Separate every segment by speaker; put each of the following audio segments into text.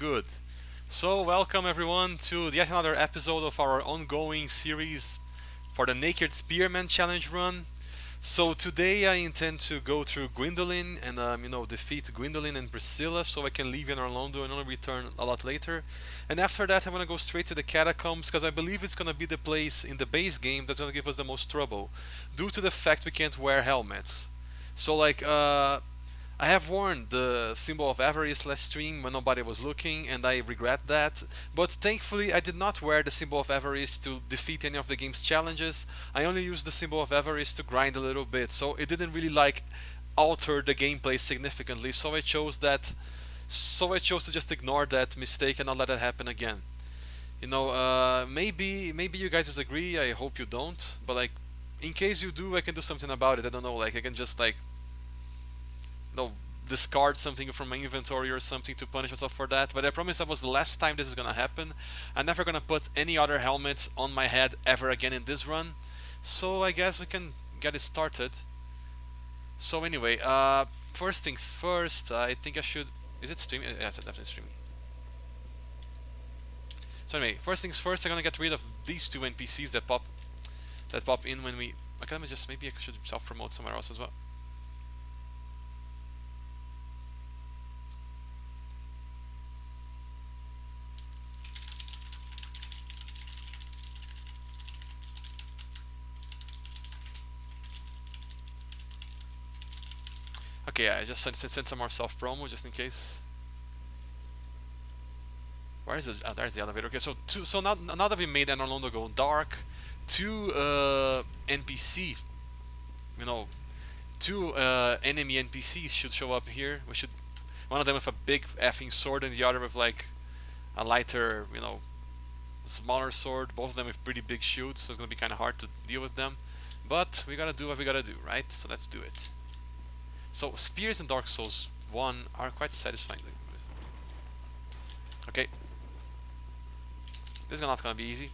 Speaker 1: good. So, welcome everyone to yet another episode of our ongoing series for the Naked Spearman Challenge run. So today I intend to go through Gwyndolin and defeat Gwyndolin and Priscilla so I can leave in Orlando and only return a lot later. And after that I'm gonna go straight to the catacombs because I believe it's gonna be the place in the base game that's gonna give us the most trouble, due to the fact we can't wear helmets. So I have worn the symbol of avarice last stream when nobody was looking, and I regret that. But thankfully, I did not wear the symbol of avarice to defeat any of the game's challenges. I only used the symbol of avarice to grind a little bit, so it didn't really alter the gameplay significantly. So I chose that. So I chose to just ignore that mistake and not let it happen again. Maybe you guys disagree. I hope you don't. But in case you do, I can do something about it. I don't know. I can just no discard something from my inventory or something to punish myself for that. But I promise that was the last time this is gonna happen. I'm never gonna put any other helmets on my head ever again in this run. So I guess we can get it started. So anyway, first things first, I think I should. Is it streaming? Yeah, it's definitely streaming. So anyway, first things first, I'm gonna get rid of these two NPCs that pop in when we. Okay, let me just maybe I should self-promote somewhere else as well. Okay, I just sent some more self promo just in case. Where is this? Oh, there's the elevator. Okay, so now that we made an Orlando go dark, two NPC, you know, two enemy NPCs should show up here. One of them with a big effing sword and the other with a lighter, smaller sword. Both of them with pretty big shields, so it's gonna be kind of hard to deal with them. But we gotta do what we gotta do, right? So let's do it. So spears in Dark Souls 1 are quite satisfying. Okay. This is not gonna be easy.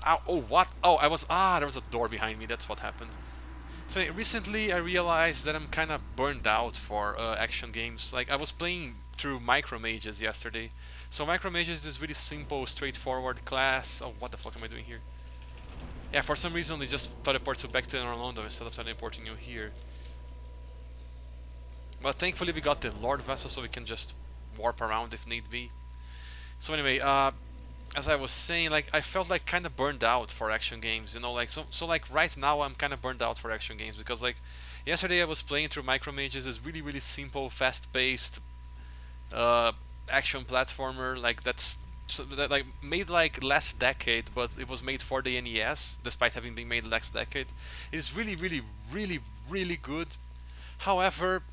Speaker 1: Ow, oh, what? Oh, there was a door behind me, that's what happened. So recently I realized that I'm kind of burned out for action games. I was playing through Micro Mages yesterday. So Micro Mages is this really simple, straightforward class. Oh, what the fuck am I doing here? Yeah, for some reason they just teleports you back to Orlando instead of teleporting you here. But thankfully we got the Lord Vessel so we can just warp around if need be. So anyway, as I was saying, I felt kind of burned out for action games, so right now I'm kind of burned out for action games because yesterday I was playing through Micro Mages, this really simple, fast-paced action platformer that made last decade, but it was made for the NES despite having been made last decade. It is really good. However,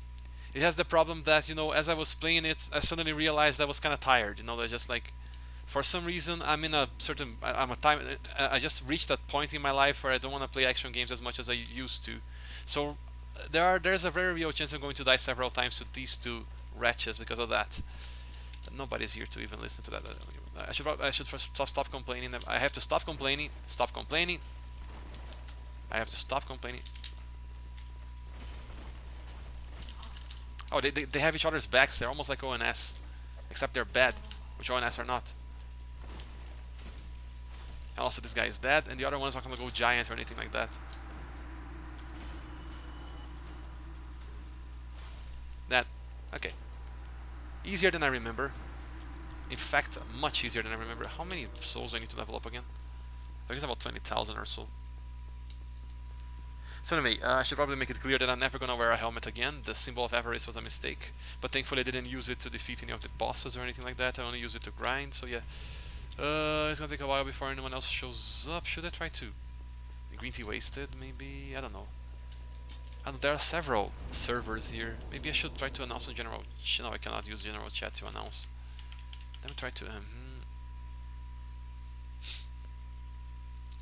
Speaker 1: it has the problem that as I was playing it, I suddenly realized I was kind of tired. I just for some reason I'm in a certain I'm a time I just reached that point in my life where I don't want to play action games as much as I used to. So there's a very real chance I'm going to die several times to these two wretches because of that. Nobody's here to even listen to that. I should first stop complaining. I have to stop complaining. Stop complaining. I have to stop complaining. Oh, they have each other's backs. They're almost like ONS, except they're bad, which ONS are not. And also this guy is dead, and the other one is not gonna go giant or anything like that. Okay. Easier than I remember. In fact, much easier than I remember. How many souls do I need to level up again? I guess about 20,000 or so. So anyway, I should probably make it clear that I'm never gonna wear a helmet again. The symbol of avarice was a mistake, but thankfully I didn't use it to defeat any of the bosses or anything like that. I only used it to grind, so yeah. It's gonna take a while before anyone else shows up. Should I try to... Green tea wasted, maybe? I don't know. There are several servers here. Maybe I should try to announce on general... No, I cannot use general chat to announce. Let me try to...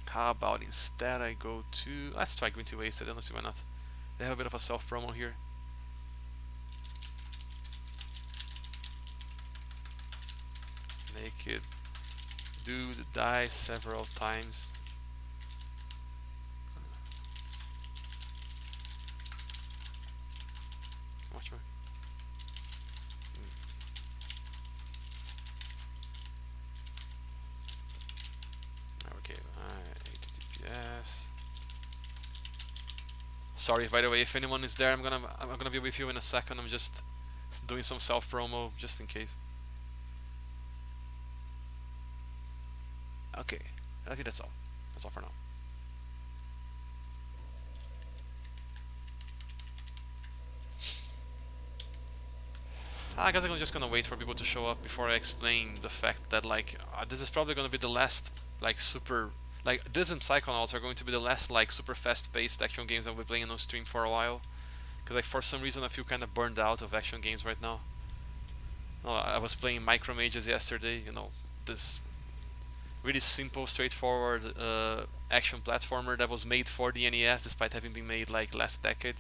Speaker 1: How about instead I go to... Let's try Green tea wasted, I don't see why not. They have a bit of a self-promo here. Naked dude die several times. Sorry, by the way, if anyone is there, I'm gonna be with you in a second. I'm just doing some self promo just in case. Okay, I think that's all. That's all for now. I guess I'm just gonna wait for people to show up before I explain the fact that like this is probably gonna be the last like super like this and Psychonauts are going to be the last like super fast-paced action games I'll be playing on stream for a while. Because like for some reason I feel kind of burned out of action games right now. I was playing Micro Mages yesterday. This really simple, straightforward action platformer that was made for the NES, despite having been made like last decade.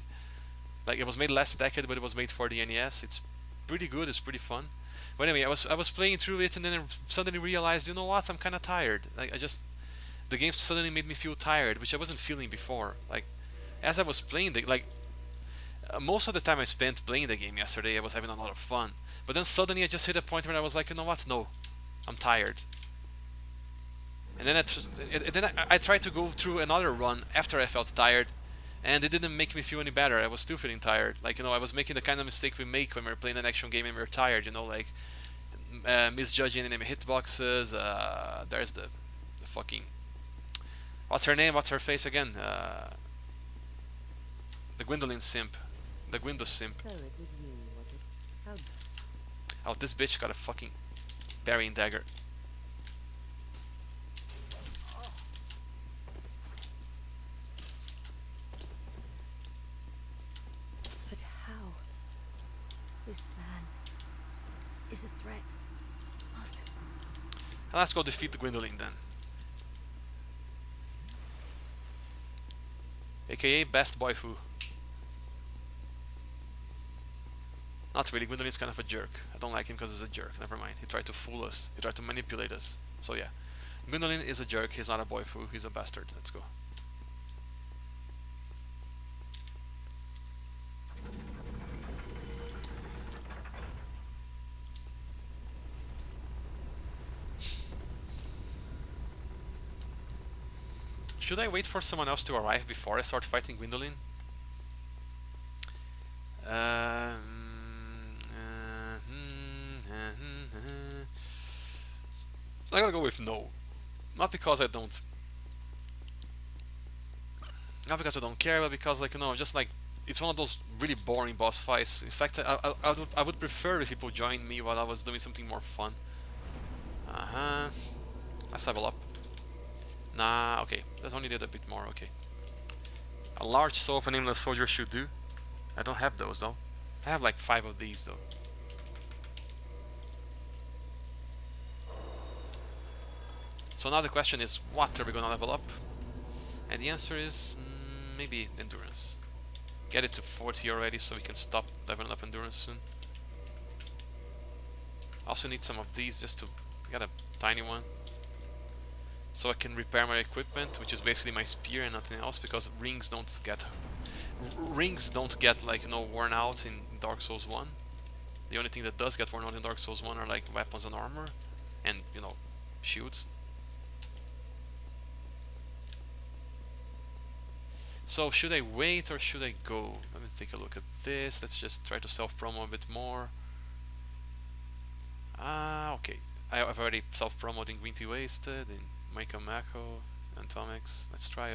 Speaker 1: Like it was made last decade, but it was made for the NES. It's pretty good. It's pretty fun. But anyway, I was playing through it and then I suddenly realized, you know what? I'm kind of tired. Like the game suddenly made me feel tired, which I wasn't feeling before. Like as I was playing most of the time I spent playing the game yesterday, I was having a lot of fun. But then suddenly I just hit a point where I was like, you know what? No, I'm tired. And then I tried to go through another run after I felt tired, and it didn't make me feel any better. I was still feeling tired. Like I was making the kind of mistake we make when we're playing an action game and we're tired. Like misjudging enemy hitboxes. There's the fucking what's her name? What's her face again? The Gwyndolin simp, the Gwyndo simp.
Speaker 2: So it was you, was it? How
Speaker 1: Oh, this bitch got a fucking burying dagger.
Speaker 2: But how? This man is a threat. Master.
Speaker 1: Let's go defeat the Gwyndolin then. AKA best boyfu. Not really, Gwyndolin's kind of a jerk. I don't like him because he's a jerk. Never mind. He tried to fool us. He tried to manipulate us. So yeah. Gwyndolin is a jerk. He's not a boyfu. He's a bastard. Let's go. Should I wait for someone else to arrive before I start fighting Gwyndolin? I gotta go with no. Not because I don't. Not because I don't care, but because just like it's one of those really boring boss fights. In fact, I would prefer if people joined me while I was doing something more fun. Let's level up. Nah, okay. Let's only did a bit more. Okay. A large soul of a nameless soldier should do. I don't have those though. I have like 5 of these though. So now the question is, what are we gonna level up? And the answer is maybe endurance. Get it to 40 already so we can stop leveling up endurance soon. Also need some of these just to get a tiny one. So I can repair my equipment, which is basically my spear and nothing else, because rings don't get like worn out in Dark Souls 1. The only thing that does get worn out in Dark Souls 1 are like weapons and armor and shields. So should I wait or should I go? Let me take a look at this. Let's just try to self-promo a bit more. Okay. I've already self-promoted in Green Tea Wasted, in Mako Mako, and Tomix. Let's try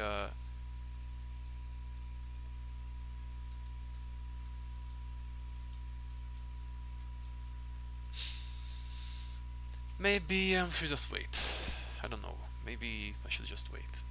Speaker 1: maybe I should just wait. I don't know. Maybe I should just wait.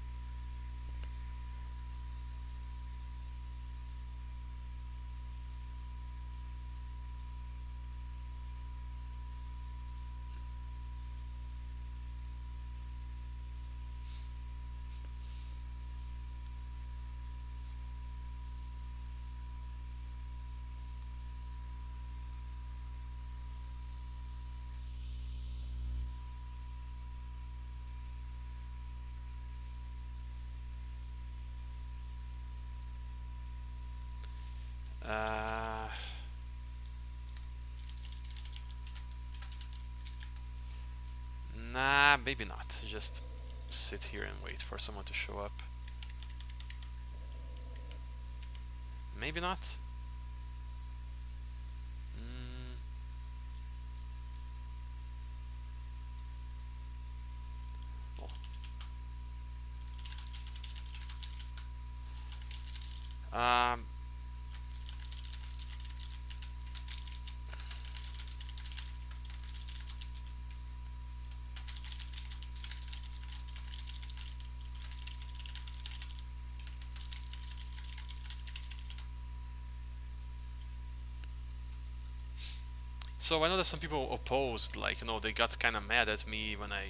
Speaker 1: Nah, maybe not. Just sit here and wait for someone to show up. Maybe not. Mm, oh. So I know that some people opposed, like, they got kind of mad at me when I,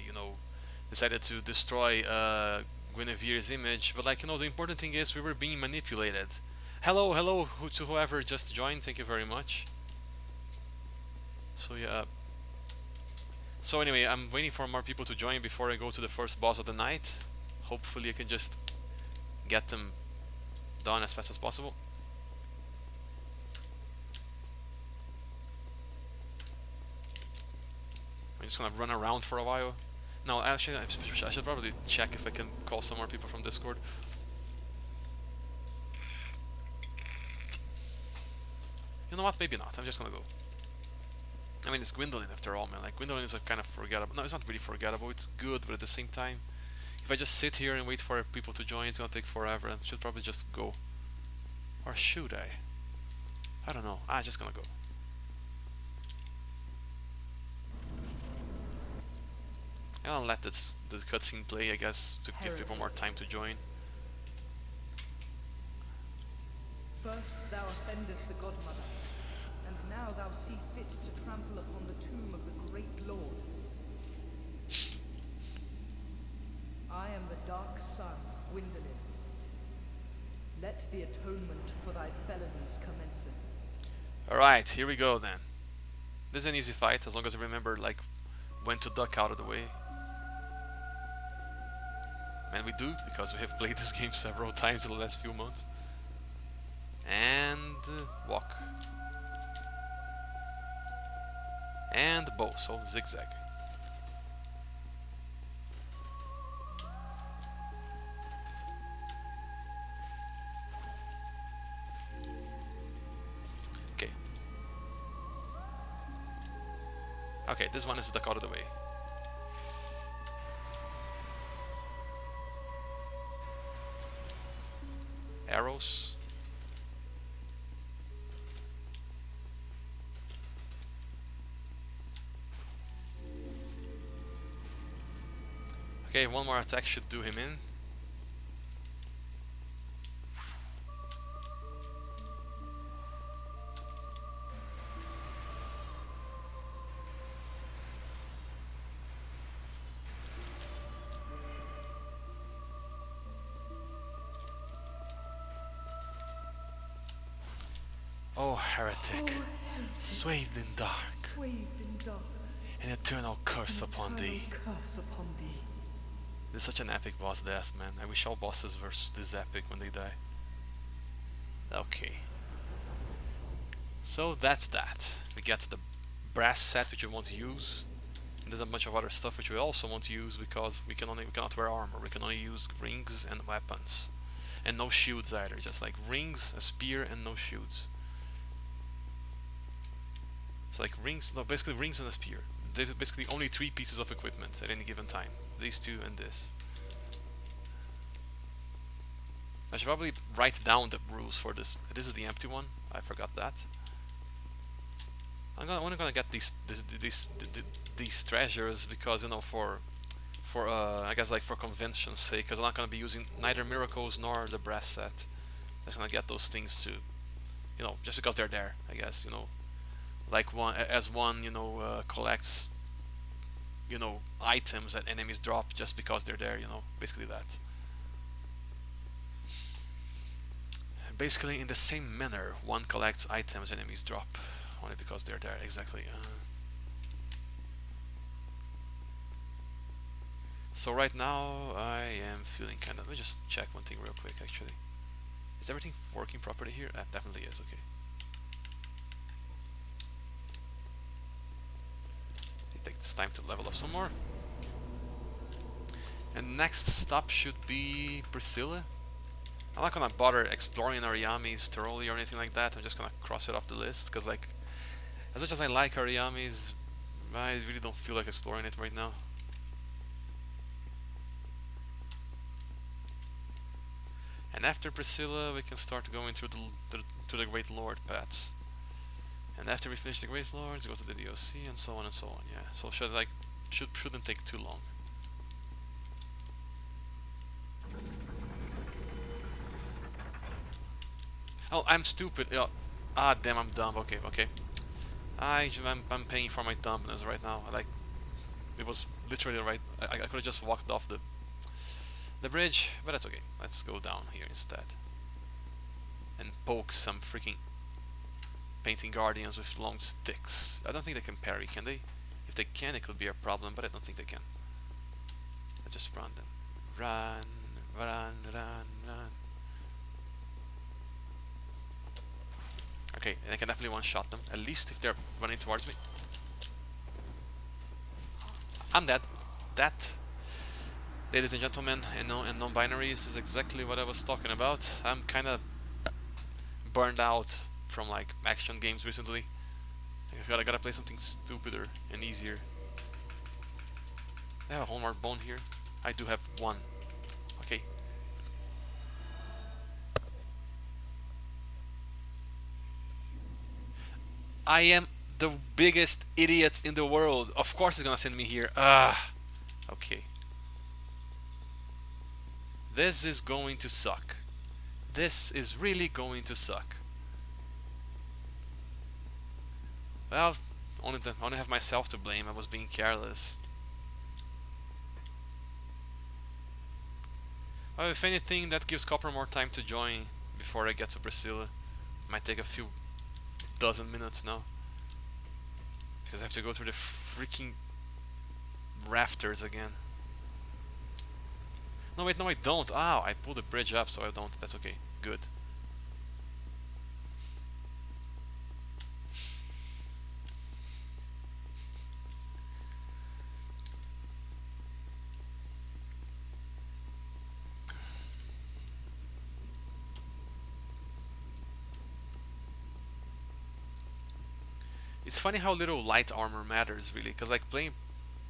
Speaker 1: decided to destroy Guinevere's image. But like, the important thing is we were being manipulated. Hello, hello to whoever just joined. Thank you very much. So yeah. So anyway, I'm waiting for more people to join before I go to the first boss of the night. Hopefully, I can just get them done as fast as possible. I'm just gonna run around for a while. No, actually, I should probably check if I can call some more people from Discord. You know what? Maybe not. I'm just gonna go. I mean, it's Gwyndolin after all, man. Like, Gwyndolin is a kind of forgettable. No, it's not really forgettable. It's good, but at the same time, if I just sit here and wait for people to join, it's gonna take forever. I should probably just go. Or should I? I don't know. I'm just gonna go. I'll let the cutscene play, I guess, to give people more time to join.
Speaker 3: First thou offendest the godmother, and now thou see fit to trample upon the tomb of the great lord. I am the dark sun, Gwyndolin. Let the atonement for thy felonies commenceth.
Speaker 1: Alright, here we go then. This is an easy fight, as long as I remember, like, when to duck out of the way. And we do, because we have played this game several times in the last few months. And walk. And bow, so zigzag. Okay. Okay, this one is duck out of the way. Arrows. Okay, one more attack should do him in. Oh, heretic, swathed in dark, an eternal curse upon thee. This is such an epic boss death, man. I wish all bosses were this epic when they die. Okay. So that's that. We get the brass set, which we won't use. And there's a bunch of other stuff which we also won't use because we cannot wear armor. We can only use rings and weapons, and no shields either. Just like rings, a spear, and no shields. It's like rings, no, basically rings and a spear. There's basically only 3 pieces of equipment at any given time. These 2 and this. I should probably write down the rules for this. This is the empty one. I forgot that. I'm gonna get these treasures because for I guess like for convention's sake, because I'm not gonna be using neither miracles nor the brass set. I'm just gonna get those things to, just because they're there. I guess like one collects items that enemies drop just because they're there. Basically that. Basically, in the same manner, one collects items enemies drop only because they're there. Exactly. So right now I am feeling kind of. Let me just check one thing real quick. Actually, is everything working properly here? Definitely is. Okay. Take this time to level up some more. And next stop should be Priscilla. I'm not gonna bother exploring Ariami's thoroughly or anything like that. I'm just gonna cross it off the list because, like, as much as I like Ariami's, I really don't feel like exploring it right now. And after Priscilla, we can start going through the Great Lord paths. And after we finish the Great Lords, go to the DOC and so on and so on. Yeah. So shouldn't take too long. Oh, I'm stupid. Yeah. Ah, damn, I'm dumb. Okay, okay. I'm paying for my dumbness right now. Like, it was literally right. I could have just walked off the bridge, but that's okay. Let's go down here instead and poke some freaking painting guardians with long sticks. I don't think they can parry, can they? If they can, it could be a problem, but I don't think they can. Let's just run them. Run, run, run, run. Okay, and I can definitely one-shot them, at least if they're running towards me. I'm dead. That, ladies and gentlemen, and non-binaries, is exactly what I was talking about. I'm kind of burned out from like action games recently. I gotta play something stupider and easier. I have a hallmark bone here. I do have one. Okay. I am the biggest idiot in the world. Of course it's gonna send me here. Ah. Okay. This is going to suck. This is really going to suck. Well, only have myself to blame. I was being careless. Well, if anything, that gives Copper more time to join before I get to Priscilla. Might take a few dozen minutes now. Because I have to go through the freaking rafters again. No, wait, no, I don't. Ow, I pulled the bridge up, so I don't. That's okay. Good. It's funny how little light armor matters, really, because like playing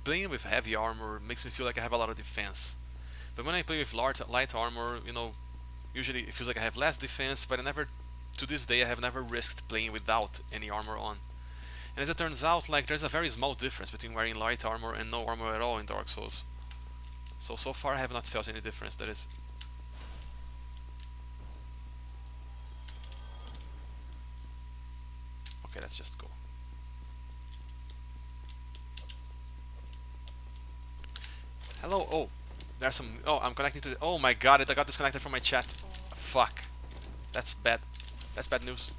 Speaker 1: with heavy armor makes me feel like I have a lot of defense. But when I play with light armor, you know, usually it feels like I have less defense, but to this day, I have never risked playing without any armor on. And as it turns out, like there's a very small difference between wearing light armor and no armor at all in Dark Souls. So far I have not felt any difference, that is. Okay, let's just go. Hello, oh, there's some, oh, I'm connecting to the, oh my god, I got disconnected from my chat. Fuck. That's bad. That's bad news.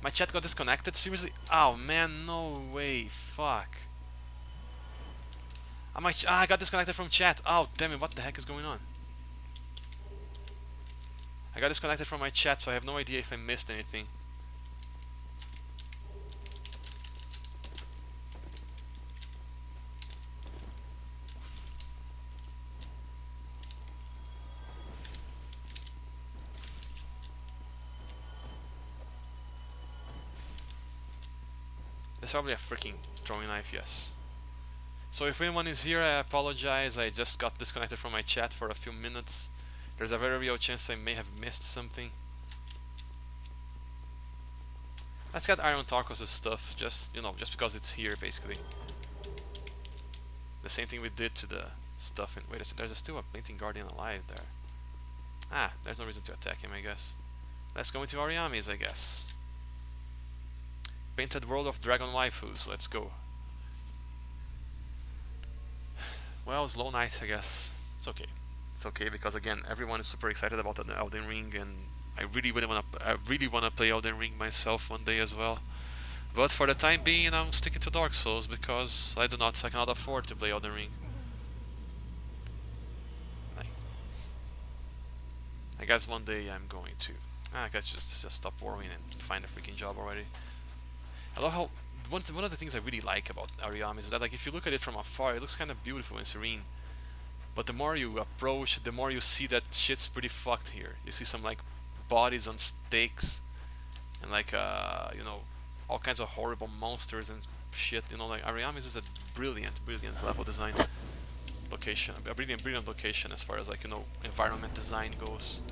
Speaker 1: My chat got disconnected? Seriously? Oh man, no way. Fuck. I got disconnected from chat. Oh damn it, what the heck is going on? I got disconnected from my chat, so I have no idea if I missed anything. There's probably a freaking throwing knife, yes. So if anyone is here, I apologize. I just got disconnected from my chat for a few minutes. There's a very real chance I may have missed something. Let's get Iron Tarkos' stuff, just, you know, just because it's here, basically. The same thing we did to the stuff in... Wait a second, there's still a painting guardian alive there. Ah, there's no reason to attack him, I guess. Let's go into Ariami's, I guess. Painted World of Dragon Waifus, let's go. Well, slow night, I guess. It's okay. It's okay because again, everyone is super excited about the Elden Ring, and I really wanna play Elden Ring myself one day as well. But for the time being, I'm sticking to Dark Souls because I cannot afford to play Elden Ring. I guess one day I'm going to. I guess just stop worrying and find a freaking job already. I love how one of the things I really like about Ariam is that, like, if you look at it from afar, it looks kind of beautiful and serene. But the more you approach, the more you see that shit's pretty fucked here. You see some like bodies on stakes and like you know, all kinds of horrible monsters and shit. You know, like Ariamis is a brilliant, brilliant level design location, a brilliant, brilliant location as far as like, you know, environment design goes.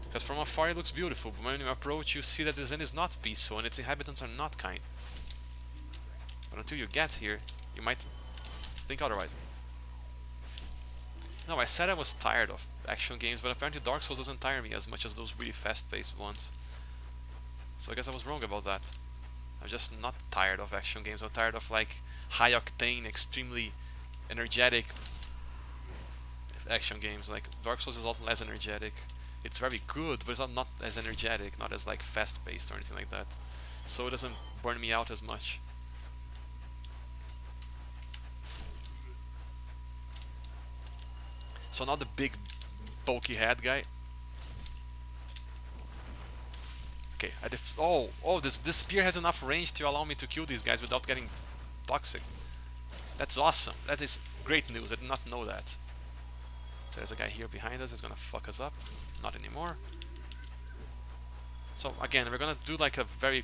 Speaker 1: Because from afar it looks beautiful, but when you approach, you see that the design is not peaceful and its inhabitants are not kind. But until you get here, you might think otherwise. No, I said I was tired of action games, but apparently Dark Souls doesn't tire me as much as those really fast-paced ones. So I guess I was wrong about that. I'm just not tired of action games. I'm tired of like high-octane, extremely energetic action games. Like Dark Souls is also less energetic. It's very good, but it's not as energetic, not as like fast-paced or anything like that. So it doesn't burn me out as much. So now the big bulky head guy. Okay, this spear has enough range to allow me to kill these guys without getting toxic. That's awesome. That is great news. I did not know that. So there's a guy here behind us. He's gonna fuck us up. Not anymore. So again, we're gonna do like a very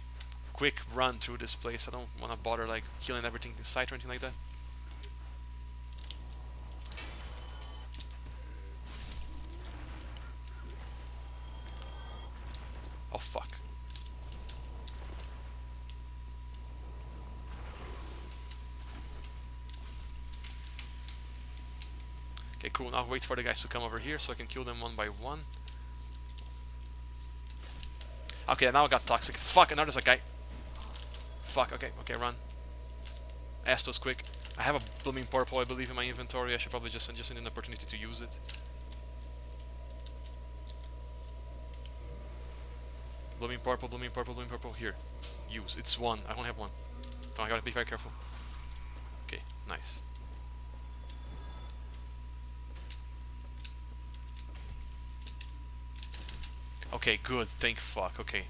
Speaker 1: quick run through this place. I don't wanna bother like killing everything in sight or anything like that. Oh fuck. Okay, cool. Now wait for the guys to come over here so I can kill them one by one. Okay, now I got toxic. Fuck, and now there's a guy. Fuck, okay, run. Astos quick. I have a blooming purple, I believe, in my inventory. I should probably just need an opportunity to use it. Blooming purple, blooming purple, blooming purple. Here. Use. It's one. I only have one. So I gotta be very careful. Okay, nice. Okay, good. Thank fuck. Okay.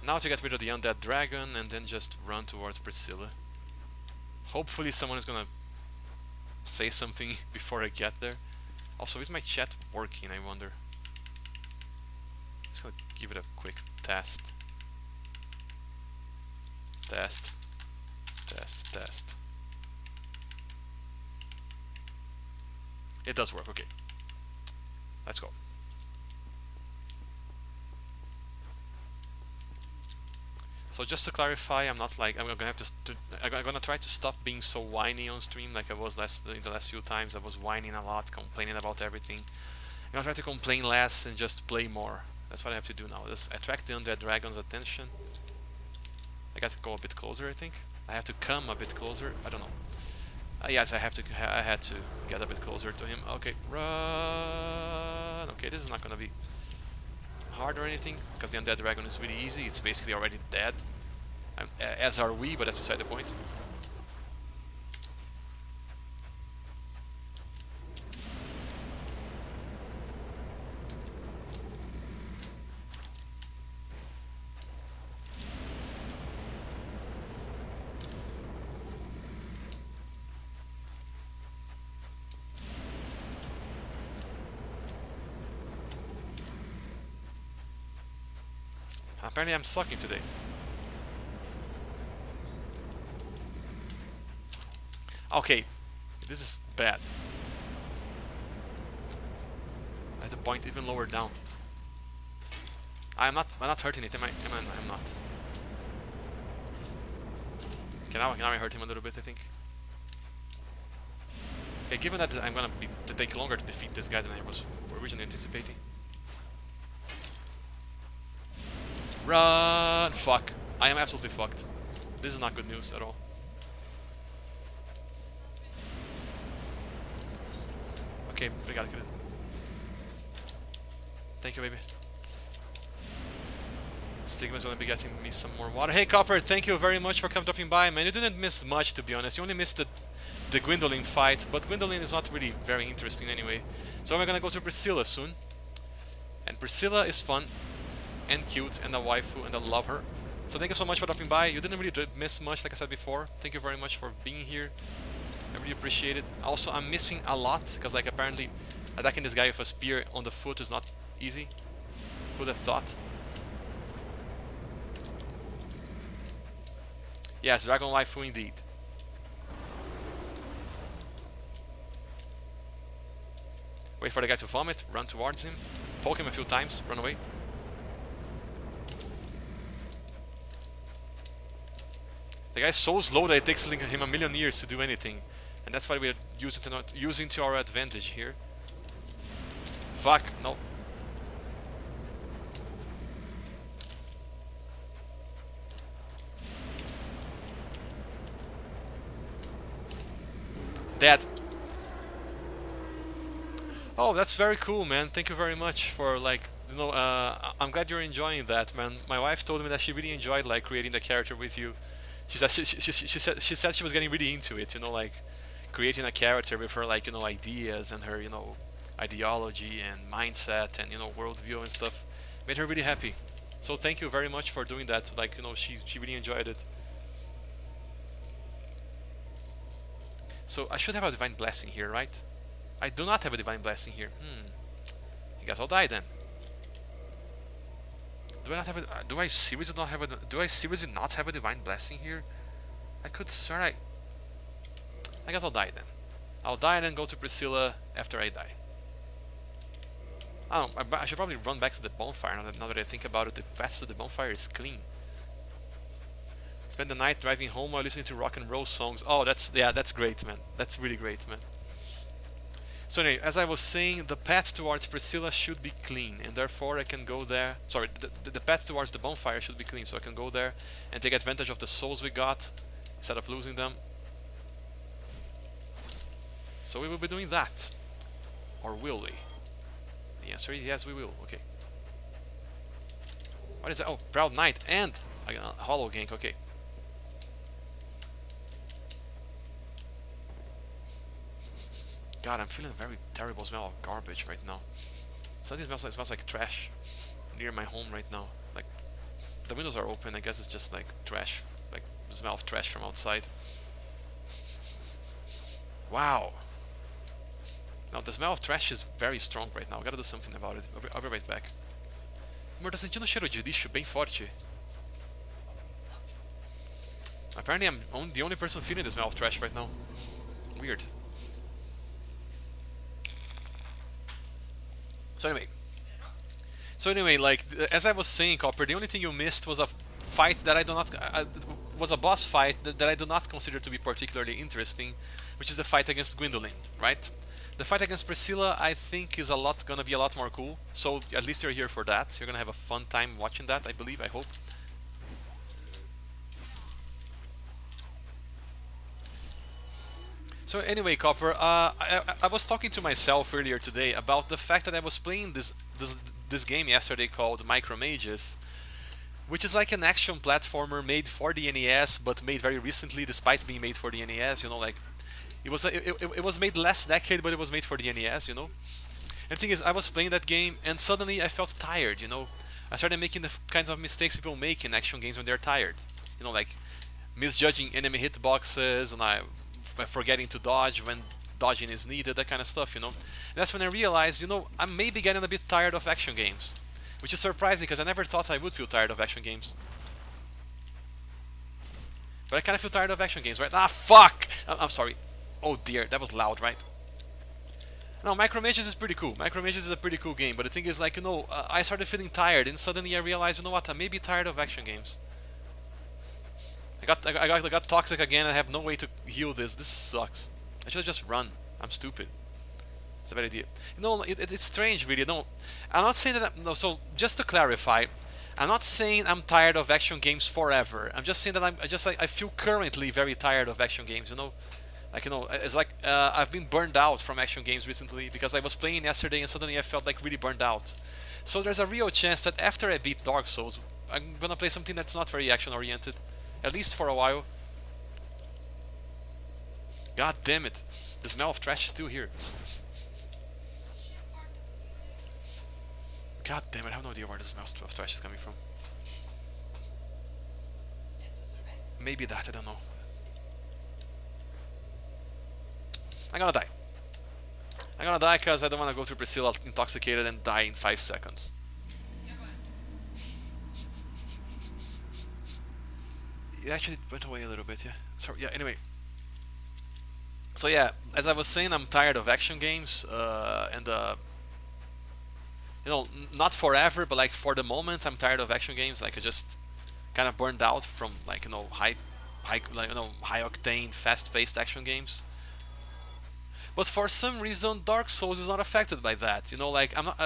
Speaker 1: Now to get rid of the undead dragon and then just run towards Priscilla. Hopefully someone is gonna say something before I get there. Also, is my chat working, I wonder? Just gonna give it a quick test. Test. Test. Test. It does work, okay. Let's go. So just to clarify, I'm not like I'm gonna try to stop being so whiny on stream like I was in the last few times. I was whining a lot, complaining about everything. I'm gonna try to complain less and just play more. That's what I have to do now. Just attract the undead dragon's attention. I got to go a bit closer, I think. I have to come a bit closer. I don't know. Yes, I had to get a bit closer to him. Okay, run. Okay, this is not gonna be hard or anything, because the undead dragon is really easy. It's basically already dead, as are we, but that's beside the point. Apparently I'm sucking today. Okay, this is bad. I have to point even lower down. I'm not hurting it, am I? I'm not. Okay, now I hurt him a little bit, I think. Okay, given that I'm gonna take longer to defeat this guy than I was originally anticipating. Run! Fuck. I am absolutely fucked. This is not good news at all. Okay, we gotta kill it. Thank you, baby. Stigma's gonna be getting me some more water. Hey, Copper, thank you very much for dropping by, man. You didn't miss much, to be honest. You only missed the Gwyndolin fight, but Gwyndolin is not really very interesting anyway. So we're gonna go to Priscilla soon. And Priscilla is fun and cute and a waifu and I love her. So thank you so much for dropping by. You didn't really miss much, like I said before. Thank you very much for being here. I really appreciate it. Also, I'm missing a lot because like apparently attacking this guy with a spear on the foot is not easy. Could have thought. Yes, Dragon Waifu indeed. Wait for the guy to vomit, run towards him, poke him a few times, run away. The guy's so slow that it takes him a million years to do anything. And that's why we're using to our advantage here. Fuck, no. Dead. Oh, that's very cool, man. Thank you very much for like, I'm glad you're enjoying that, man. My wife told me that she really enjoyed like creating the character with you. She said she was getting really into it, like creating a character with her like, ideas and her, ideology and mindset and worldview and stuff. Made her really happy. So thank you very much for doing that. Like, she really enjoyed it. So I should have a divine blessing here, right? I do not have a divine blessing here. I guess I'll die then. Do I not have a? Do I seriously not have a? Do I seriously not have a divine blessing here? I could start. I guess I'll die then. I'll die and then go to Priscilla after I die. I should probably run back to the bonfire now that I think about it. The path to the bonfire is clean. Spend the night driving home while listening to rock and roll songs. Oh, that's great, man. That's really great, man. So anyway, as I was saying, the path towards Priscilla should be clean, and therefore I can go there. Sorry, the path towards the bonfire should be clean, so I can go there and take advantage of the souls we got instead of losing them. So we will be doing that, or will we? The answer is yes, we will. Okay. What is that? Oh, Proud Knight and Hollow Gank. Okay. God, I'm feeling a very terrible smell of garbage right now. Something smells like trash near my home right now. Like, the windows are open. I guess it's just like trash, like the smell of trash from outside. Wow. Now the smell of trash is very strong right now. I gotta do something about it. I'll be right back. Amor, tá sentindo um cheiro de lixo bem forte? Apparently I'm the only person feeling the smell of trash right now. Weird. So anyway, like as I was saying, Copper, the only thing you missed was a fight that I do not was a boss fight that I do not consider to be particularly interesting, which is the fight against Gwyndolin, right? The fight against Priscilla, I think, is gonna be a lot more cool. So at least you're here for that. You're gonna have a fun time watching that, I believe. I hope. So anyway, Copper, I was talking to myself earlier today about the fact that I was playing this game yesterday called Micromages, which is like an action platformer made for the NES, but made very recently, despite being made for the NES. Like it was made last decade, but it was made for the NES. And the thing is, I was playing that game, and suddenly I felt tired. I started making the kinds of mistakes people make in action games when they're tired. Like misjudging enemy hitboxes and forgetting to dodge when dodging is needed, that kind of stuff, And that's when I realized, I'm maybe getting a bit tired of action games, which is surprising because I never thought I would feel tired of action games. But I kind of feel tired of action games, right? Ah, fuck! I'm sorry. Oh dear, that was loud, right? No, Micromages is pretty cool. Micromages is a pretty cool game, but the thing is, like, I started feeling tired, and suddenly I realized, what, I may be tired of action games. I got toxic again. I have no way to heal this. This sucks. I should have just run. I'm stupid. It's a bad idea. It's strange, really. No, I'm not saying that. No, so just to clarify, I'm not saying I'm tired of action games forever. I'm just saying that I feel currently very tired of action games. It's like I've been burned out from action games recently because I was playing yesterday and suddenly I felt like really burned out. So there's a real chance that after I beat Dark Souls, I'm gonna play something that's not very action oriented. At least for a while. God damn it. The smell of trash is still here. God damn it, I have no idea where the smell of trash is coming from. Maybe that, I don't know. I'm gonna die. I'm gonna die because I don't want to go through Priscilla intoxicated and die in 5 seconds. It actually went away a little bit, yeah. Sorry, yeah, anyway. So yeah, as I was saying, I'm tired of action games, and you know, not forever, but like for the moment, I'm tired of action games. Like I just kind of burned out from like high octane, fast-paced action games. But for some reason, Dark Souls is not affected by that. You know, like I'm not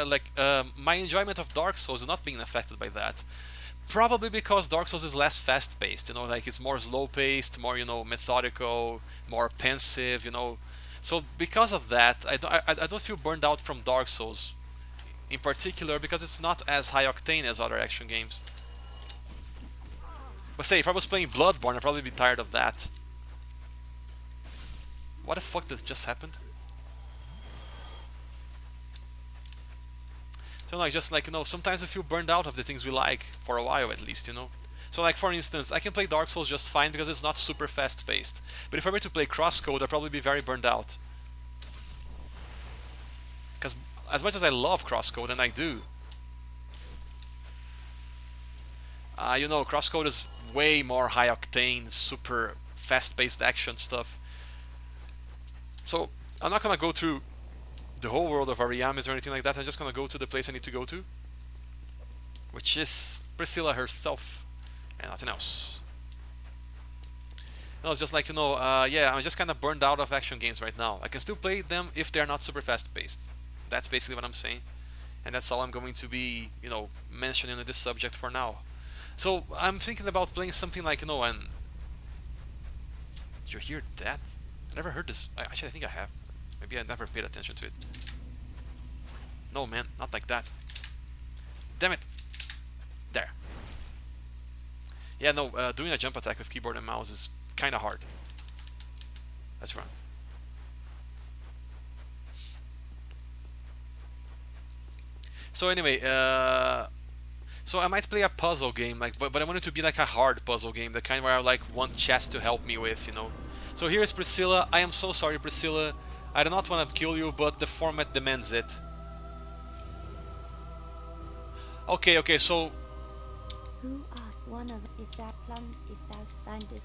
Speaker 1: my enjoyment of Dark Souls is not being affected by that. Probably because Dark Souls is less fast-paced. You know, like it's more slow-paced, more methodical, more pensive. So because of that, I don't feel burned out from Dark Souls in particular because it's not as high octane as other action games. But say if I was playing Bloodborne, I'd probably be tired of that. What the fuck did just happened? So like just like sometimes I feel burned out of the things we like for a while at least. So like for instance, I can play Dark Souls just fine because it's not super fast paced. But if I were to play Crosscode, I'd probably be very burned out. Because as much as I love Crosscode, and I do, Crosscode is way more high octane, super fast paced action stuff. So I'm not gonna go through the whole world of Ariamis or anything like that. I'm just gonna go to the place I need to go to, which is Priscilla herself and nothing else. No, it's just like yeah, I'm just kind of burned out of action games right now. I can still play them if they're not super fast paced. That's basically what I'm saying, and that's all I'm going to be mentioning in this subject for now. So I'm thinking about playing something like and did you hear that? I never heard this. Actually, I think I have. Maybe I never paid attention to it. No, man, not like that. Damn it! There. Yeah, no, doing a jump attack with keyboard and mouse is kind of hard. Let's run. So anyway, so I might play a puzzle game, but I want it to be like a hard puzzle game, the kind where I like want chat to help me with. So here is Priscilla. I am so sorry, Priscilla. I do not want to kill you, but the format demands it. Okay, so...
Speaker 2: Who art one of if that plum if thou standest?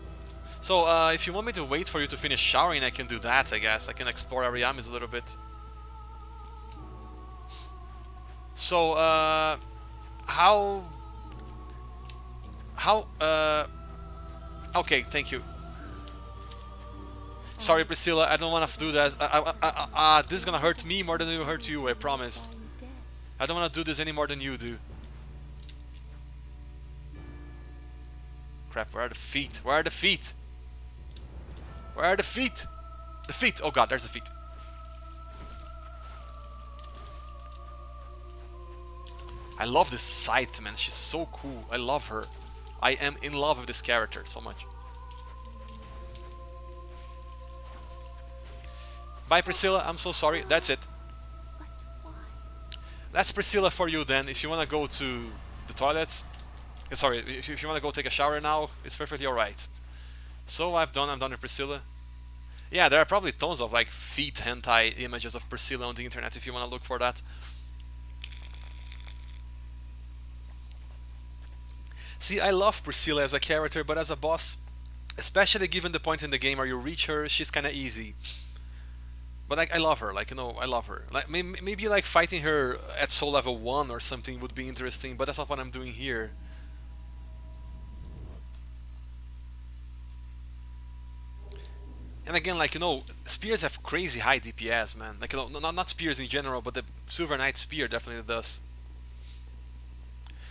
Speaker 1: So, if you want me to wait for you to finish showering, I can do that, I guess. I can explore Ariamis a little bit. So, how... Okay, thank you. Sorry, Priscilla, I don't want to do that. This is gonna hurt me more than it will hurt you, I promise. I don't want to do this any more than you do. Crap, where are the feet? Where are the feet? Where are the feet? The feet! Oh god, there's the feet. I love this Scythe, man. She's so cool. I love her. I am in love with this character so much. Bye, Priscilla. I'm so sorry. That's it. That's Priscilla for you then. If you want to go to the toilet, sorry, if you want to go take a shower now, it's perfectly alright. So I'm done with Priscilla. Yeah, there are probably tons of like feet hentai images of Priscilla on the internet if you want to look for that. See, I love Priscilla as a character, but as a boss, especially given the point in the game where you reach her, she's kind of easy. But like, I love her, like, I love her. Like, maybe like fighting her at soul level 1 or something would be interesting, but that's not what I'm doing here. And again, like, spears have crazy high DPS, man. Like, not spears in general, but the Silver Knight spear definitely does.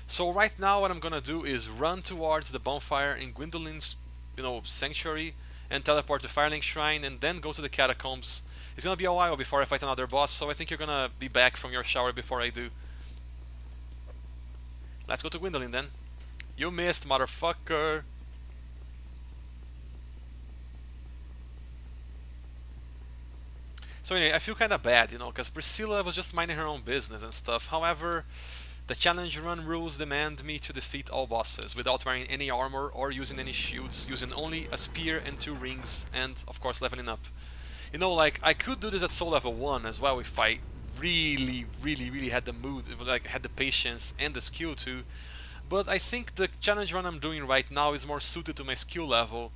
Speaker 1: So right now what I'm gonna do is run towards the bonfire in Gwyndolin's, sanctuary, and teleport to Firelink Shrine, and then go to the catacombs. It's gonna be a while before I fight another boss, so I think you're gonna be back from your shower before I do. Let's go to Gwyndolin then. You missed, motherfucker! So anyway, I feel kinda bad, because Priscilla was just minding her own business and stuff. However, the challenge run rules demand me to defeat all bosses without wearing any armor or using any shields, using only a spear and 2 rings, and of course leveling up. You know, like I could do this at soul level 1 as well if I really had the mood, like had the patience and the skill to. But I think the challenge run I'm doing right now is more suited to my skill level.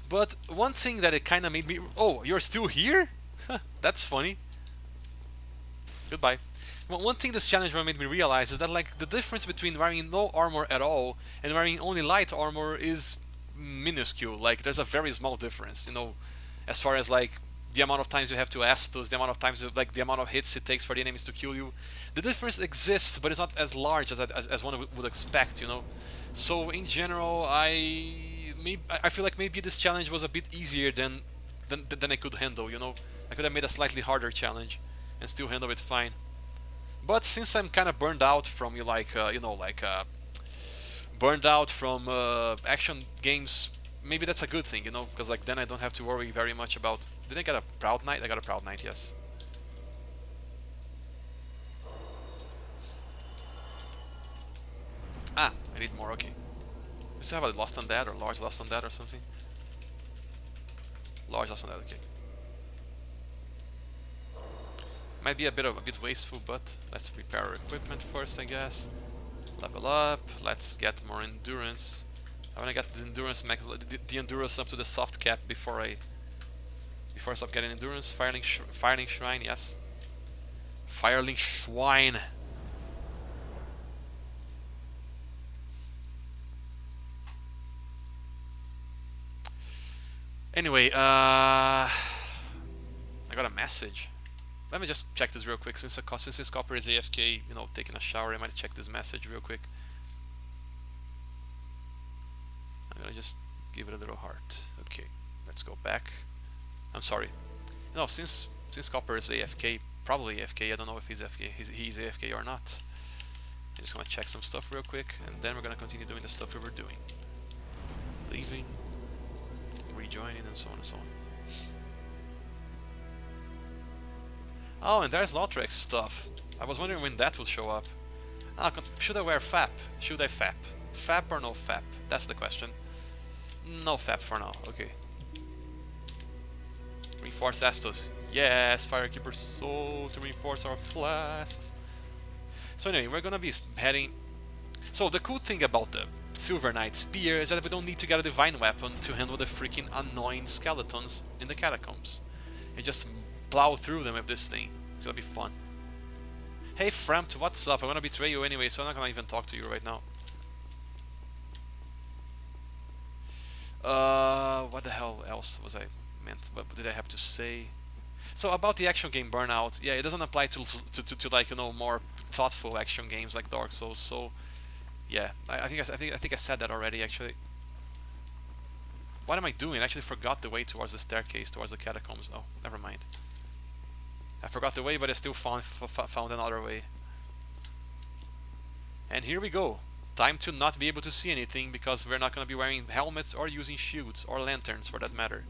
Speaker 1: But one thing that it kind of made me... Oh, you're still here? That's funny. Goodbye. Well, one thing this challenge run made me realize is that like the difference between wearing no armor at all and wearing only light armor is minuscule. Like there's a very small difference, you know, as far as like the amount of times you have to Estus, the amount of times, like the amount of hits it takes for the enemies to kill you. The difference exists, but it's not as large as one would expect, you know. So in general, I feel like maybe this challenge was a bit easier than I could handle, you know. I could have made a slightly harder challenge and still handle it fine. But since I'm kind of burned out from burned out from action games, maybe that's a good thing, you know, because like then I don't have to worry very much about. Did I get a Proud Knight? I got a Proud Knight, yes. Ah, I need more. Okay. We still have a Lost Undead or Large Lost Undead or something. Large Lost Undead. Okay. Might be a bit wasteful, but let's repair our equipment first, I guess. Level up. Let's get more endurance. I want to get the endurance max, the endurance up to the soft cap before I stop getting endurance. Firelink Shrine, yes. Firelink Shrine. Anyway, I got a message. Let me just check this real quick. Since this copper is AFK, you know, taking a shower, I might check this message real quick. I'm gonna just give it a little heart. Okay, let's go back. I'm sorry. No, since copper is AFK, probably AFK. I don't know if he's AFK. He's AFK or not. I'm just gonna check some stuff real quick, and then we're gonna continue doing the stuff we were doing. Leaving, rejoining, and so on and so on. Oh, and there's Lautrec stuff. I was wondering when that would show up. Ah, should I wear FAP? Should I FAP? FAP or no FAP? That's the question. No FAP for now, okay. Reinforce Estus. Yes, Firekeeper Soul to reinforce our flasks. So anyway, we're gonna be heading... So the cool thing about the Silver Knight Spear is that we don't need to get a Divine Weapon to handle the freaking annoying skeletons in the catacombs. You just plow through them with this thing. It's gonna be fun. Hey Frampt, what's up? I'm gonna betray you anyway, so I'm not gonna even talk to you right now. What the hell else was I meant? What did I have to say? So about the action game burnout, yeah, it doesn't apply to like, you know, more thoughtful action games like Dark Souls. So yeah, I think I said that already actually. What am I doing? I actually forgot the way towards the staircase, towards the catacombs. Oh, never mind. I forgot the way, but I still found another way. And here we go. Time to not be able to see anything because we're not going to be wearing helmets or using shields or lanterns for that matter.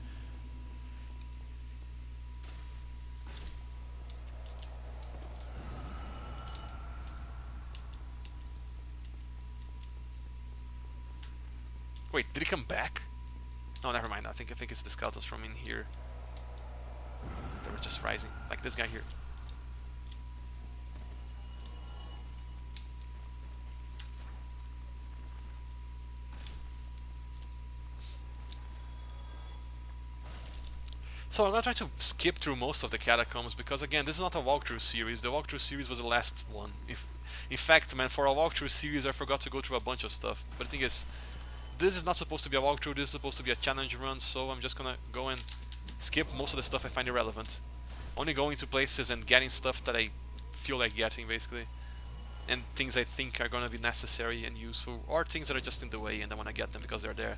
Speaker 1: Wait, did he come back? No, never mind. I think it's the skeletons from in here. They were just rising, like this guy here. So I'm gonna try to skip through most of the catacombs because again, this is not a walkthrough series. The walkthrough series was the last one. In fact, man, for a walkthrough series, I forgot to go through a bunch of stuff. But the thing is, this is not supposed to be a walkthrough. This is supposed to be a challenge run. So I'm just gonna go and skip most of the stuff I find irrelevant. Only going to places and getting stuff that I feel like getting, basically. And things I think are gonna be necessary and useful, or things that are just in the way and I wanna get them because they're there.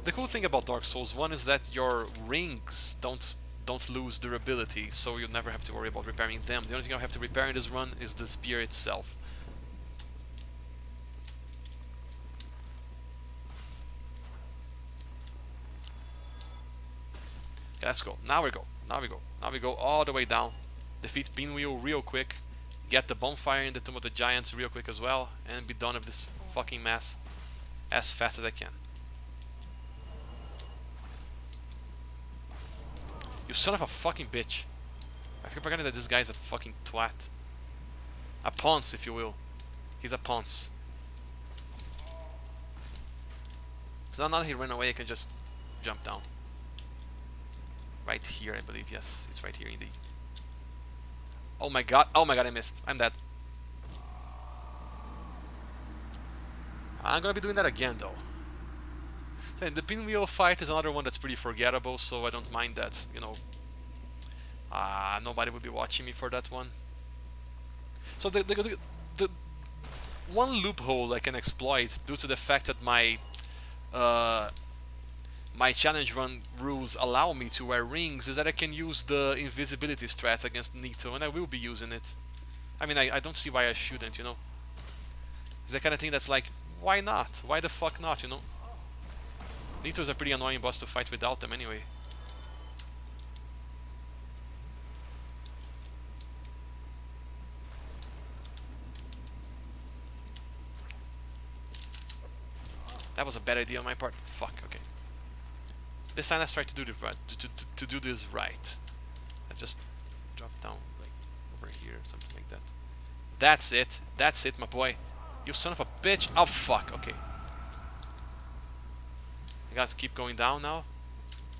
Speaker 1: The cool thing about Dark Souls 1 is that your rings don't lose durability, so you never have to worry about repairing them. The only thing I have to repair in this run is the spear itself. Okay, let's go. Now we go. Now we go. Now we go all the way down. Defeat Pinwheel real quick. Get the bonfire in the Tomb of the Giants real quick as well, and be done with this fucking mess as fast as I can. You son of a fucking bitch. I keep forgetting that this guy is a fucking twat. A ponce, if you will. He's a ponce. So now that he ran away, I can just jump down. Right here, I believe. Yes, it's right here indeed. Oh my god. Oh my god, I missed. I'm dead. I'm gonna be doing that again, though. So the pinwheel fight is another one that's pretty forgettable, so I don't mind that, you know. Nobody would be watching me for that one. So the one loophole I can exploit due to the fact that uh, my challenge run rules allow me to wear rings is that I can use the invisibility strat against Nito, and I will be using it. I mean, I don't see why I shouldn't, you know. It's the kind of thing that's like, why not? Why the fuck not, you know? Nito is a pretty annoying boss to fight without them anyway. That was a bad idea on my part. Fuck, okay. This time let's try to do this right. To do this right. I just drop down like over here, something like that. That's it. That's it, my boy. You son of a bitch. Oh fuck. Okay. I got to keep going down now.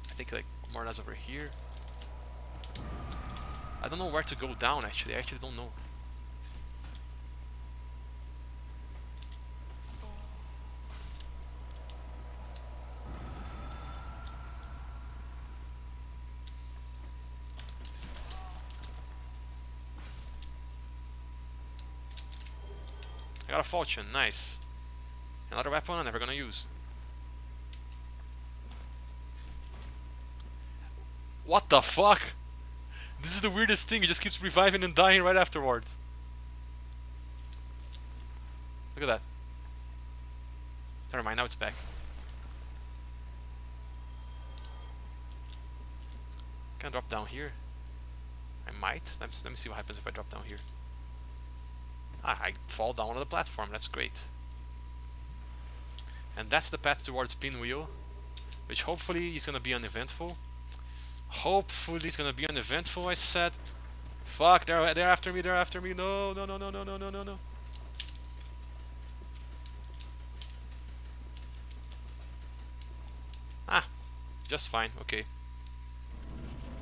Speaker 1: I think like more or less over here. I don't know where to go down actually. I actually don't know. I got a fortune. Nice. Another weapon I'm never gonna use. What the fuck? This is the weirdest thing. It just keeps reviving and dying right afterwards. Look at that. Never mind, now it's back. Can I drop down here? I might. Let me see what happens if I drop down here. I fall down on the platform. That's great. And that's the path towards Pinwheel, which hopefully is gonna be uneventful. Hopefully it's gonna be uneventful, I said. Fuck, they're after me, they're after me. No, no, no, no, no, no, no, no, no. Ah, just fine, okay.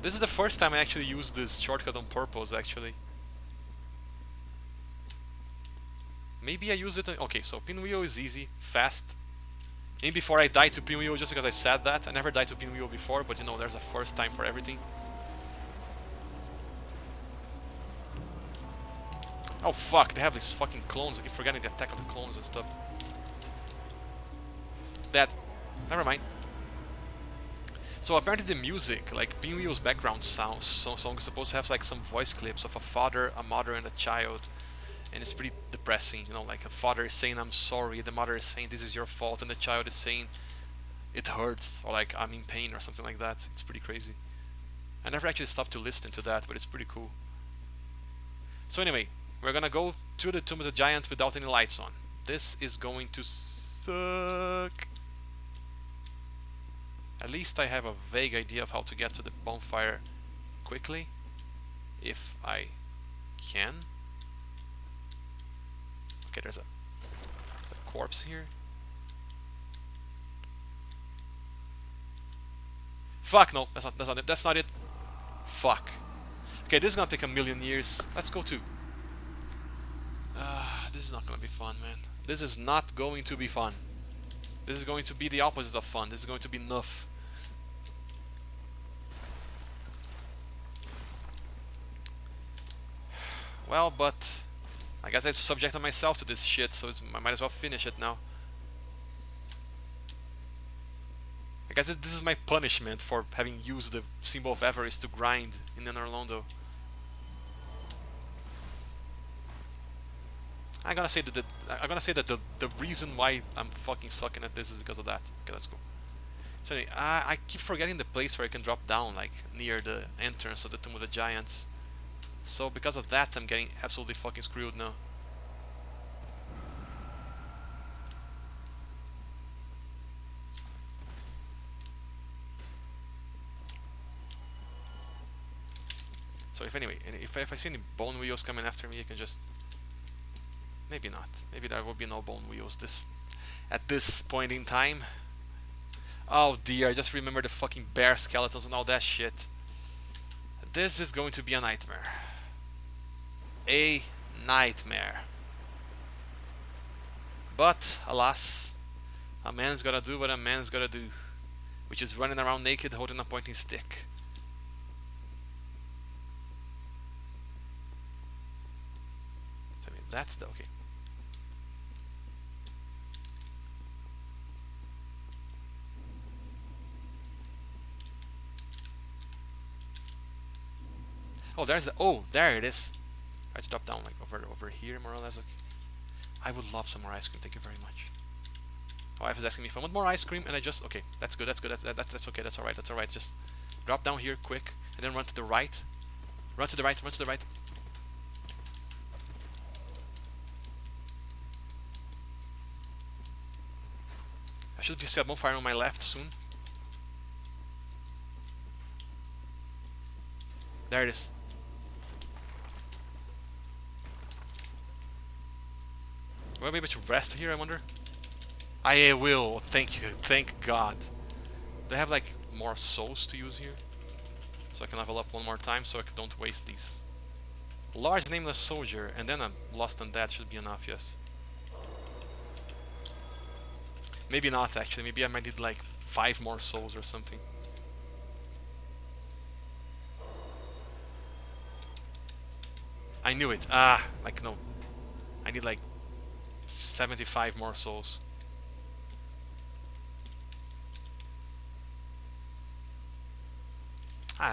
Speaker 1: This is the first time I actually used this shortcut on purpose, actually. Maybe I used it... Okay, so Pinwheel is easy, fast. And before I died to Pinwheel just because I said that. I never died to Pinwheel before, but you know, there's a first time for everything. Oh fuck, they have these fucking clones. I keep forgetting the attack of the clones and stuff. That... Never mind. So apparently the music, like Pinwheel's background song is supposed to have like some voice clips of a father, a mother, and a child. And it's pretty depressing, you know, like a father is saying I'm sorry, the mother is saying this is your fault, and the child is saying it hurts, or like I'm in pain or something like that. It's pretty crazy. I never actually stopped to listen to that, but it's pretty cool. So anyway, we're gonna go to the Tomb of the Giants without any lights on. This is going to suck. At least I have a vague idea of how to get to the bonfire quickly, if I can. Okay, there's a corpse here. Fuck, no, that's not it. That's not it. Fuck. Okay, this is gonna take a million years. Let's go to... this is not gonna be fun, man. This is not going to be fun. This is going to be the opposite of fun. This is going to be nuff. Well, but... I guess I subjected myself to this shit, so I might as well finish it now. I guess this is my punishment for having used the symbol of avarice to grind in Orlando. I'm gonna say that the reason why I'm fucking sucking at this is because of that. Okay, let's go. So anyway, I keep forgetting the place where I can drop down, like near the entrance of the Tomb of the Giants. So because of that, I'm getting absolutely fucking screwed now. anyway, if I see any bone wheels coming after me, I can just... Maybe not. Maybe there will be no bone wheels at this point in time. Oh dear, I just remember the fucking bear skeletons and all that shit. This is going to be a nightmare. A nightmare. But, alas, a man's gotta do what a man's gotta do, which is running around naked holding a pointing stick. So, I mean, that's the... okay. Oh, there's the... oh, there it is. I have to drop down like over here, more or less. Okay. I would love some more ice cream, thank you very much. My wife is asking me if I want more ice cream, and I just... okay, that's good, that's good, that's okay, that's alright. Just drop down here quick, and then run to the right. Run to the right, run to the right. I should see a bonfire on my left soon. There it is. Will I be able to rest here, I wonder? I will, thank you, thank God. Do I have like more souls to use here? So I can level up one more time so I don't waste these. Large nameless soldier, and then a lost undead should be enough, yes. Maybe not actually, maybe I might need like 5 more souls or something. I knew it, like no. I need like 75 more souls.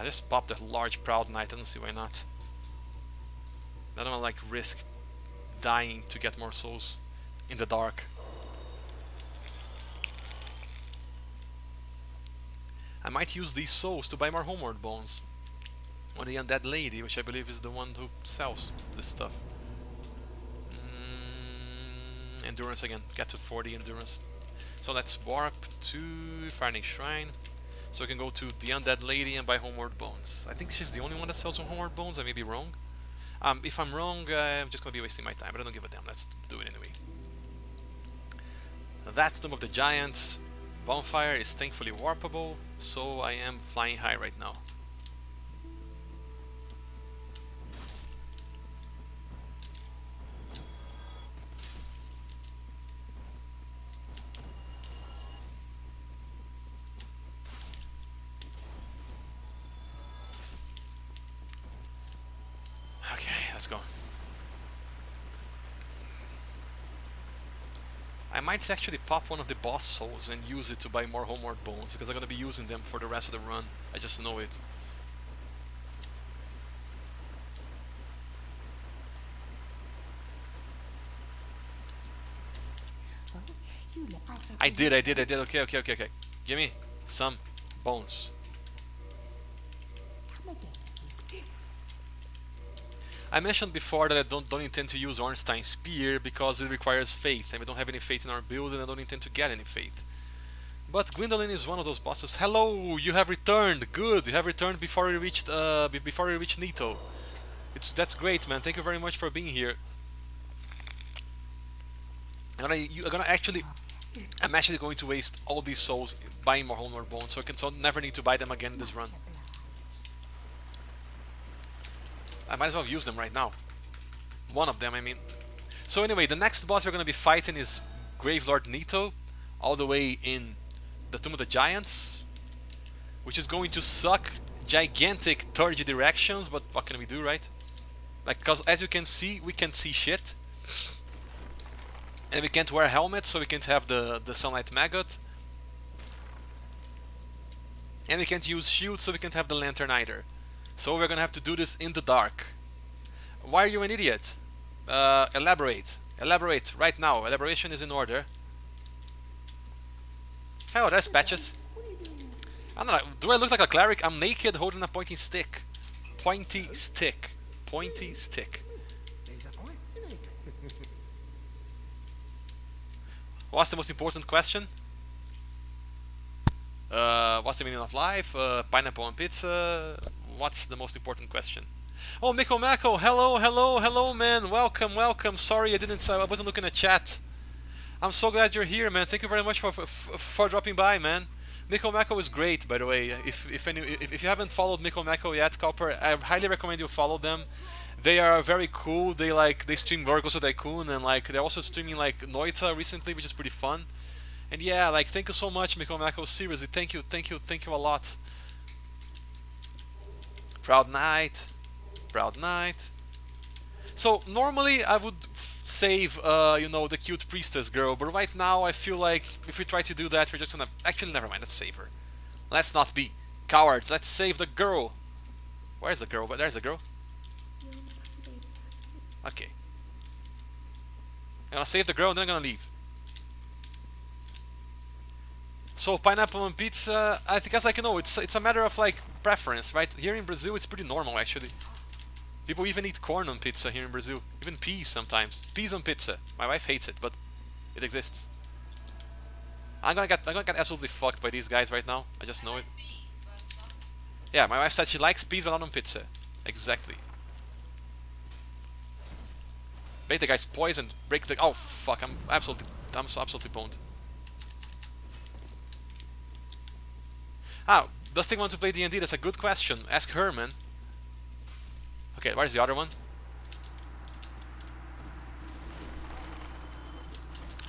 Speaker 1: Just pop the large proud knight, I don't see why not. I don't want to like risk dying to get more souls in the dark. I might use these souls to buy more homeward bones. Or the undead lady, which I believe is the one who sells this stuff. Endurance again, get to 40 endurance. So let's warp to Firening Shrine. So we can go to the undead lady and buy homeward bones. I think she's the only one that sells homeward bones, I may be wrong. If I'm wrong, I'm just gonna be wasting my time, but I don't give a damn, let's do it anyway. That's Tomb of the Giants. Bonfire is thankfully warpable, so I am flying high right now. Okay, let's go. I might actually pop one of the boss souls and use it to buy more homeward bones, because I'm gonna be using them for the rest of the run. I just know it. I did. Okay. Give me some bones. I mentioned before that I don't intend to use Ornstein's Spear because it requires faith, and we don't have any faith in our build, and I don't intend to get any faith. But Gwyndolin is one of those bosses. Hello, you have returned. Good, you have returned before we reached Nito. That's great, man. Thank you very much for being here. I'm actually going to waste all these souls buying more homeward bones, so I never need to buy them again in this run. I might as well use them right now. One of them, I mean. So anyway, the next boss we're going to be fighting is Gravelord Nito, all the way in the Tomb of the Giants, which is going to suck gigantic 30 directions, but what can we do, right? Like, because as you can see, we can't see shit. And we can't wear helmets, so we can't have the Sunlight Maggot. And we can't use shields, so we can't have the Lantern either. So we're gonna have to do this in the dark. Why are you an idiot? Elaborate. Elaborate right now. Elaboration is in order. Oh, there's Patches. I don't know. Do I look like a cleric? I'm naked holding a pointing stick. Pointy stick. Pointy stick. What's the most important question? What's the meaning of life? Pineapple on pizza? What's the most important question? Oh, Miko Mako, hello, hello, hello, man. Welcome, welcome. Sorry, I wasn't looking at chat. I'm so glad you're here, man. Thank you very much for dropping by, man. Miko Mako is great, by the way. If you haven't followed Miko Mako yet, Copper, I highly recommend you follow them. They are very cool. They stream Roller Coaster Tycoon, and like they're also streaming like Noita recently, which is pretty fun. And yeah, like thank you so much, Miko Mako. Seriously, thank you, thank you, thank you a lot. Proud Knight, Proud Knight. So normally I would save, the cute priestess girl, but right now I feel like if we try to do that, we're just gonna. Actually, never mind. Let's save her. Let's not be cowards. Let's save the girl. Where's the girl? There's the girl. Okay. I'm gonna save the girl and then I'm gonna leave. So pineapple on pizza, I think as it's a matter of like preference, right? Here in Brazil, it's pretty normal actually. People even eat corn on pizza here in Brazil. Even peas sometimes. Peas on pizza. My wife hates it, but it exists. I'm gonna get absolutely fucked by these guys right now. I just know it. Yeah, my wife said she likes peas but not on pizza. Exactly. Break the guy's poison. Break the. Oh fuck! I'm so absolutely boned. Ah, does Stig want to play D&D? That's a good question. Ask her, man. Okay, where's the other one?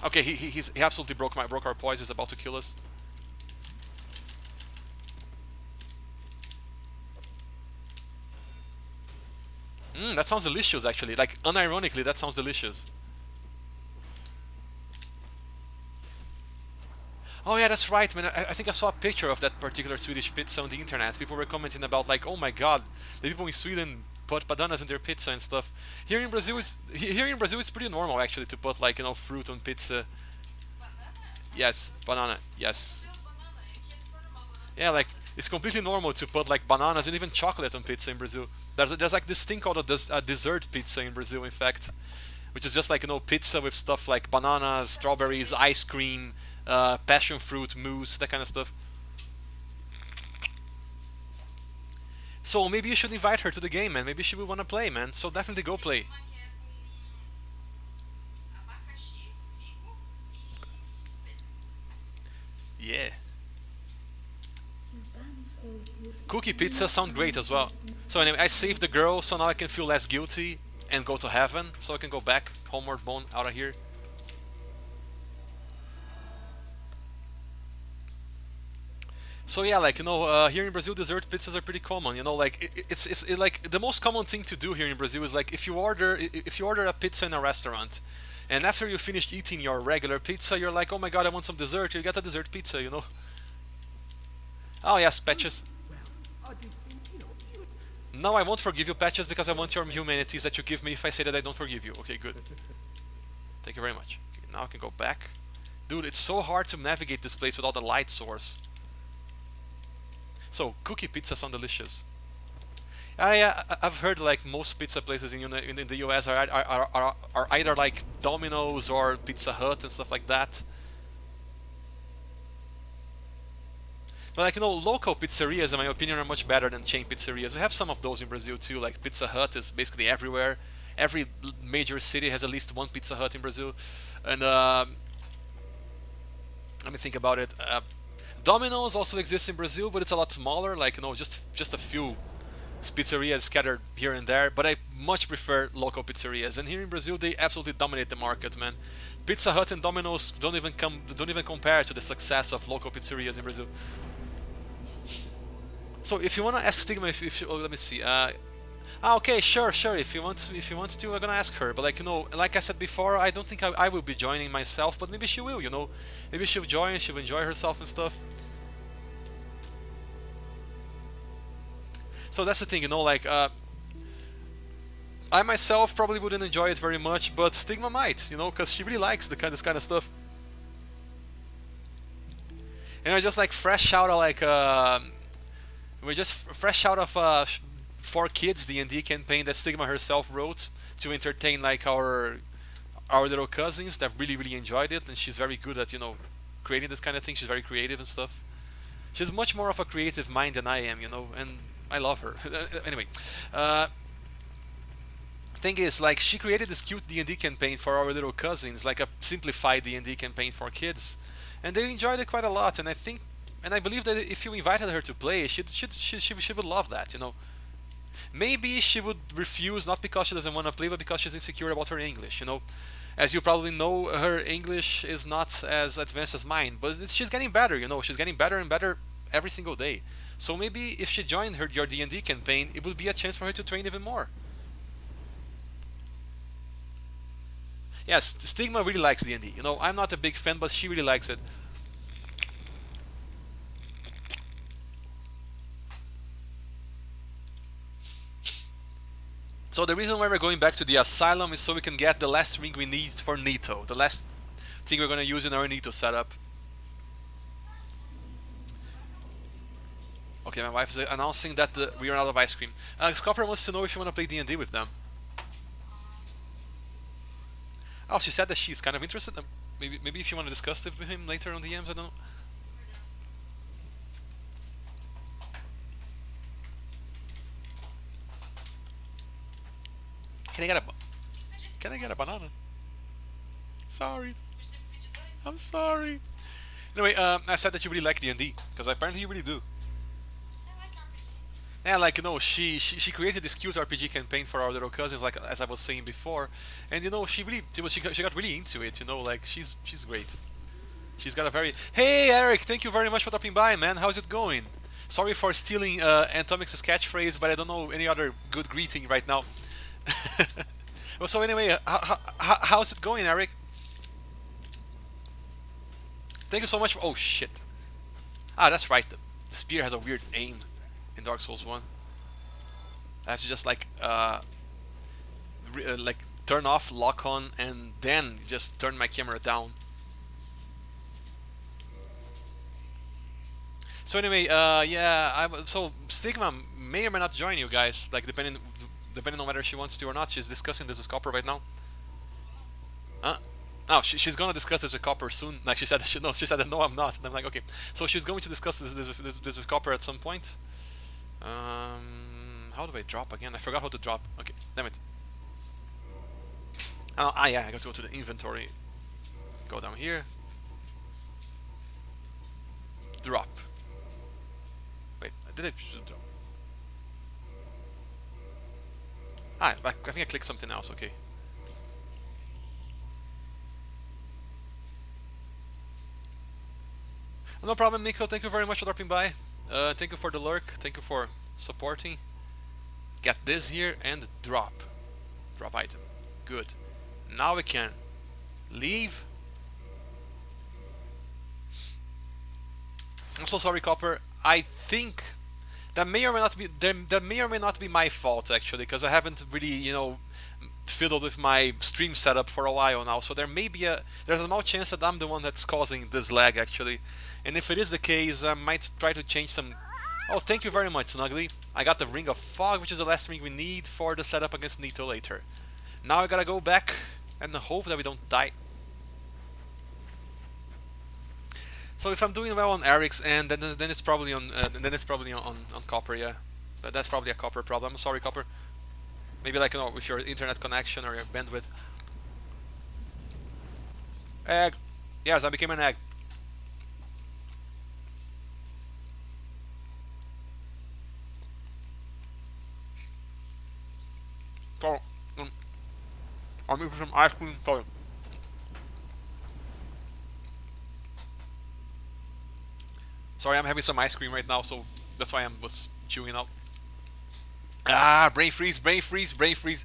Speaker 1: Okay, he absolutely broke our poise. He's about to kill us. That sounds delicious, actually. Like, unironically, that sounds delicious. Oh yeah, that's right, man. I think I saw a picture of that particular Swedish pizza on the internet. People were commenting about like, oh my god, the people in Sweden put bananas in their pizza and stuff. Here in Brazil, it's pretty normal actually to put like fruit on pizza. Yes, banana. Yes. Yeah, like it's completely normal to put like bananas and even chocolate on pizza in Brazil. There's like this thing called a dessert pizza in Brazil, in fact, which is just like pizza with stuff like bananas, strawberries, ice cream, passion fruit mousse, that kind of stuff. So maybe you should invite her to the game, man. Maybe she will want to play, man. So definitely go play. Yeah. Cookie pizza sound great as well. So anyway, I saved the girl, so now I can feel less guilty and go to heaven, so I can go back homeward bound out of here. So yeah, like here in Brazil, dessert pizzas are pretty common. Like it's like the most common thing to do here in Brazil is like if you order a pizza in a restaurant, and after you finish eating your regular pizza, you're like, oh my god, I want some dessert. You get a dessert pizza. Oh yes, Patches. No, I won't forgive you, Patches, because I want your humanities that you give me if I say that I don't forgive you. Okay, good. Thank you very much. Okay, now I can go back. Dude, it's so hard to navigate this place without a light source. So, cookie pizza sound delicious. I've heard like most pizza places in the US are either like Domino's or Pizza Hut and stuff like that. But like local pizzerias, in my opinion, are much better than chain pizzerias. We have some of those in Brazil too. Like Pizza Hut is basically everywhere. Every major city has at least one Pizza Hut in Brazil. And let me think about it. Domino's also exists in Brazil, but it's a lot smaller. Like just a few pizzerias scattered here and there. But I much prefer local pizzerias. And here in Brazil, they absolutely dominate the market, man. Pizza Hut and Domino's don't even compare to the success of local pizzerias in Brazil. So if you wanna ask Stigma, let me see. Okay, sure. If you want to, I'm gonna ask her. But like I said before, I don't think I will be joining myself. But maybe she will. Maybe she'll join. She'll enjoy herself and stuff. So that's the thing, like I myself probably wouldn't enjoy it very much, but Stigma might, because she really likes this kind of stuff. And I just like fresh out of we're just fresh out of 4Kids D&D campaign that Stigma herself wrote to entertain like our little cousins that really enjoyed it, and she's very good at creating this kind of thing. She's very creative and stuff. She's much more of a creative mind than I am, and I love her. Anyway, thing is, like, she created this cute D&D campaign for our little cousins, like a simplified D&D campaign for kids, and they enjoyed it quite a lot. And I think, and I believe that if you invited her to play, she would love that. Maybe she would refuse not because she doesn't want to play, but because she's insecure about her English. As you probably know, her English is not as advanced as mine, but she's getting better. She's getting better and better every single day. So maybe if she joined your D&D campaign, it would be a chance for her to train even more. Yes, Stigma really likes D&D. I'm not a big fan, but she really likes it. So the reason why we're going back to the asylum is so we can get the last ring we need for Nito. The last thing we're gonna use in our Nito setup. Okay, my wife is announcing that we are out of ice cream. Scopper wants to know if you want to play D&D with them. Oh, she said that she's kind of interested. Maybe if you want to discuss it with him later on DMs, I don't know. Can I get a Can I get a banana? Sorry. I'm sorry. Anyway, I said that you really like D&D because apparently you really do. Yeah, like she created this cute RPG campaign for our little cousins, like as I was saying before, and she got really into it. Like she's great. She's got a very Hey Eric, thank you very much for dropping by, man. How's it going? Sorry for stealing Antomic's catchphrase, but I don't know any other good greeting right now. Well, so anyway, how's it going, Eric? Thank you so much. Oh shit! Ah, that's right. The spear has a weird aim in Dark Souls 1. I have to just like turn off, lock on, and then just turn my camera down. So anyway, yeah, so Stigma may or may not join you guys, like depending on whether she wants to or not. She's discussing this with Copper right now. Huh? Oh, she's gonna discuss this with Copper soon. Like she said, she said that no, I'm not. And I'm like, okay. So she's going to discuss this with Copper at some point. How do I drop again? I forgot how to drop. Okay, damn it. Yeah, I got to go to the inventory. Go down here. Drop. Wait, did I drop? I think I clicked something else. Okay. No problem, Miko. Thank you very much for dropping by. Thank you for the lurk. Thank you for supporting. Get this here and drop. Drop item. Good. Now we can leave. I'm so sorry, Copper. I think that may or may not be that may or may not be my fault actually, because I haven't really, fiddled with my stream setup for a while now. So there's a small chance that I'm the one that's causing this lag actually. And if it is the case, I might try to change some. Oh, thank you very much, Snuggly. I got the Ring of Fog, which is the last ring we need for the setup against Nito later. Now I gotta go back and hope that we don't die. So if I'm doing well on Eric's end, then it's probably on on Copper, yeah. But that's probably a Copper problem. I'm sorry, Copper. Maybe with your internet connection or your bandwidth. Egg. Yes, I became an egg. So, I'll make some ice cream. Sorry. Sorry, I'm having some ice cream right now, so that's why I was chewing out. Ah, brain freeze, brain freeze, brain freeze.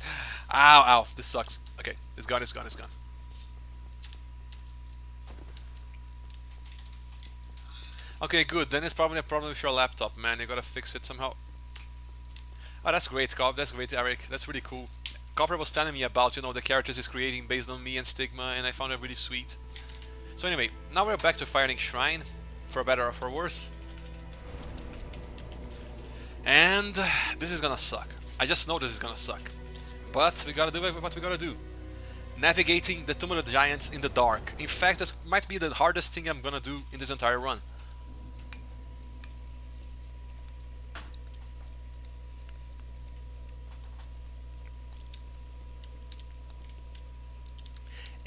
Speaker 1: Ow, ow, this sucks. Okay, it's gone, it's gone, it's gone. Okay, good. Then it's probably a problem with your laptop, man. You gotta fix it somehow. Oh, that's great, Cop. That's great, Eric. That's really cool. Copper was telling me about, the characters he's creating based on me and Stigma, and I found it really sweet. So anyway, now we're back to Firelink Shrine, for better or for worse. And this is gonna suck. I just know this is gonna suck. But we gotta do what we gotta do. Navigating the Tomb of the Giants in the dark. In fact, this might be the hardest thing I'm gonna do in this entire run.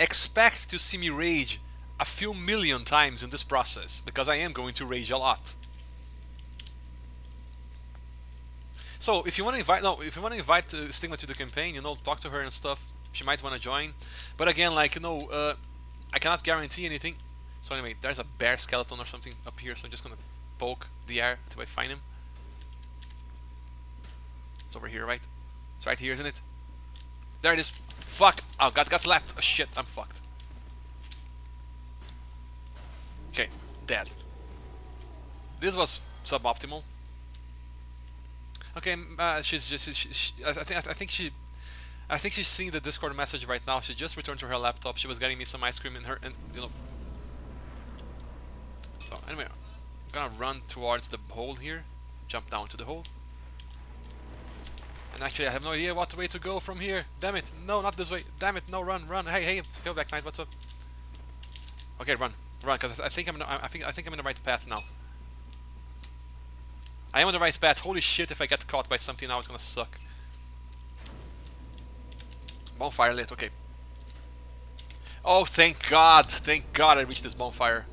Speaker 1: expect to see me rage a few million times in this process, because I am going to rage a lot. So if you want to invite, no, if you want to invite Stigma to the campaign, talk to her and stuff. She might want to join, but again, like I cannot guarantee anything. So anyway, there's a bear skeleton or something up here, so I'm just gonna poke the air until I find him. It's over here, right? It's right here, isn't it? There it is. Fuck! Oh, got slapped. Oh shit, I'm fucked. Okay, dead. This was suboptimal. Okay, she's just. I think she's seeing the Discord message right now. She just returned to her laptop. She was getting me some ice cream in her, and So anyway, I'm gonna run towards the hole here. Jump down to the hole. And actually, I have no idea what way to go from here. Damn it! No, not this way. Damn it! No, run, run! Hey, hey, Black Knight, what's up? Okay, run, because I think I'm in the right path now. I am on the right path. Holy shit! If I get caught by something now, it's gonna suck. Bonfire lit. Okay. Oh, thank God! Thank God I reached this bonfire.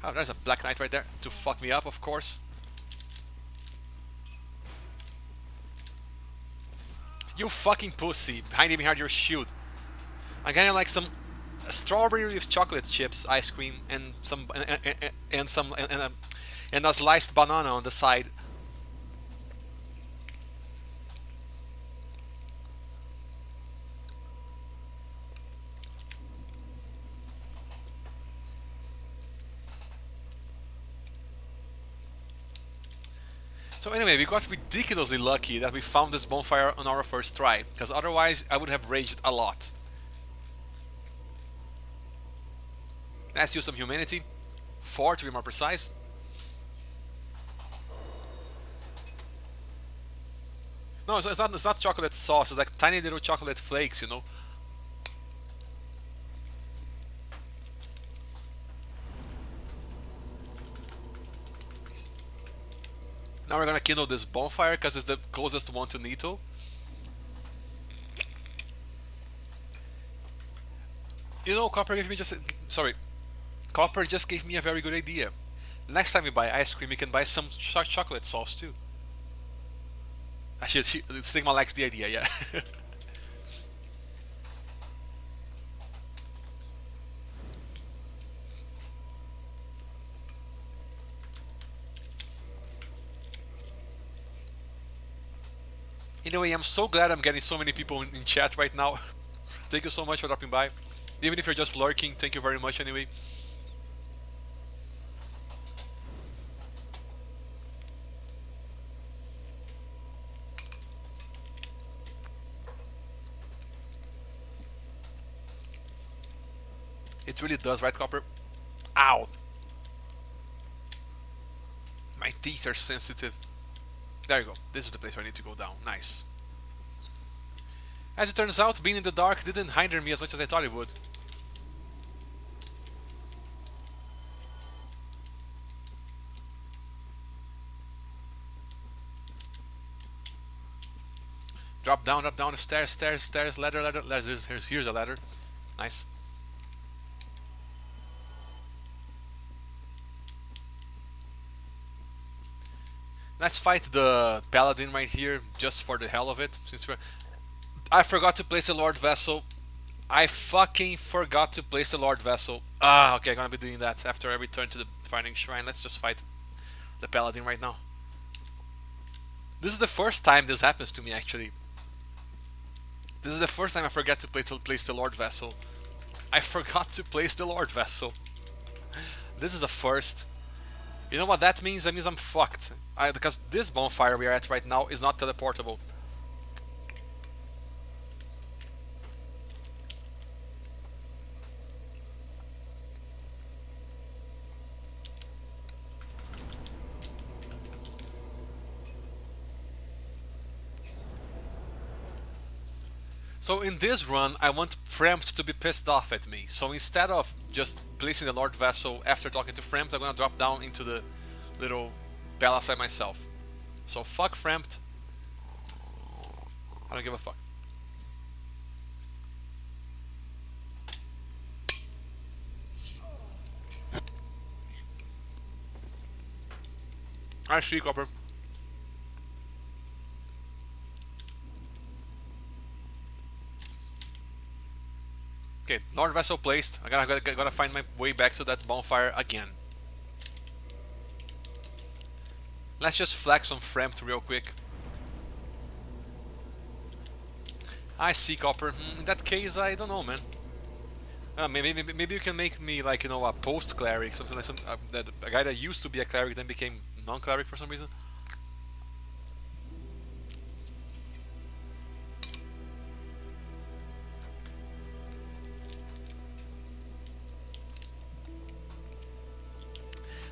Speaker 1: Oh, there's a Black Knight right there to fuck me up, of course. You fucking pussy! Hiding behind your shield. I'm getting like some strawberry with chocolate chips ice cream and some and a sliced banana on the side. So anyway, we got ridiculously lucky that we found this bonfire on our first try, because otherwise I would have raged a lot. Let's use some humanity. 4 to be more precise. No, it's not chocolate sauce, it's like tiny little chocolate flakes, Now we're gonna kindle this bonfire because it's the closest one to Nito. Copper gave me Copper just gave me a very good idea. Next time we buy ice cream, we can buy some chocolate sauce too. Actually, Stigma likes the idea, yeah. Anyway, I'm so glad I'm getting so many people in chat right now. Thank you so much for dropping by. Even if you're just lurking, thank you very much anyway. It really does, right, Copper? Ow! My teeth are sensitive. There you go. This is the place where I need to go down. Nice. As it turns out, being in the dark didn't hinder me as much as I thought it would. Drop down the stairs, ladder. Here's a ladder. Nice. Let's fight the paladin right here, just for the hell of it. I forgot to place the Lord Vessel. I fucking forgot to place the Lord Vessel. Okay, I'm gonna be doing that after I return to the Fighting Shrine. Let's just fight the paladin right now. This is the first time this happens to me, actually. This is the first time I forget to place the Lord Vessel. I forgot to place the Lord Vessel. This is a first. You know what that means? That means I'm fucked. Because this bonfire we are at right now is not teleportable. So in this run, I want Frempt to be pissed off at me. So instead of just placing the Lord Vessel after talking to Frempt, I'm gonna drop down into the little palace by myself. So fuck Frempt. I don't give a fuck. I see, Copper. Okay, Lord Vessel placed. I gotta find my way back to that bonfire again. Let's just flex on Frempt real quick. I see, Copper. In that case, I don't know, man. Maybe you can make me like a post cleric, something like a guy that used to be a cleric then became non-cleric for some reason.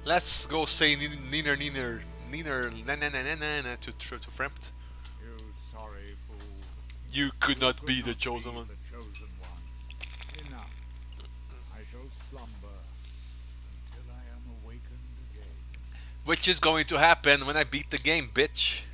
Speaker 1: Let's go say neener na na na na na na to Frempt.
Speaker 4: You sorry fool.
Speaker 1: You could
Speaker 4: You
Speaker 1: not
Speaker 4: could
Speaker 1: be the
Speaker 4: not
Speaker 1: chosen
Speaker 4: be
Speaker 1: one.
Speaker 4: the chosen one. Enough. I shall slumber until I am awakened again.
Speaker 1: Which is going to happen when I beat the game, bitch.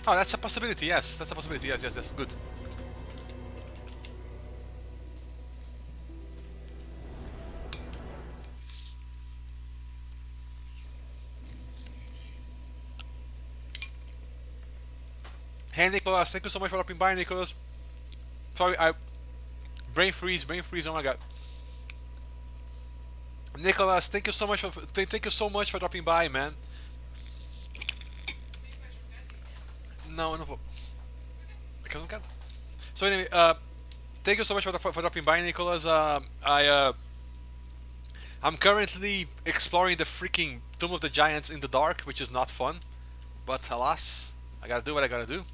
Speaker 1: Oh, that's a possibility, yes. That's a possibility, yes, yes, yes. Good. Hey, Nicholas, thank you so much for dropping by, Nicholas. Sorry, I... brain freeze, oh my god. Nicholas, thank you so much for dropping by, man. Não, eu não vou. É que eu não quero. So anyway, thank you so much for dropping by, Nicholas. I'm currently exploring the freaking Tomb of the Giants in the dark, which is not fun. But alas, I gotta do what I gotta do.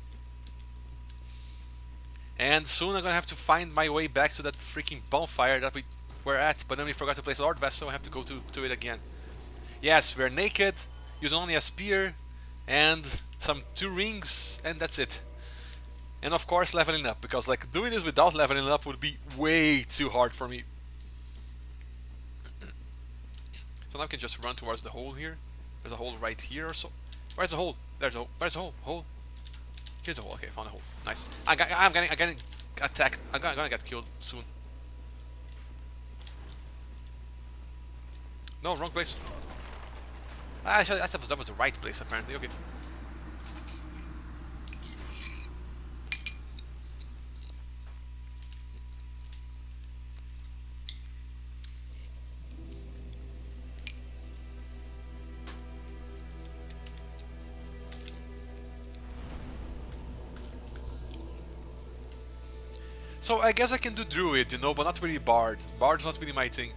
Speaker 1: And soon I'm gonna have to find my way back to that freaking bonfire that we were at, but then we forgot to place Lord Vessel, I have to go to it again. Yes, we're naked, using only a spear, and some 2 rings, and that's it. And of course leveling up, because like doing this without leveling up would be way too hard for me. So now I can just run towards the hole here. There's a hole right here or so. Where's the hole? There's a hole. Where's the hole? Hole. Here's the hole. Okay, found a hole. Nice. I'm getting attacked. I'm gonna get killed soon. No, wrong place. Actually, I thought that was the right place apparently. Okay. So I guess I can do Druid, but not really Bard. Bard's not really my thing.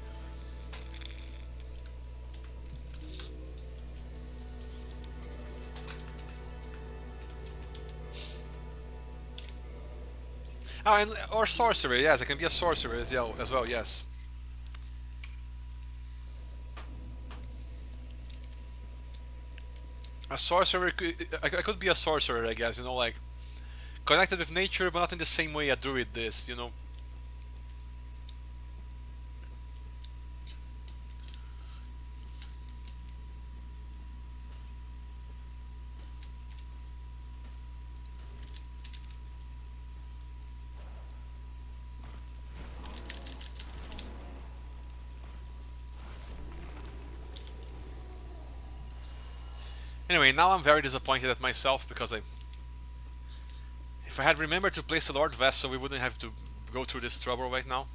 Speaker 1: Oh, or Sorcerer, yes, I can be a Sorcerer as well, yes. A Sorcerer, I could be a Sorcerer, I guess, like connected with nature, but not in the same way a Druid is. Anyway, now I'm very disappointed at myself because if I had remembered to place the Lord Vessel, we wouldn't have to go through this trouble right now.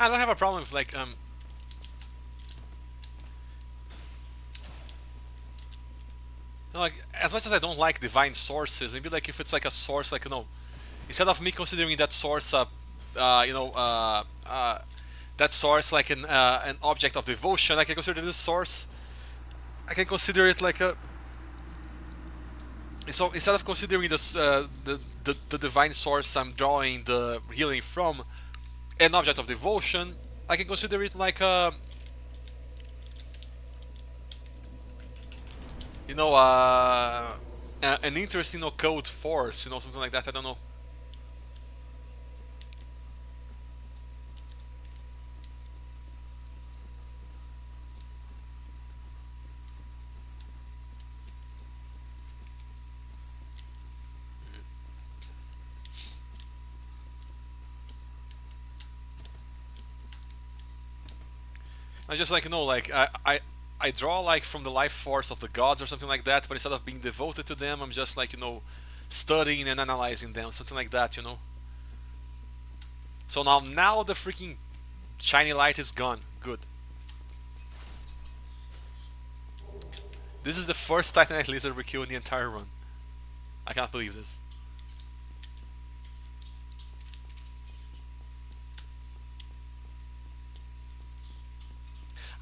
Speaker 1: I don't have a problem with like as much as I don't like divine sources, maybe like if it's like a source, like instead of me considering that source that source like an object of devotion, like I consider this source, I can consider it like a. So instead of considering this the divine source I'm drawing the healing from an object of devotion, I can consider it like you know, an interesting occult force, you know, something like that. I don't know. I just like, you know, like I draw like from the life force of the gods or something like that, but instead of being devoted to them, I'm just like, you know, studying and analyzing them, something like that, you know. So now the freaking shiny light is gone. Good. This is the first Titanite lizard we kill in the entire run. I can't believe this.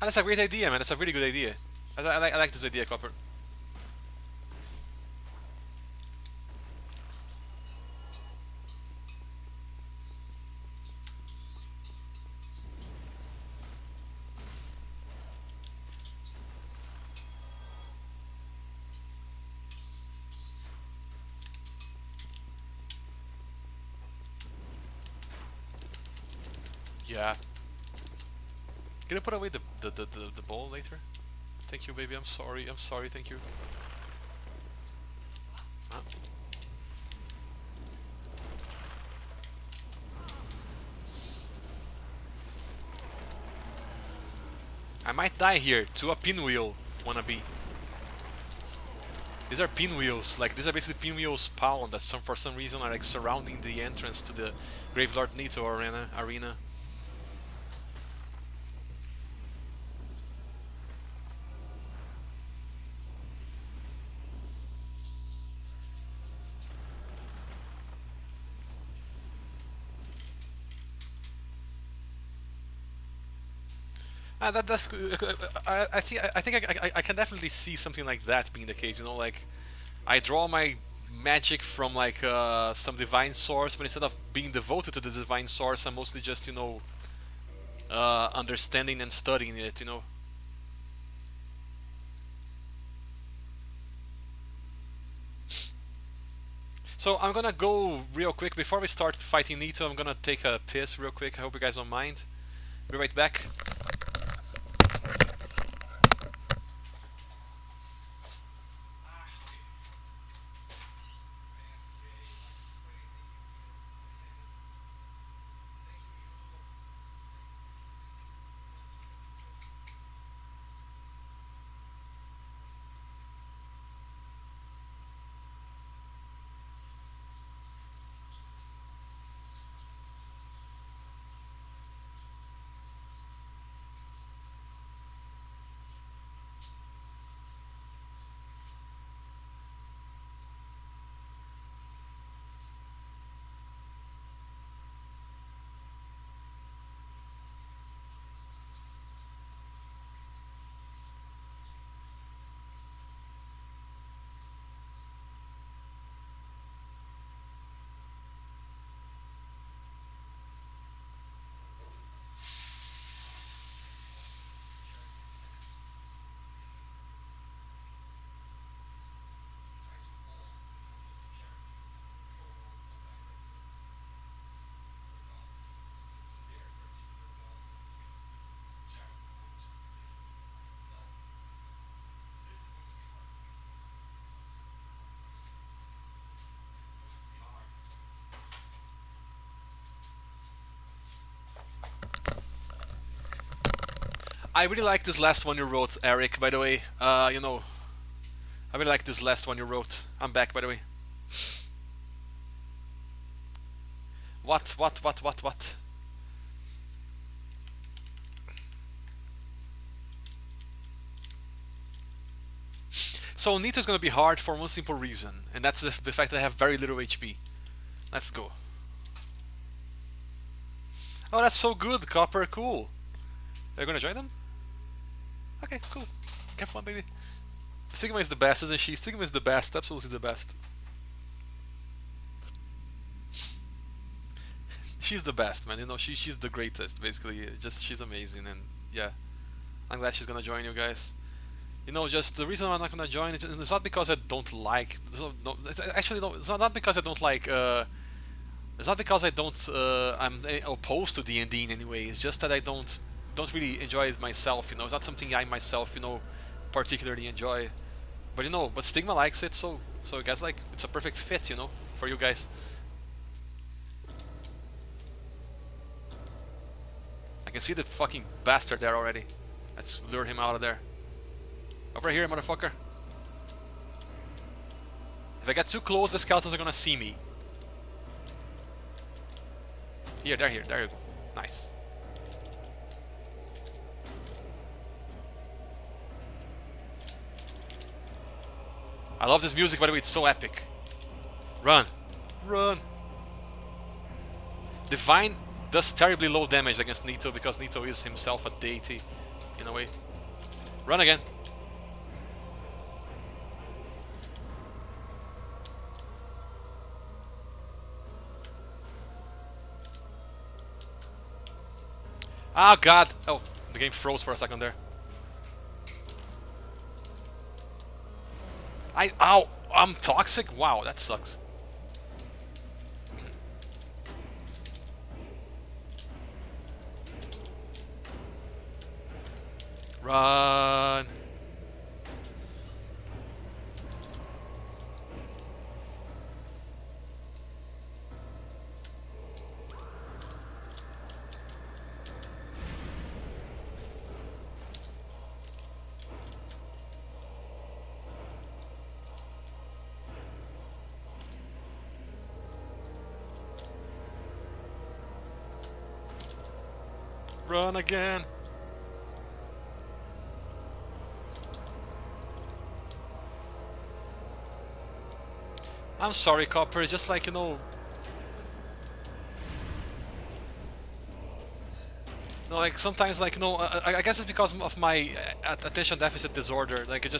Speaker 1: And that's a great idea, man. That's a really good idea. I like this idea, Copper. Yeah. Can you put away the ball later? Thank you, baby. I'm sorry. I'm sorry. Thank you. Huh? I might die here to a pinwheel wannabe. These are pinwheels. Like, these are basically pinwheel spawn that for some reason are like surrounding the entrance to the Gravelord Nito arena. That's I think I can definitely see something like that being the case. You know, like I draw my magic from like some divine source, but instead of being devoted to the divine source, I'm mostly just, you know, understanding and studying it. You know. So I'm gonna go real quick before we start fighting Nito. I'm gonna take a piss real quick. I hope you guys don't mind. Be right back. I really like this last one you wrote, Eric. By the way, you know, I really like this last one you wrote. I'm back, by the way. What? So Nito is gonna be hard for one simple reason, and that's the fact that I have very little HP. Let's go. Oh, that's so good, Copper. Cool. Are you gonna join them? Okay, cool. Have fun, baby. Sigma is the best, isn't she? Sigma is the best, absolutely the best. she's the best, man. You know, she's the greatest. Basically, just she's amazing, and yeah, I'm glad she's gonna join you guys. You know, just the reason I'm not gonna join it is not because I don't like. No, it's actually no, it's not because I don't like. It's not because I don't. I'm opposed to D&D in any way. It's just that I don't really enjoy it myself. You know, it's not something I myself, particularly enjoy. But but Stigma likes it, so I guess like it's a perfect fit, for you guys. I can see the fucking bastard there already. Let's lure him out of there. Over here, motherfucker. If I get too close, the skeletons are gonna see me. Here, there you go. Nice. I love this music, by the way, it's so epic. Run. Run. Divine does terribly low damage against Nito because Nito is himself a deity, in a way. Run again. Oh god! Oh, the game froze for a second there. Ow! I'm toxic? Wow, that sucks. Run! Run again! I'm sorry, Copper, it's just like, no, like sometimes, like, I guess it's because of my attention deficit disorder. Like,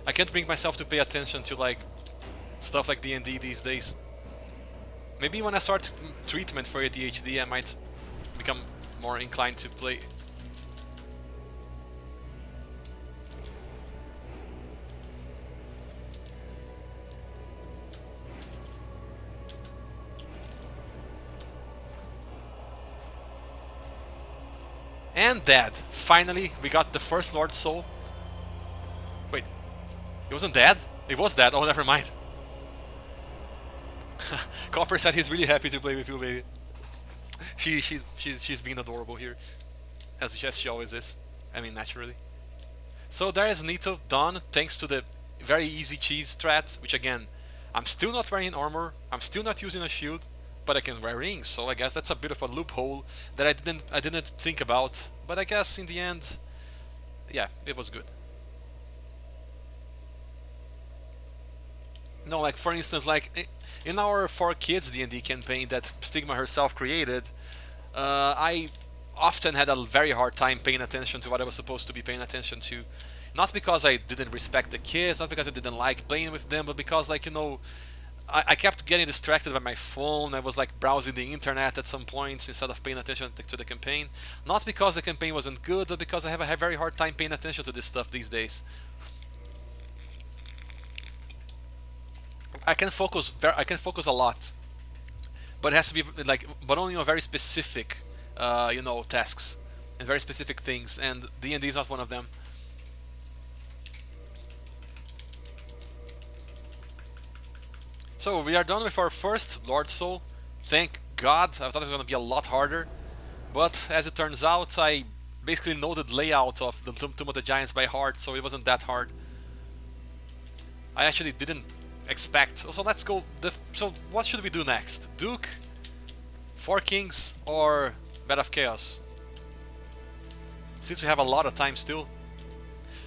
Speaker 1: I can't bring myself to pay attention to, like, stuff like D&D these days. Maybe when I start treatment for ADHD, I might become more inclined to play. And dead. Finally, we got the first Lord Soul. Wait, he wasn't dead? He was dead. Oh, never mind. Copper said he's really happy to play with you, baby. She's being adorable here, as she always is. I mean, naturally. So there is Nito done, thanks to the very easy cheese strat, which again, I'm still not wearing armor, I'm still not using a shield, but I can wear rings, so I guess that's a bit of a loophole that I didn't think about, but I guess in the end, yeah, it was good. No, like for instance, like in our 4 Kids D&D campaign that Stigma herself created, I often had a very hard time paying attention to what I was supposed to be paying attention to. Not because I didn't respect the kids, not because I didn't like playing with them, but because, like, I kept getting distracted by my phone. I was like browsing the internet at some points instead of paying attention to the campaign. Not because the campaign wasn't good, but because I have a very hard time paying attention to this stuff these days. I can focus a lot, but it has to be like, but only on very specific, tasks and very specific things. And D&D is not one of them. So we are done with our first Lord Soul. Thank God. I thought it was going to be a lot harder, but as it turns out, I basically know the layout of the Tomb of the Giants by heart, so it wasn't that hard. I actually didn't expect. So let's go. So what should we do next? Duke, 4 Kings, or Bed of Chaos? Since we have a lot of time still,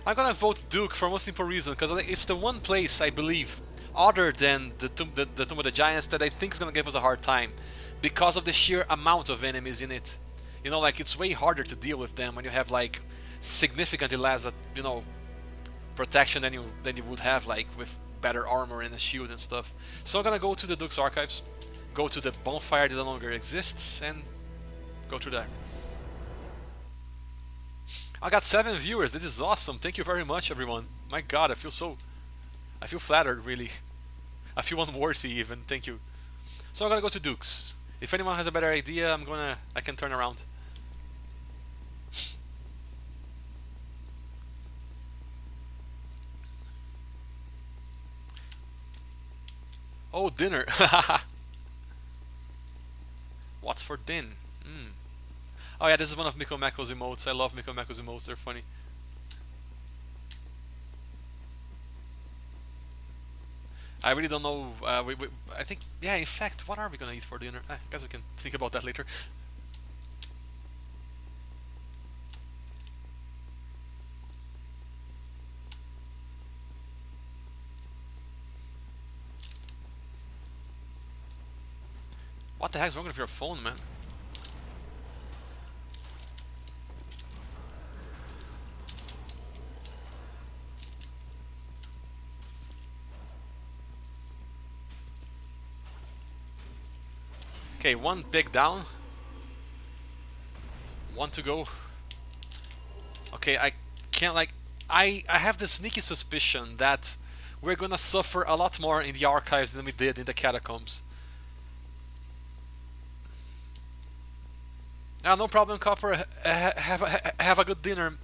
Speaker 1: I'm gonna vote Duke for one simple reason, because it's the one place I believe, other than the Tomb of the Giants, that I think is gonna give us a hard time, because of the sheer amount of enemies in it. Like it's way harder to deal with them when you have like significantly less, protection than you would have like with better armor and a shield and stuff. So I'm gonna go to the Duke's Archives, go to the bonfire that no longer exists and go through there. I got 7 viewers. This is awesome. Thank you very much, everyone. My God, I feel flattered, really. I feel unworthy, even. Thank you. So I'm gonna go to Dukes. If anyone has a better idea, I can turn around. Oh, dinner. What's for din? Oh yeah, this is one of Miko Mako's emotes. I love Miko Mako's emotes. They're funny. I really don't know. I think, yeah. In fact, what are we gonna eat for dinner? I guess we can think about that later. What the heck's wrong with your phone, man? Okay, one big down. One to go. Okay, I can't like... I have the sneaky suspicion that we're gonna suffer a lot more in the archives than we did in the catacombs. No problem, Copper. Have a good dinner.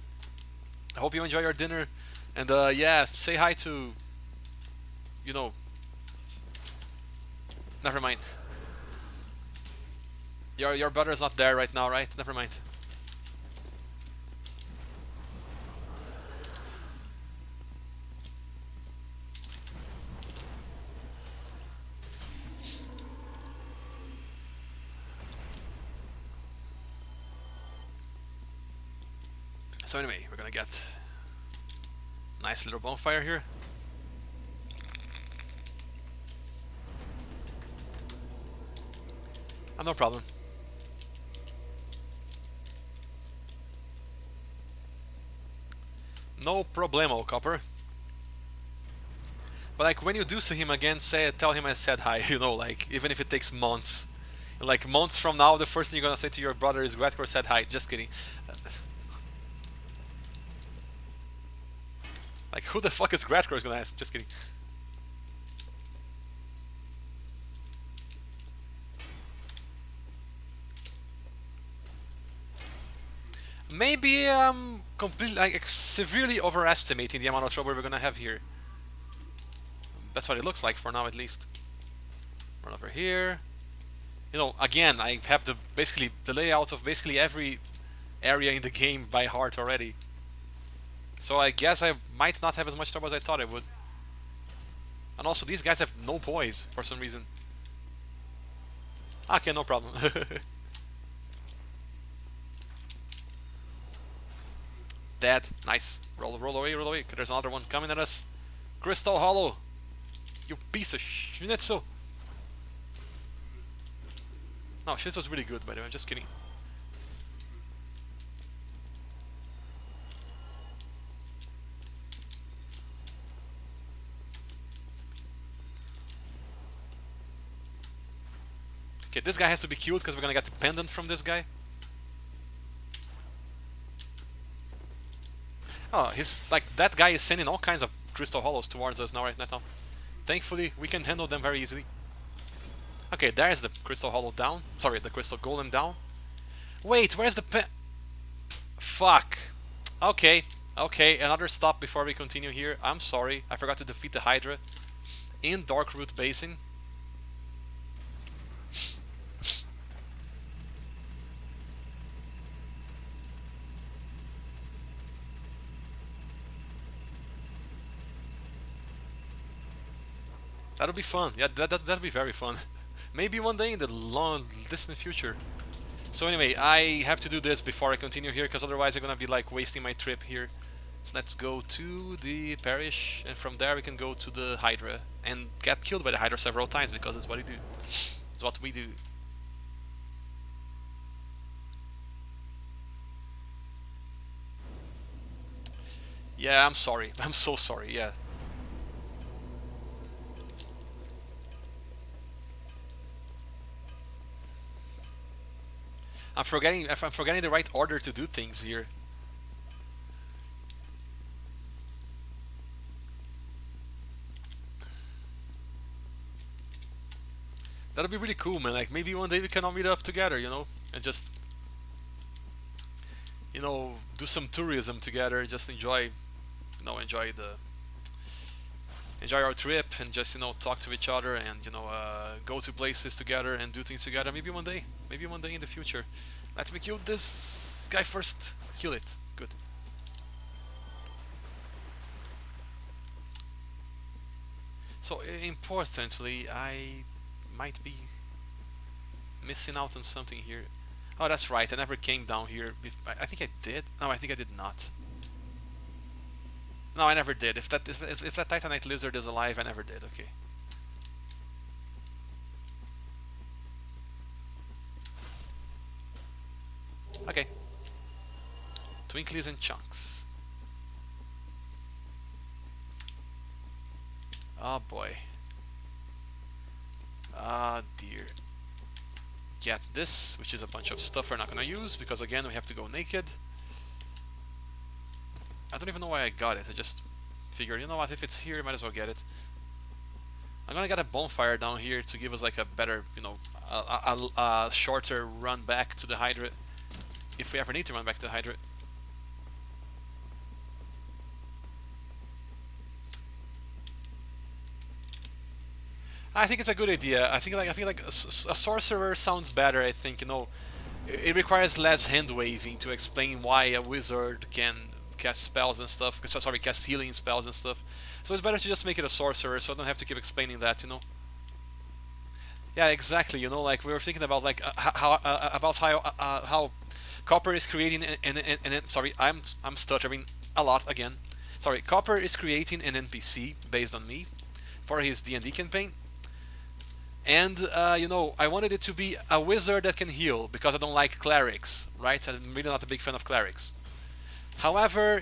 Speaker 1: I hope you enjoy your dinner. And yeah, say hi to... You know... Never mind. Your brother's not there right now, right? Never mind. So anyway, we're gonna get nice little bonfire here. No problem. No problemo, Copper. But like when you do see him again, tell him I said hi. You know, like even if it takes months. Like months from now, the first thing you're gonna say to your brother is Gretgor said hi. Just kidding. Like who the fuck is Gretgor is gonna ask. Just kidding. Maybe I'm completely, like, severely overestimating the amount of trouble we're gonna have here. That's what it looks like for now, at least. Run over here. You know, again, I have basically the layout of basically every area in the game by heart already. So I guess I might not have as much trouble as I thought I would. And also, these guys have no poise for some reason. Okay, no problem. Dead. Nice. Roll away, roll away. There's another one coming at us. Crystal Hollow. You piece of Schnitzel. No, Schnitzel's really good, by the way. I'm just kidding. Okay, this guy has to be killed because we're gonna get the pendant from this guy. Oh, he's like, that guy is sending all kinds of crystal hollows towards us now, right now. Thankfully, we can handle them very easily. Okay, there's the crystal hollow down. Sorry, the crystal golem down. Wait, where's the Fuck. Okay, okay, another stop before we continue here. I'm sorry, I forgot to defeat the Hydra in Darkroot Basin. That'll be fun. Yeah, that'll be very fun. Maybe one day in the long, distant future. So anyway, I have to do this before I continue here, because otherwise I'm gonna be like wasting my trip here. So let's go to the parish, and from there we can go to the Hydra and get killed by the Hydra several times, because that's what we do. It's what we do. Yeah, I'm sorry. I'm so sorry. Yeah. I'm forgetting if I'm forgetting the right order to do things here. That'd be really cool, man. Like maybe one day we can all meet up together, and just do some tourism together. Just enjoy our trip and just talk to each other and go to places together and do things together. Maybe one day in the future. Let me kill this guy first. Kill it. Good. So importantly, I might be missing out on something here. Oh, that's right. I never came down here. I think I did. No, I think I did not. No, I never did. If that Titanite lizard is alive, I never did. Okay. Okay. Twinklies and chunks. Oh boy. Ah dear. Get this, which is a bunch of stuff we're not gonna use because again we have to go naked. I don't even know why I got it. I just figured, you know what, if it's here, might as well get it. I'm gonna get a bonfire down here to give us like a better, a shorter run back to the hydrate if we ever need to run back to the hydrate. I think it's a good idea. I think like a sorcerer sounds better. I think it requires less hand waving to explain why a wizard can cast spells and stuff. Sorry, cast healing spells and stuff. So it's better to just make it a sorcerer, so I don't have to keep explaining that. Yeah, exactly. Like we were thinking about like how Copper is creating and sorry, I'm stuttering a lot again. Sorry, Copper is creating an NPC based on me for his D&D campaign. And, I wanted it to be a wizard that can heal, because I don't like clerics, right? I'm really not a big fan of clerics. However,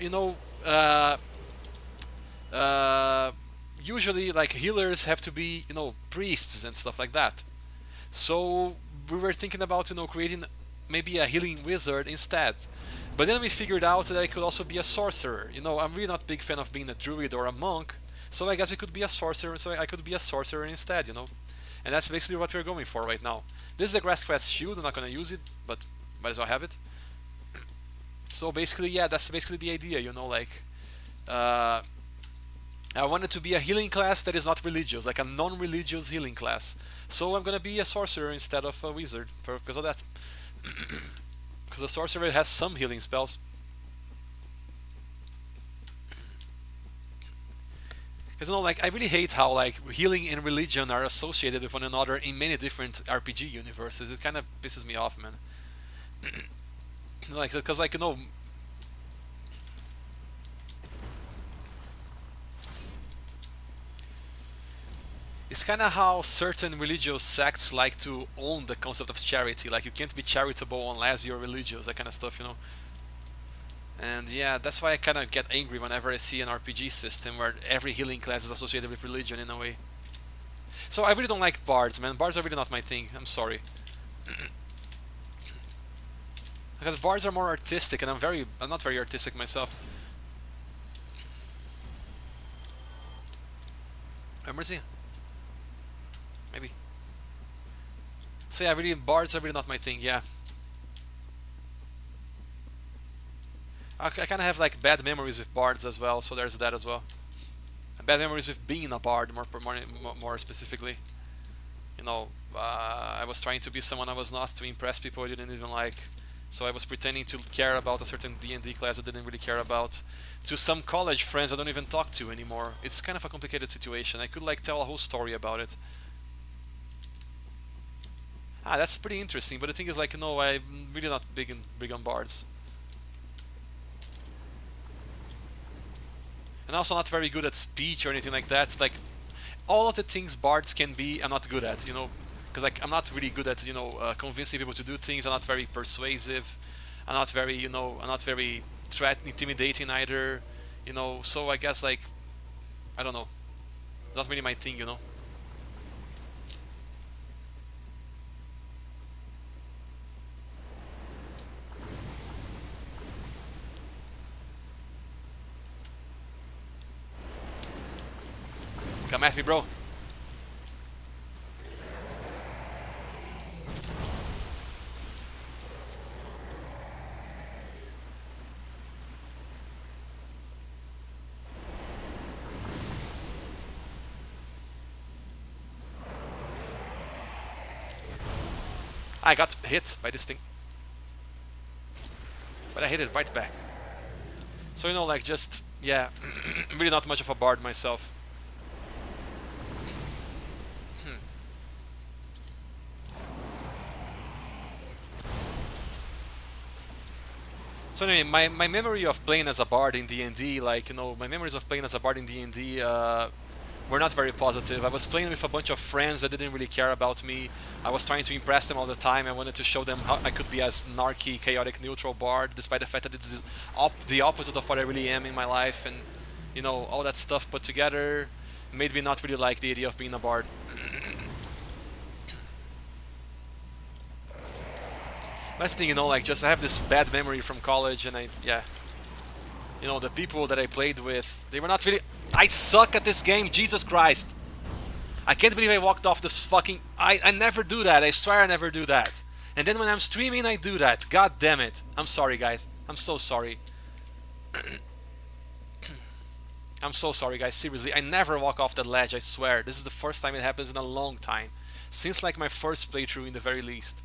Speaker 1: usually, like, healers have to be, priests and stuff like that. So, we were thinking about, creating maybe a healing wizard instead. But then we figured out that I could also be a sorcerer. I'm really not a big fan of being a druid or a monk, so I guess we could be a sorcerer, so I could be a sorcerer instead. And that's basically what we're going for right now. This is a grass crest shield, I'm not going to use it, but might as well have it. So basically, yeah, that's basically the idea, I wanted to be a healing class that is not religious, like a non-religious healing class. So I'm going to be a sorcerer instead of a wizard, because of that. Because a sorcerer has some healing spells. Because like I really hate how like healing and religion are associated with one another in many different RPG universes. It kind of pisses me off, man. Like, because like it's kind of how certain religious sects like to own the concept of charity. Like you can't be charitable unless you're religious, that kind of stuff. And yeah, that's why I kind of get angry whenever I see an RPG system where every healing class is associated with religion in a way. So I really don't like bards, man. Bards are really not my thing. I'm sorry. Because bards are more artistic, and I'm not very artistic myself. Mercy? Maybe. So yeah, really, bards are really not my thing, yeah. I kind of have like bad memories with bards as well, so there's that as well. And bad memories with being a bard, more specifically. I was trying to be someone I was not to impress people I didn't even like. So I was pretending to care about a certain D&D class I didn't really care about. To some college friends I don't even talk to anymore. It's kind of a complicated situation. I could like tell a whole story about it. That's pretty interesting, but the thing is like, I'm really not big on bards. And also not very good at speech or anything like that. It's like all of the things bards can be, I'm not good at, because like I'm not really good at convincing people to do things. I'm not very persuasive. I'm not very intimidating either. So I guess like I don't know. It's not really my thing. Come at me, bro. I got hit by this thing. But I hit it right back. So, you know, like, just, yeah, really not much of a bard myself. So anyway, my memory of playing as a bard in D&D, like, you know, my memories of playing as a bard in D&D were not very positive. I was playing with a bunch of friends that didn't really care about me. I was trying to impress them all the time. I wanted to show them how I could be as narky, chaotic, neutral bard, despite the fact that it's the opposite of what I really am in my life. And, you know, all that stuff put together made me not really like the idea of being a bard. That's the thing, you know, like, just I have this bad memory from college, and yeah. You know, the people that I played with, they were not really... I suck at this game, Jesus Christ! I can't believe I walked off this fucking... I never do that, I swear I never do that. And then when I'm streaming, I do that. God damn it. I'm sorry, guys. I'm so sorry. I'm so sorry, guys, seriously. I never walk off that ledge, I swear. This is the first time it happens in a long time. Since, like, my first playthrough, in the very least.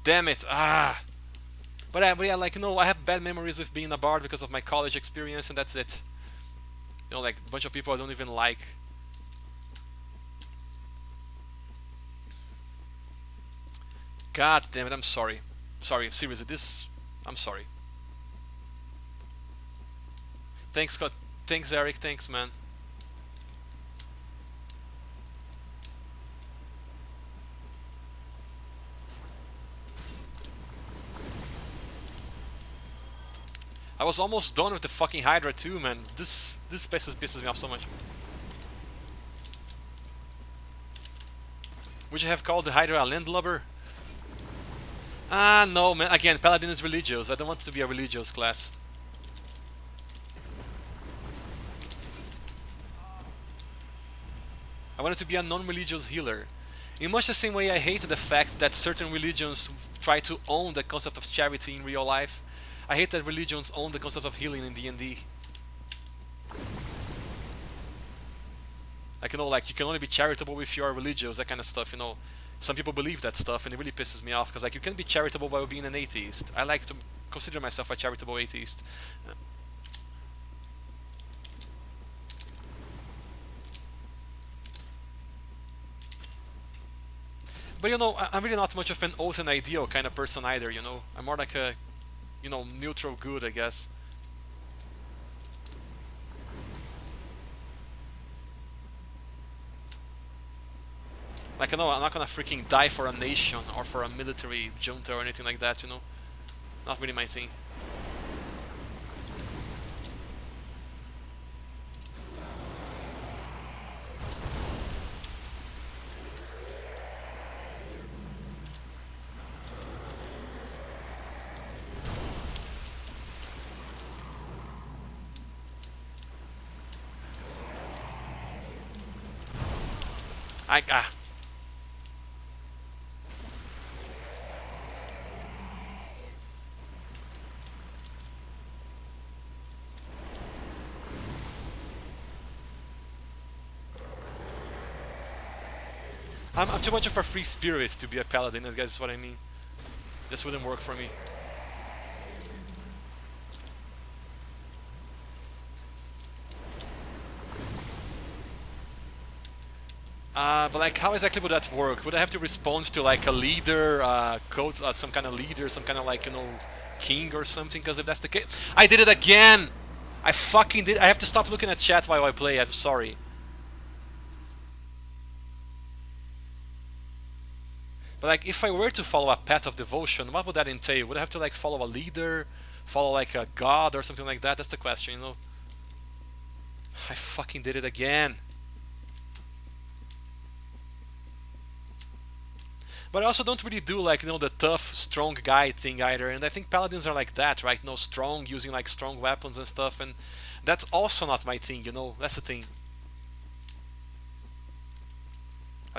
Speaker 1: Damn it, But yeah, like, you know, I have bad memories with being a bard because of my college experience, and that's it. You know, like, a bunch of people I don't even like. God damn it, I'm sorry. Sorry, seriously, I'm sorry. Thanks, Scott. Thanks, Eric. Thanks, man. I was almost done with the fucking Hydra too, man. This pisses me off so much. Would you have called the Hydra a landlubber? Ah, no, man. Again, Paladin is religious. I don't want to be a religious class. I wanted to be a non-religious healer. In much the same way I hate the fact that certain religions try to own the concept of charity in real life. I hate that religions own the concept of healing in D&D. Like, you know, like, you can only be charitable if you are religious, that kind of stuff, you know. Some people believe that stuff, and it really pisses me off, because, like, you can be charitable while being an atheist. I like to consider myself a charitable atheist. But, you know, I'm really not much of an oath and ideal kind of person either, you know. I'm more like a, you know, neutral good, I guess. Like, you know, I'm not gonna freaking die for a nation or for a military junta or anything like that, you know. Not really my thing. Ah. I'm too much of a free spirit to be a paladin, I guess is what I mean. Just wouldn't work for me. But like, how exactly would that work? Would I have to respond to like a leader, some kind of leader, some kind of like, you know, king or something? Because if that's the case, I did it again! I fucking did. I have to stop looking at chat while I play. I'm sorry. But like, if I were to follow a path of devotion, what would that entail? Would I have to like follow a leader, follow like a god or something like that? That's the question, you know. I fucking did it again. But I also don't really do like, you know, the tough, strong guy thing either. And I think paladins are like that, right? You know, strong, using like strong weapons and stuff. And that's also not my thing, you know. That's the thing.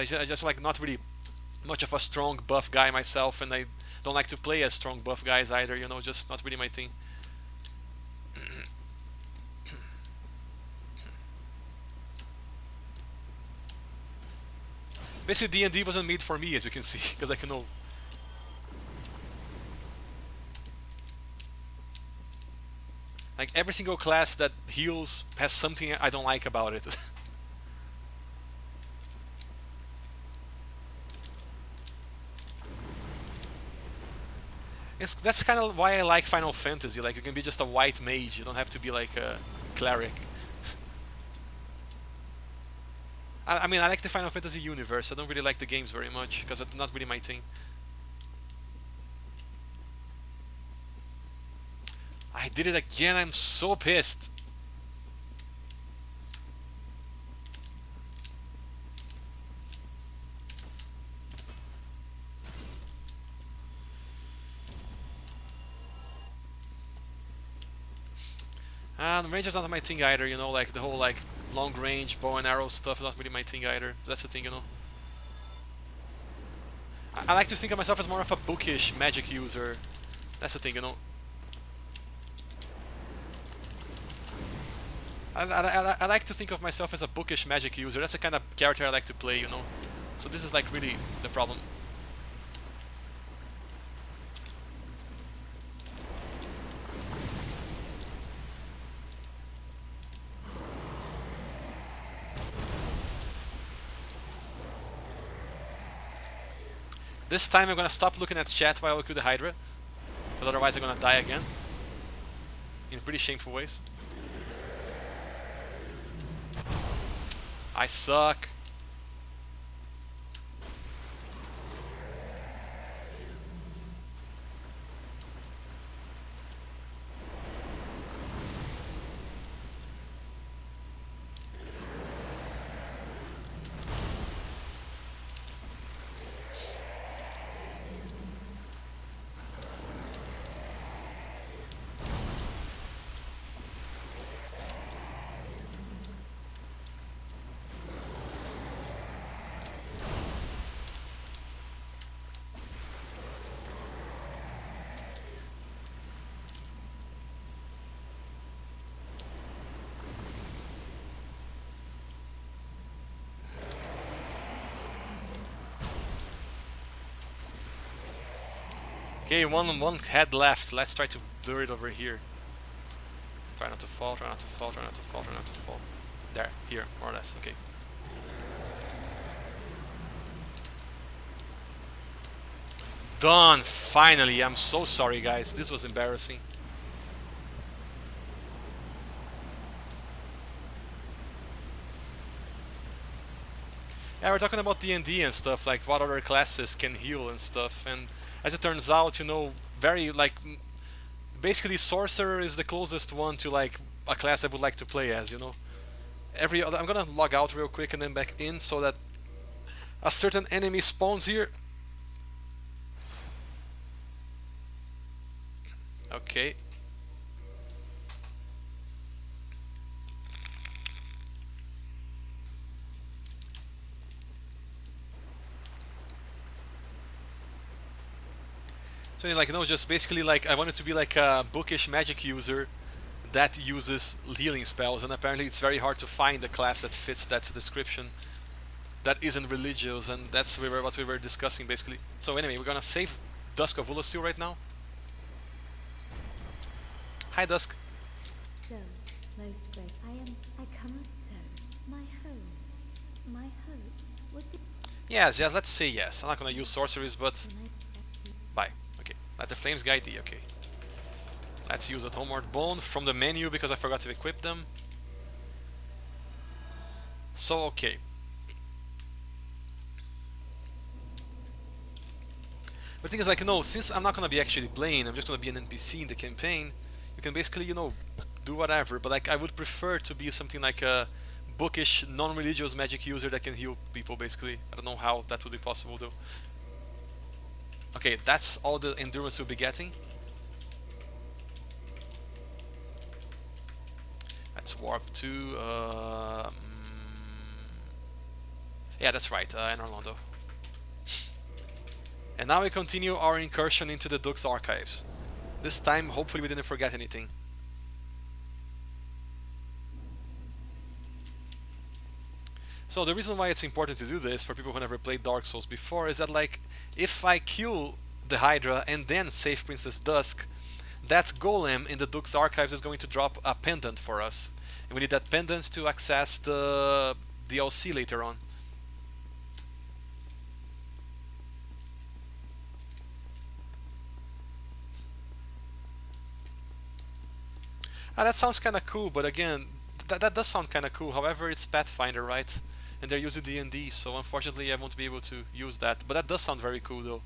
Speaker 1: I just like not really much of a strong buff guy myself, and I don't like to play as strong buff guys either. You know, just not really my thing. Basically, D&D wasn't made for me, as you can see, because I can know. Like every single class that heals has something I don't like about it. That's kind of why I like Final Fantasy. Like you can be just a white mage. You don't have to be like a cleric. I mean, I like the Final Fantasy universe. I don't really like the games very much because it's not really my thing. I did it again. I'm so pissed. The range is not my thing either, you know, like the whole like long range bow and arrow stuff is not really my thing either. That's the thing, you know. I like to think of myself as more of a bookish magic user. That's the thing, you know. I like to think of myself as a bookish magic user. That's the kind of character I like to play, you know. So this is like really the problem. This time I'm gonna stop looking at chat while I kill the Hydra, but otherwise I'm gonna die again. In pretty shameful ways. I suck. Okay, one head left. Let's try to lure it over here. Try not to fall, try not to fall, try not to fall, try not to fall. There, here, more or less, okay. Done! Finally! I'm so sorry, guys. This was embarrassing. Yeah, we're talking about D&D and stuff, like what other classes can heal and stuff, and as it turns out, you know, very, like, basically Sorcerer is the closest one to, like, a class I would like to play as, you know. Every other, I'm gonna log out real quick and then back in so that a certain enemy spawns here. Okay. So like, you know, just basically like I wanted to be like a bookish magic user that uses healing spells, and apparently it's very hard to find a class that fits that description that isn't religious, and that's what we were discussing basically. So anyway, we're gonna save Dusk of Ulasil right now. Hi Dusk.
Speaker 2: So, most great. I come, so, my home, would be,
Speaker 1: Yes, let's say yes. I'm not gonna use sorceries, but
Speaker 2: can I protect you?
Speaker 1: bye. Okay, let the flames guide thee. Okay. Let's use a Homeward Bone from the menu because I forgot to equip them. So, okay. But the thing is, like, you know, since I'm not gonna be actually playing, I'm just gonna be an NPC in the campaign, you can basically, you know, do whatever. But, like, I would prefer to be something like a bookish, non-religious magic user that can heal people, basically. I don't know how that would be possible, though. Okay, that's all the endurance we'll be getting. Let's warp to... Yeah, that's right, in Orlando. And now we continue our incursion into the Duke's archives. This time, hopefully we didn't forget anything. So the reason why it's important to do this for people who never played Dark Souls before is that, like, if I kill the Hydra and then save Princess Dusk, that golem in the Duke's archives is going to drop a pendant for us. And we need that pendant to access the DLC later on. That sounds kind of cool, but again, that does sound kind of cool. However, it's Pathfinder, right? And they're using D&D, so unfortunately I won't be able to use that. But that does sound very cool, though.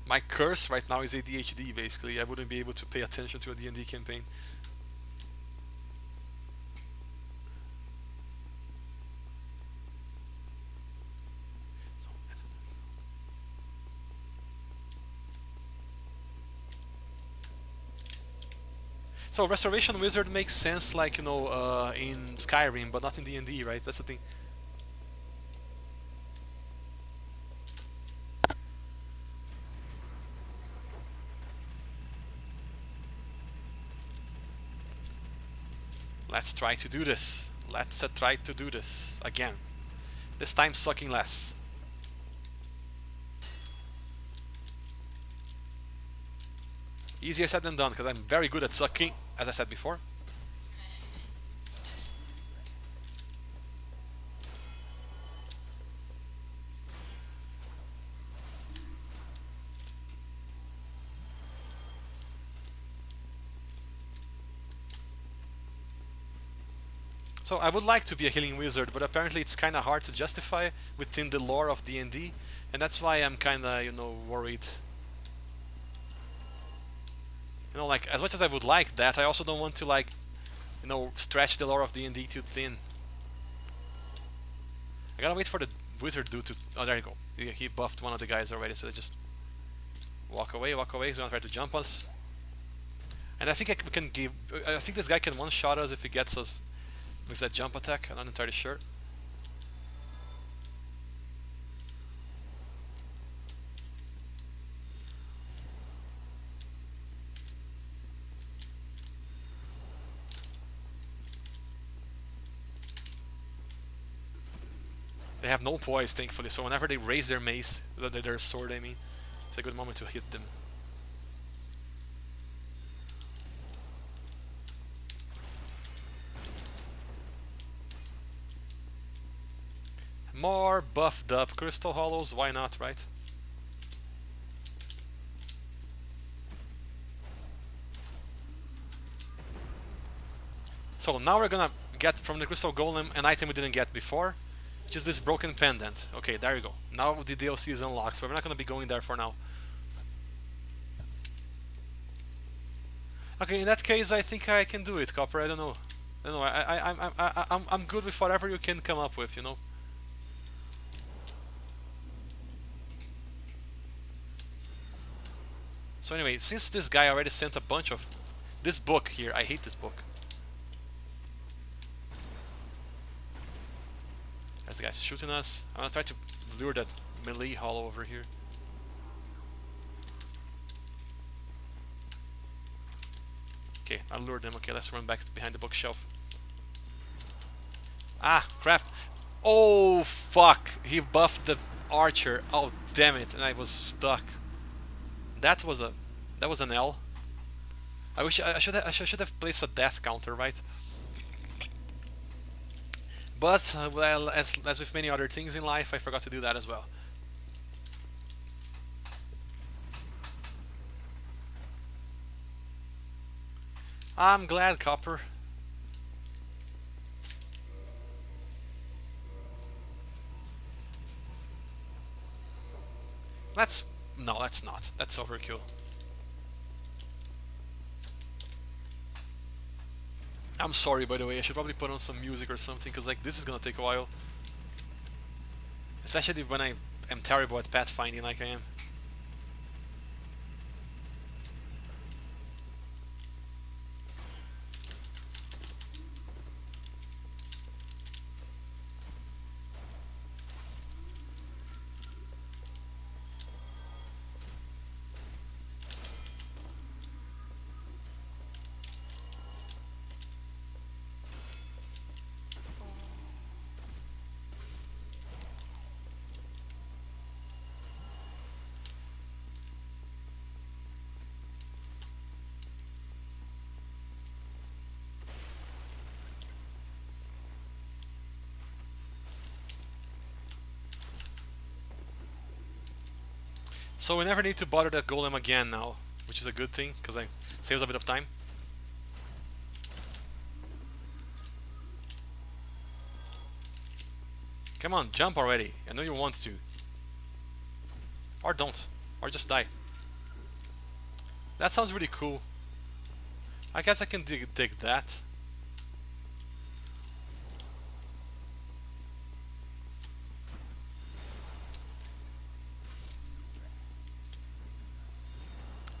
Speaker 1: My curse right now is ADHD, basically. I wouldn't be able to pay attention to a D&D campaign. So Restoration Wizard makes sense, like, in Skyrim, but not in D&D, right? That's the thing. Let's try to do this. Let's try to do this again. This time sucking less. Easier said than done, because I'm very good at sucking, as I said before. So I would like to be a healing wizard, but apparently it's kind of hard to justify within the lore of D&D, and that's why I'm kind of, worried. Like, as much as I would like that, I also don't want to, like, stretch the lore of D&D too thin. I gotta wait for the wizard dude to... Oh, there you go. He buffed one of the guys already, so just walk away, walk away. He's gonna try to jump us. And I think we can give... I think this guy can one-shot us if he gets us with that jump attack. I'm not entirely sure. They have no poise, thankfully, so whenever they raise their mace, their sword, I mean, it's a good moment to hit them. More buffed up crystal hollows, why not, right? So now we're gonna get from the crystal golem an item we didn't get before, which is this broken pendant. Okay, there you go. Now the DLC is unlocked, so we're not gonna be going there for now. Okay, in that case, I think I can do it, Copper. I don't know. I'm good with whatever you can come up with, So anyway, since this guy already sent a bunch of this book here, I hate this book. There's the guy shooting us. I'm gonna try to lure that melee hollow over here. Okay, I lured them. Okay, let's run back behind the bookshelf. Ah, crap. Oh, fuck. He buffed the archer. Oh, damn it. And I was stuck. That was an L. I should have placed a death counter, right? But well, as with many other things in life, I forgot to do that as well. I'm glad, Copper. No, that's not. That's overkill. I'm sorry, by the way. I should probably put on some music or something, because like this is gonna take a while. Especially when I am terrible at pathfinding like I am. So we never need to bother that golem again now, which is a good thing, because it saves a bit of time. Come on, jump already. I know you want to. Or don't. Or just die. That sounds really cool. I guess I can dig that.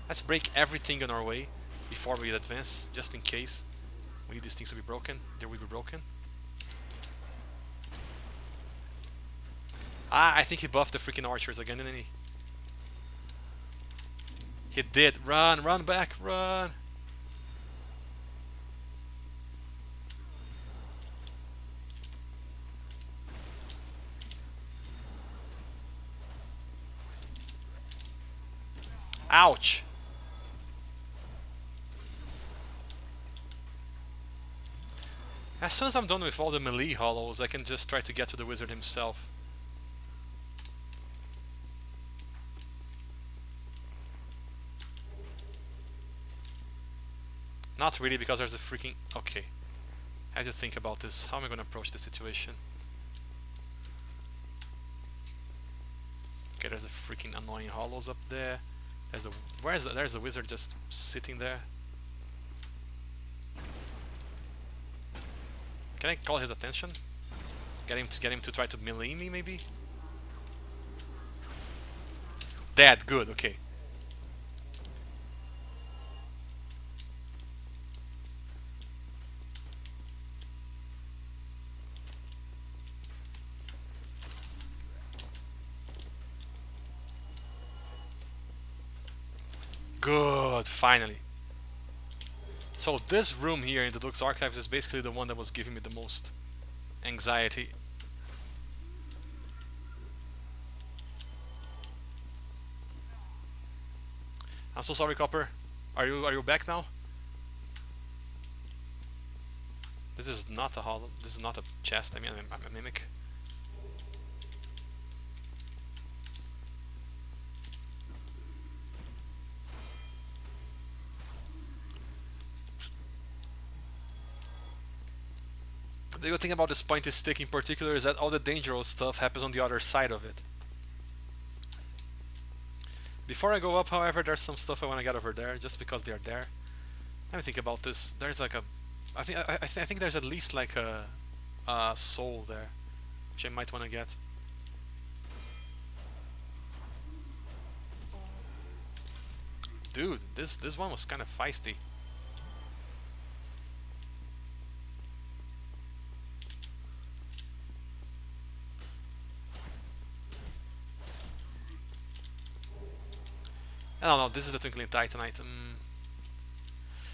Speaker 1: Let's break everything in our way before we advance, just in case. We need these things to be broken. They will be broken. Ah, I think he buffed the freaking archers again, didn't he? He did. Run, run back, run. Ouch. As soon as I'm done with all the melee hollows, I can just try to get to the wizard himself. Not really, because there's a freaking... Okay. I have to think about this. How am I going to approach the situation? Okay, there's a freaking annoying hollows up there. There's the wizard just sitting there. Can I call his attention? Get him to try to melee me, maybe? Dead, good, okay. Good, finally. So this room here in the Duke's Archives is basically the one that was giving me the most anxiety. I'm so sorry, Copper. Are you back now? This is not a hollow. This is not a chest. I mean, I'm a mimic. The good thing about this pointy stick in particular is that all the dangerous stuff happens on the other side of it. Before I go up, however, there's some stuff I want to get over there, just because they're there. Let me think about this. There's like a... I think there's at least like a soul there, which I might want to get. Dude, this one was kind of feisty. I don't know, this is the Twinkling Titanite.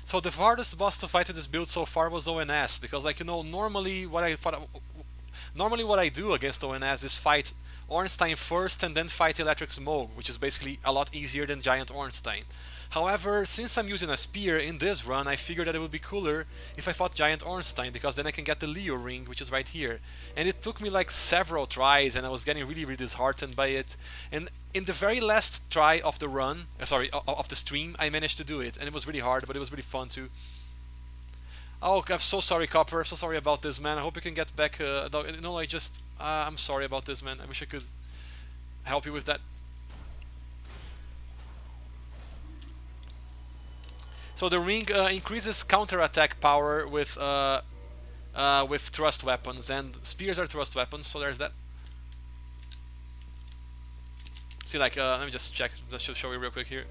Speaker 1: So the hardest boss to fight with this build so far was ONS, because like, you know, normally what I do against ONS is fight Ornstein first and then fight Electric Smoke, which is basically a lot easier than Giant Ornstein. However, since I'm using a spear in this run, I figured that it would be cooler if I fought Giant Ornstein, because then I can get the Leo ring, which is right here. And it took me like several tries, and I was getting really disheartened by it. And in the very last try of the run, of the stream, I managed to do it, and it was really hard, but it was really fun too. Oh, I'm so sorry, Copper. I'm so sorry about this, man. I hope you can get back. No, I'm sorry about this, man. I wish I could help you with that. So the ring increases counterattack power with thrust weapons, and spears are thrust weapons, so there's that. See, like, let me just check, that should show you real quick here.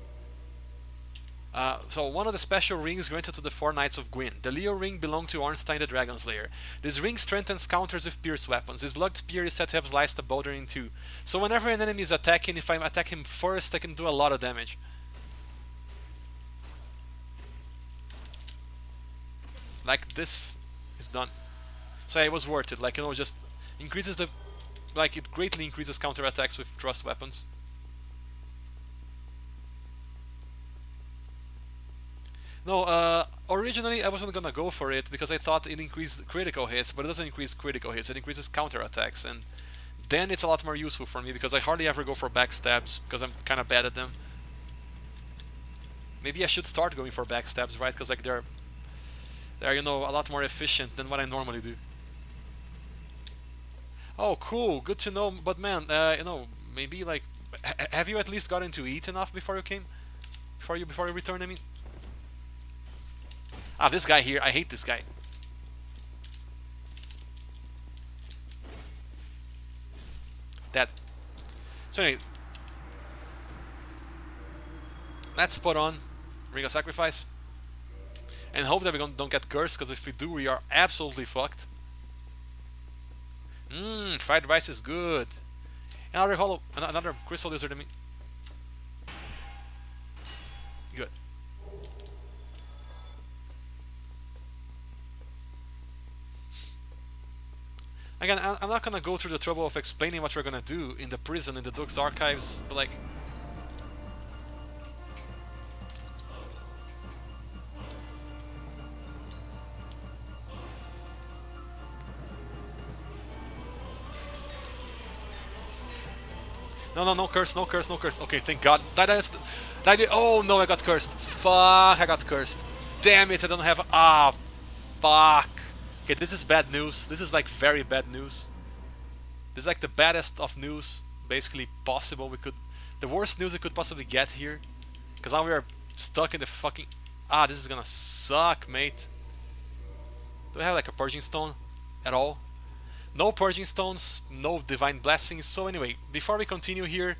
Speaker 1: So one of the special rings granted to the 4 Knights of Gwyn. The Leo ring belonged to Ornstein the Dragon Slayer. This ring strengthens counters with pierce weapons. His lugged spear is said to have sliced a boulder in two. So whenever an enemy is attacking, if I attack him first, I can do a lot of damage. Like, this is done. So yeah, it was worth it. Like, you know, just increases the... Like, it greatly increases counterattacks with thrust weapons. No, originally I wasn't gonna go for it because I thought it increased critical hits, but it doesn't increase critical hits, it increases counterattacks, and then it's a lot more useful for me because I hardly ever go for backstabs because I'm kind of bad at them. Maybe I should start going for backstabs, right? Because like they're you know a lot more efficient than what I normally do. Oh, cool, good to know. But man, you know, maybe like, have you at least gotten to eat enough before you came? Before you returned? I mean. Ah, this guy here. I hate this guy. That. So anyway, let's put on Ring of Sacrifice and hope that we don't get cursed. Because if we do, we are absolutely fucked. Fried rice is good. Another crystal lizard. I mean, good. Again, I'm not gonna go through the trouble of explaining what we're gonna do in the prison in the Duke's archives, but like. No, no curse, no curse, no curse. Okay, thank God. Oh no, I got cursed. Fuck, I got cursed. Damn it, I don't have. Ah, fuck. Okay, this is bad news. This is like very bad news. This is like the baddest of news, basically possible. The worst news we could possibly get here, because now we are stuck in the fucking. Ah, this is gonna suck, mate. Do I have like a purging stone at all? No purging stones, no divine blessings. So anyway, before we continue here,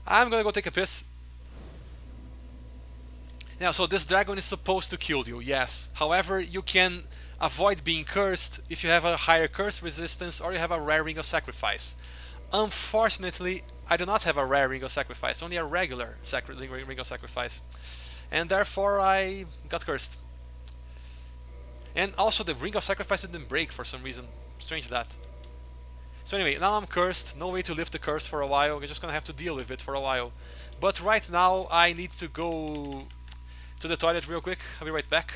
Speaker 1: I'm gonna go take a piss. Now, so this dragon is supposed to kill you, yes. However, you can avoid being cursed if you have a higher curse resistance or you have a rare ring of sacrifice. Unfortunately, I do not have a rare ring of sacrifice, only a regular ring of sacrifice. And therefore I got cursed. And also the ring of sacrifice didn't break for some reason. Strange that. So anyway, now I'm cursed. No way to lift the curse for a while. We're just gonna have to deal with it for a while. But right now I need to go to the toilet real quick. I'll be right back.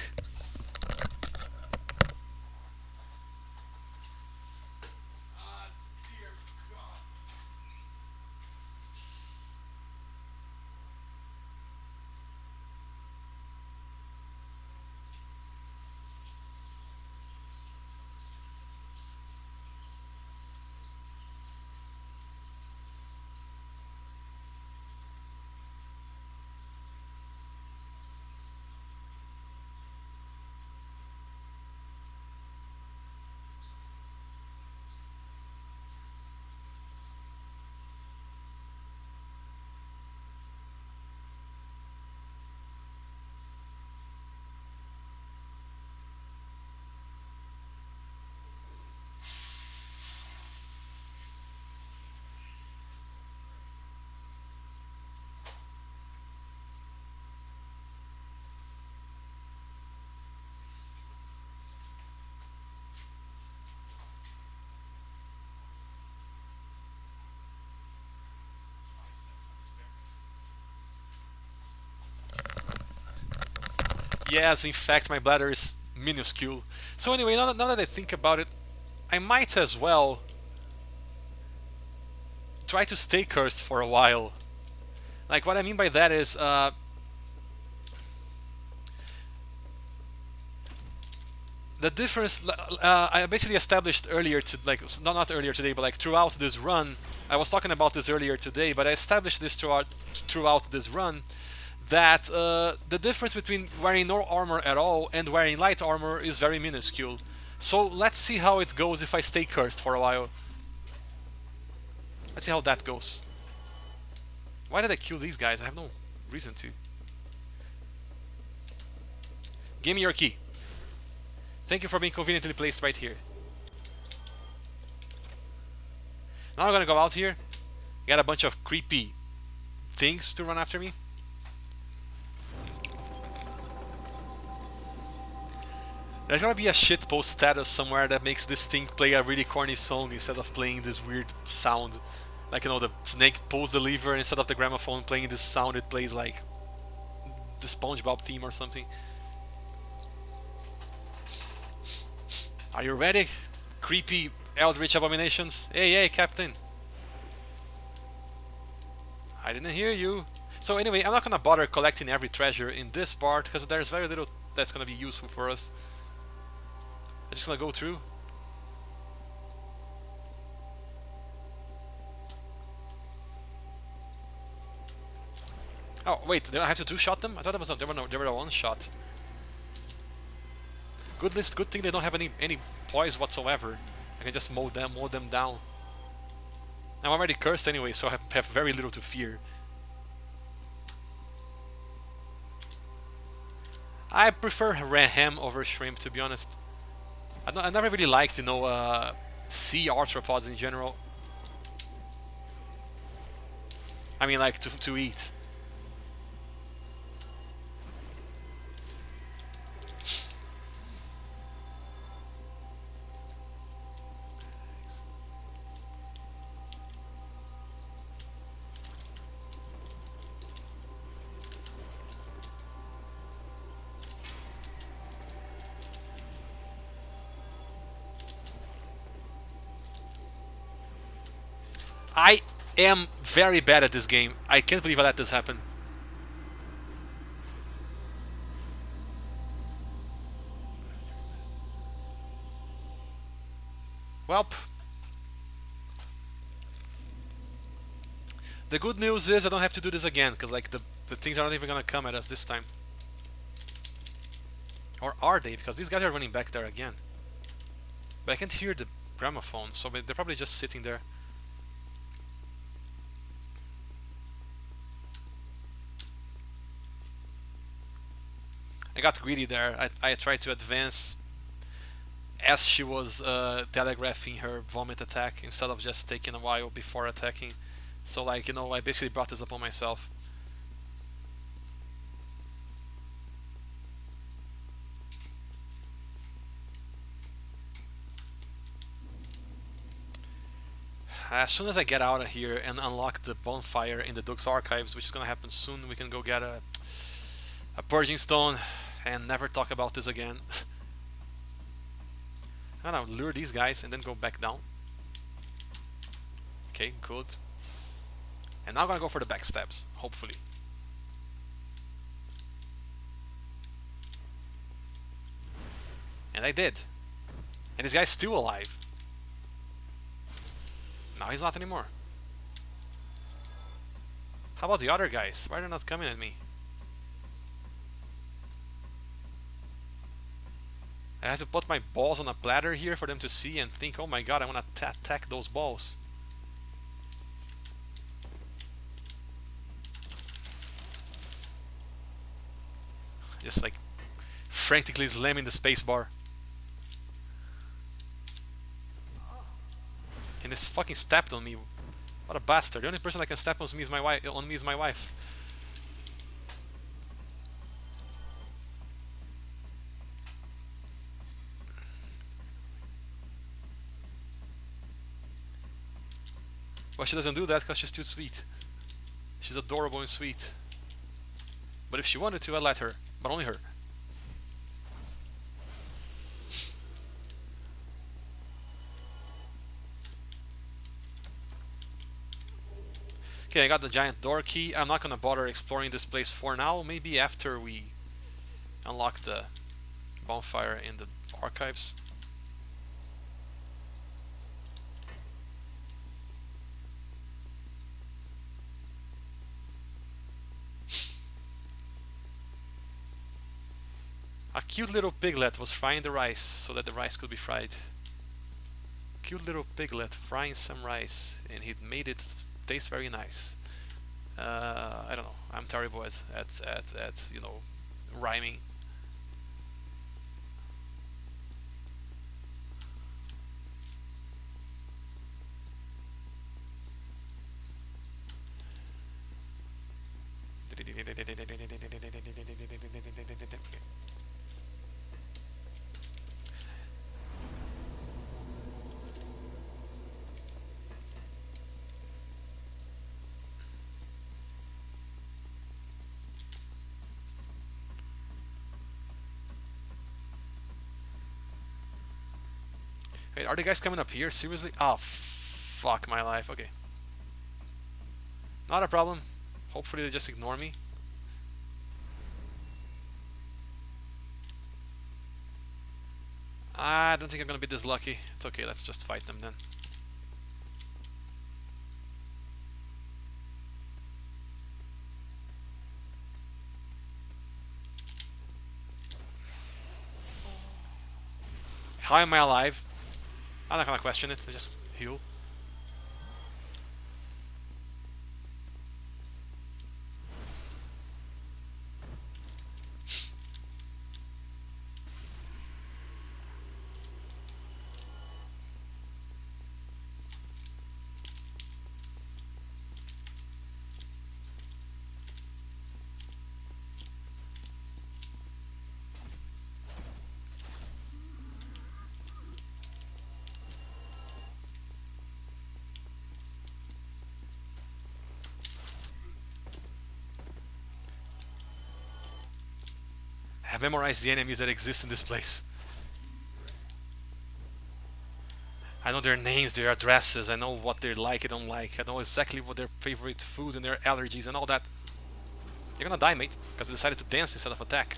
Speaker 1: Yes, in fact, my bladder is minuscule. So anyway, now that I think about it, I might as well try to stay cursed for a while. Like, what I mean by that is, the difference, I basically established earlier, not earlier today, but like throughout this run, I was talking about this earlier today, but I established this throughout this run, that the difference between wearing no armor at all and wearing light armor is very minuscule. So let's see how it goes if I stay cursed for a while. Let's see how that goes. Why did I kill these guys? I have no reason to. Give me your key. Thank you for being conveniently placed right here. Now I'm gonna go out here. Got a bunch of creepy things to run after me. There's gonna be a shitpost status somewhere that makes this thing play a really corny song instead of playing this weird sound. Like, you know, the snake pulls the lever and instead of the gramophone playing this sound, it plays like the SpongeBob theme or something. Are you ready? Creepy Eldritch abominations. Hey, hey, Captain. I didn't hear you. So anyway, I'm not gonna bother collecting every treasure in this part because there's very little that's gonna be useful for us. I'm just gonna go through. Oh wait, do I have to two-shot them? I thought they were a one-shot. Good thing they don't have any poise whatsoever. I can just mow them down. I'm already cursed anyway, so I have very little to fear. I prefer ham over shrimp, to be honest. I never really liked, sea arthropods in general. I mean, like to eat. I am very bad at this game. I can't believe I let this happen. Welp. The good news is I don't have to do this again, because like the things are not even gonna come at us this time. Or are they? Because these guys are running back there again. But I can't hear the gramophone, so they're probably just sitting there. I got greedy there. I tried to advance as she was telegraphing her vomit attack instead of just taking a while before attacking. So like, I basically brought this upon myself. As soon as I get out of here and unlock the bonfire in the Duke's Archives, which is gonna happen soon, we can go get a purging stone and never talk about this again. I'm gonna lure these guys and then go back down. Okay, good. And now I'm gonna go for the backstabs, hopefully. And I did. And this guy's still alive. Now he's not anymore. How about the other guys? Why are they not coming at me? I have to put my balls on a platter here for them to see and think, oh my god, I want to attack those balls. Just like frantically slamming the spacebar. And this fucking stepped on me. What a bastard. The only person that can step on me is my wife. But she doesn't do that because she's too sweet. She's adorable and sweet. But if she wanted to, I'd let her. But only her. Okay, I got the giant door key. I'm not gonna bother exploring this place for now. Maybe after we unlock the bonfire in the archives. A cute little piglet was frying the rice so that the rice could be fried. Cute little piglet frying some rice, and he made it taste very nice. I don't know. I'm terrible at rhyming. Wait, are the guys coming up here? Seriously? Oh, fuck my life. Okay. Not a problem. Hopefully they just ignore me. I don't think I'm gonna be this lucky. It's okay, let's just fight them then. How am I alive? I'm not gonna question it, I just heal. I have memorized the enemies that exist in this place. I know their names, their addresses, I know what they like and don't like. I know exactly what their favorite food and their allergies and all that. You're gonna die, mate, because you decided to dance instead of attack.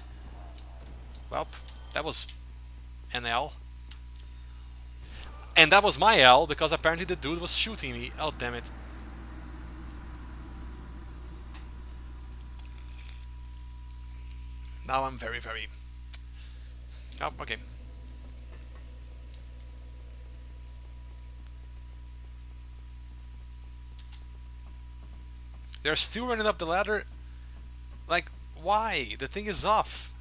Speaker 1: Well, that was an L. And that was my L, because apparently the dude was shooting me. Oh, damn it. Now I'm very... Oh, okay. They're still running up the ladder. Like, why? The thing is off.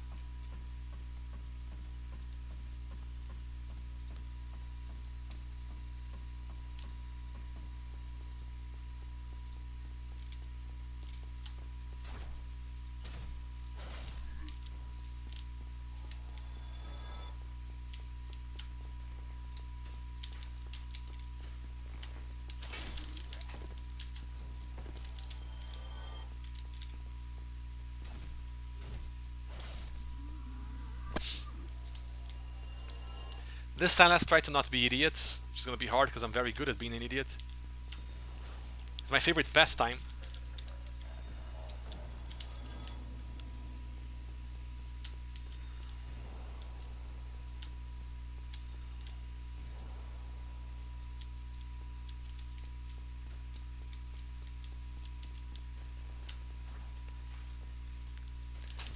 Speaker 1: This time let's try to not be idiots. Which is gonna be hard because I'm very good at being an idiot. It's my favorite pastime.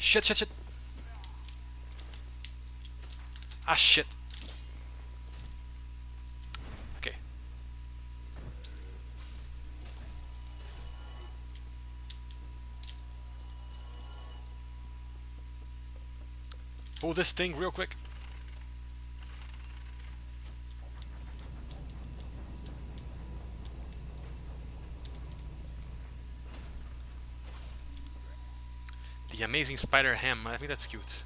Speaker 1: Shit. Ah, shit. Okay. Pull this thing real quick. The amazing spider ham. I think that's cute.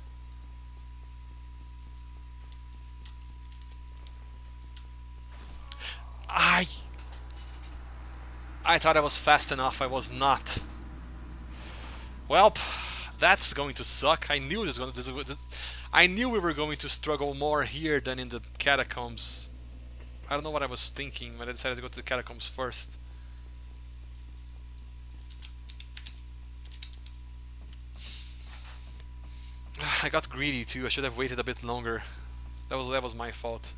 Speaker 1: I thought I was fast enough. I was not. Well, that's going to suck. I knew I knew we were going to struggle more here than in the catacombs. I don't know what I was thinking when I decided to go to the catacombs first. I got greedy too. I should have waited a bit longer. That was my fault.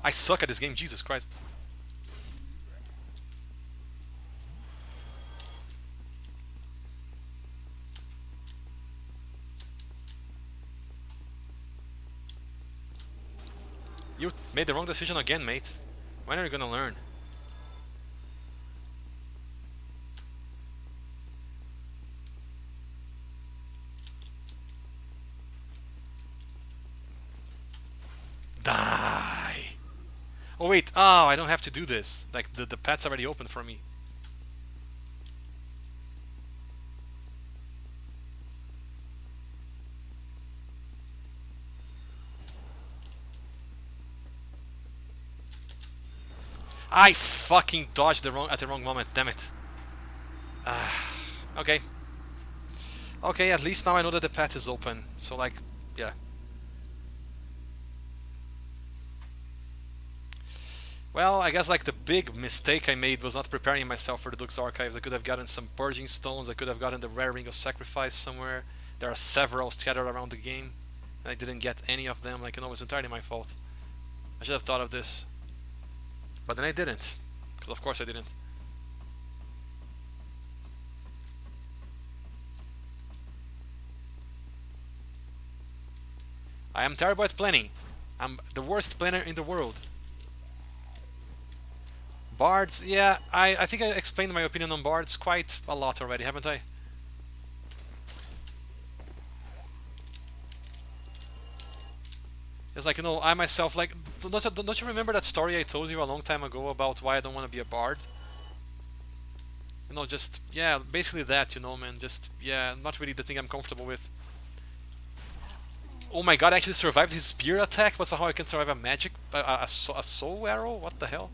Speaker 1: I suck at this game, Jesus Christ. You made the wrong decision again, mate. When are you gonna learn? Die! Oh wait, oh, I don't have to do this. Like, the path's already open for me. I fucking dodged at the wrong moment. Damn it. Okay. Okay, at least now I know that the path is open. So like, yeah. Well, I guess like the big mistake I made was not preparing myself for the Duke's Archives. I could have gotten some purging stones. I could have gotten the rare ring of sacrifice somewhere. There are several scattered around the game. And I didn't get any of them. Like, it's entirely my fault. I should have thought of this. But then I didn't. Because of course I didn't. I am terrible at planning. I'm the worst planner in the world. Bards, yeah, I think I explained my opinion on bards quite a lot already, haven't I? It's like, I myself, like, don't you remember that story I told you a long time ago about why I don't want to be a bard? Just, yeah, basically that, man, just, yeah, not really the thing I'm comfortable with. Oh my god, I actually survived his spear attack? What's how I can survive a magic, a soul arrow? What the hell?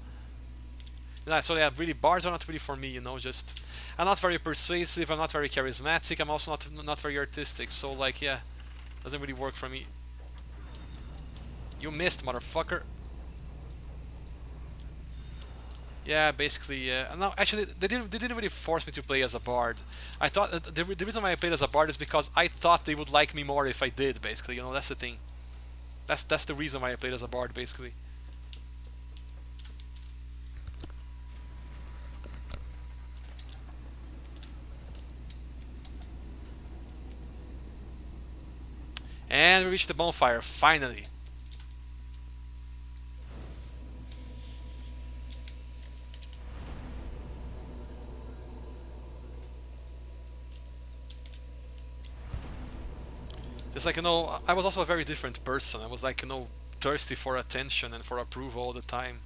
Speaker 1: Yeah, so yeah, really, bards are not really for me, just... I'm not very persuasive, I'm not very charismatic, I'm also not very artistic, so like, yeah, doesn't really work for me. You missed, motherfucker. Yeah, basically, yeah. No, actually, they didn't really force me to play as a bard. I thought the reason why I played as a bard is because I thought they would like me more if I did. Basically, that's the thing. That's the reason why I played as a bard, basically. And we reached the bonfire finally. Just like, I was also a very different person. I was like, thirsty for attention and for approval all the time.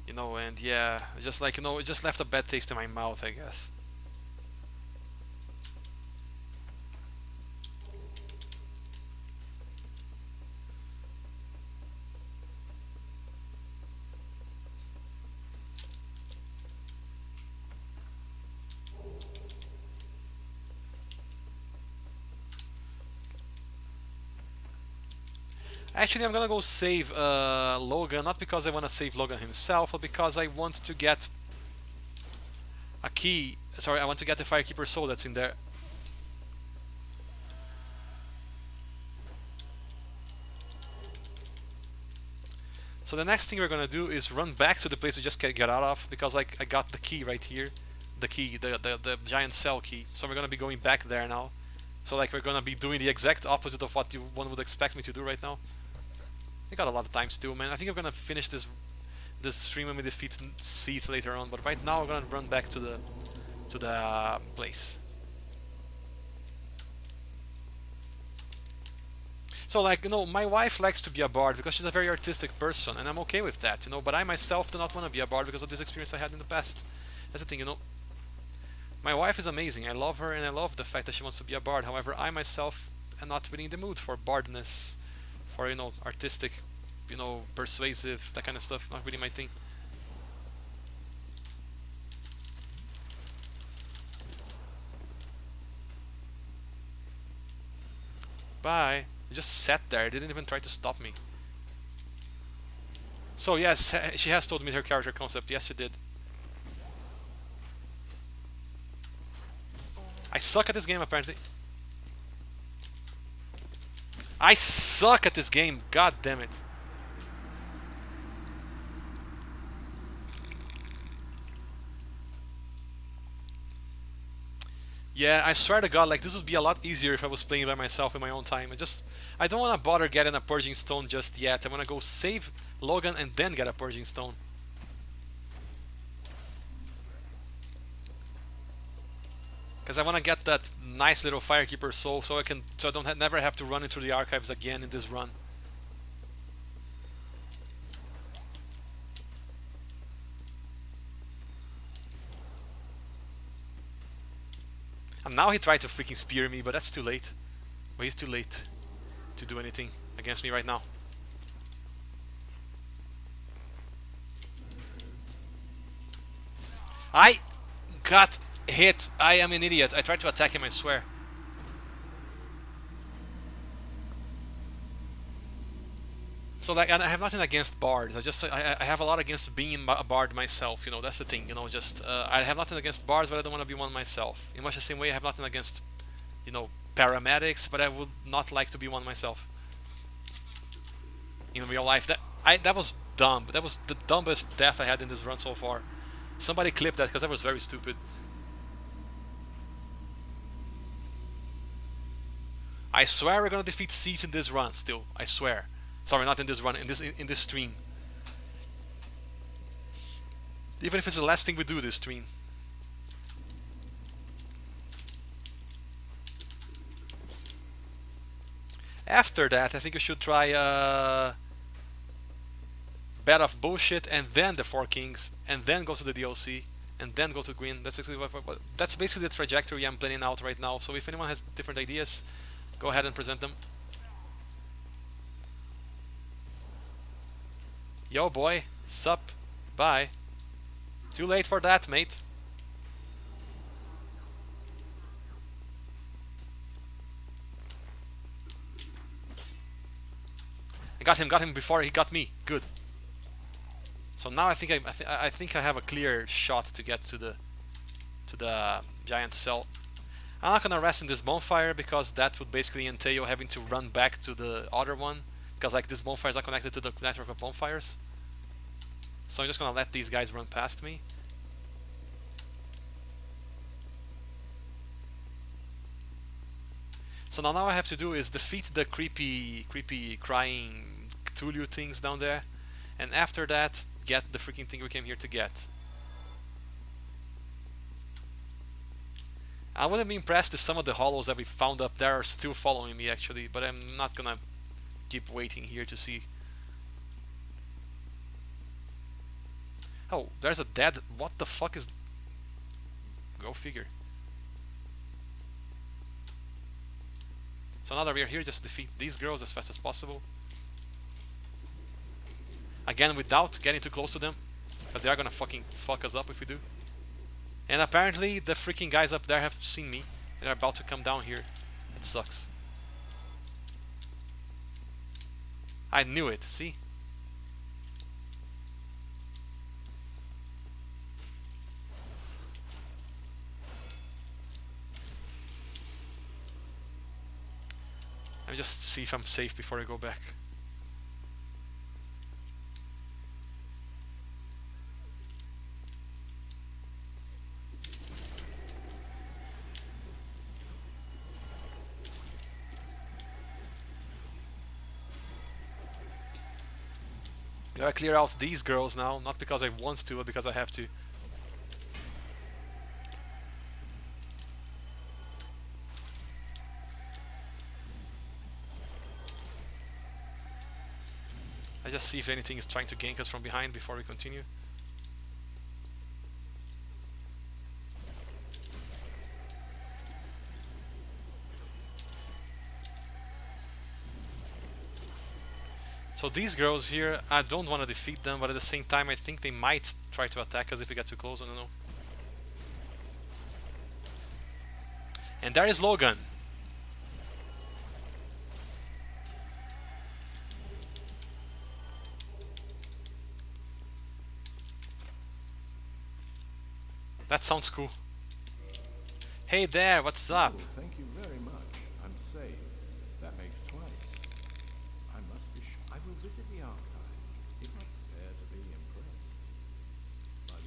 Speaker 1: And yeah, just like, it just left a bad taste in my mouth, I guess. Actually, I'm gonna go save Logan, not because I want to save Logan himself, but because I want to get a key. Sorry, I want to get the Firekeeper soul that's in there. So the next thing we're gonna do is run back to the place we just got out of, because like I got the key right here, the key, the giant cell key. So we're gonna be going back there now. So like we're gonna be doing the exact opposite of what one would expect me to do right now. I got a lot of time still, man. I think I'm gonna finish this stream when we defeat Seath later on, but right now I'm gonna run back to the place. So like, my wife likes to be a bard because she's a very artistic person, and I'm okay with that, but I myself do not want to be a bard because of this experience I had in the past. That's the thing, My wife is amazing. I love her, and I love the fact that she wants to be a bard. However, I myself am not really in the mood for bardness, for artistic, persuasive, that kind of stuff. Not really my thing. Bye. He just sat there. Didn't even try to stop me. So yes, she has told me her character concept. Yes, she did. I suck at this game, apparently. I suck at this game. God damn it. Yeah, I swear to God, like, this would be a lot easier if I was playing by myself in my own time. I don't want to bother getting a Purging Stone just yet. I want to go save Logan and then get a Purging Stone. Because I want to get that nice little Firekeeper soul so I don't never have to run into the archives again in this run. And now he tried to freaking spear me, but that's too late. But he's too late to do anything against me right now. I got hit. I am an idiot. I tried to attack him, I swear. So like, and I have nothing against bards. I have a lot against being a bard myself. You know, that's the thing. You know, just I have nothing against bards, but I don't want to be one myself. In much the same way, I have nothing against, you know, paramedics, but I would not like to be one myself. In real life, that was dumb. That was the dumbest death I had in this run so far. Somebody clip that because that was very stupid. I swear we're gonna defeat Seath in this run. Still, I swear. Sorry, not in this run. In this stream. Even if it's the last thing we do this stream. After that, I think we should try Bed of Bullshit, and then the Four Kings, and then go to the DLC, and then go to Green. That's basically the trajectory I'm planning out right now. So if anyone has different ideas, go ahead and present them. Yo boy, sup, bye. Too late for that, mate. I got him before he got me. Good. So now I think I have a clear shot to get to the giant cell. I'm not gonna rest in this bonfire because that would basically entail having to run back to the other one, because like this bonfire is not connected to the network of bonfires. So I'm just gonna let these guys run past me. So now all I have to do is defeat the creepy crying Cthulhu things down there, and after that get the freaking thing we came here to get. I wouldn't be impressed if some of the hollows that we found up there are still following me actually, but I'm not gonna keep waiting here to see. Oh, there's a dead... What the fuck is... Go figure. So now that we're here, just defeat these girls as fast as possible. Again, without getting too close to them, because they are gonna fucking fuck us up if we do. And apparently the freaking guys up there have seen me. They're about to come down here. It sucks. I knew it, see? Let me just see if I'm safe before I go back. Gotta clear out these girls now, not because I want to, but because I have to. I just see if anything is trying to gank us from behind before we continue. So these girls here, I don't want to defeat them, but at the same time I think they might try to attack us if we get too close, I don't know. And there is Logan. That sounds cool. Hey there, what's up?
Speaker 4: Oh, thank you very much. I'm safe. That makes twice. I must be I will visit the archive. If I prepare to be impressed.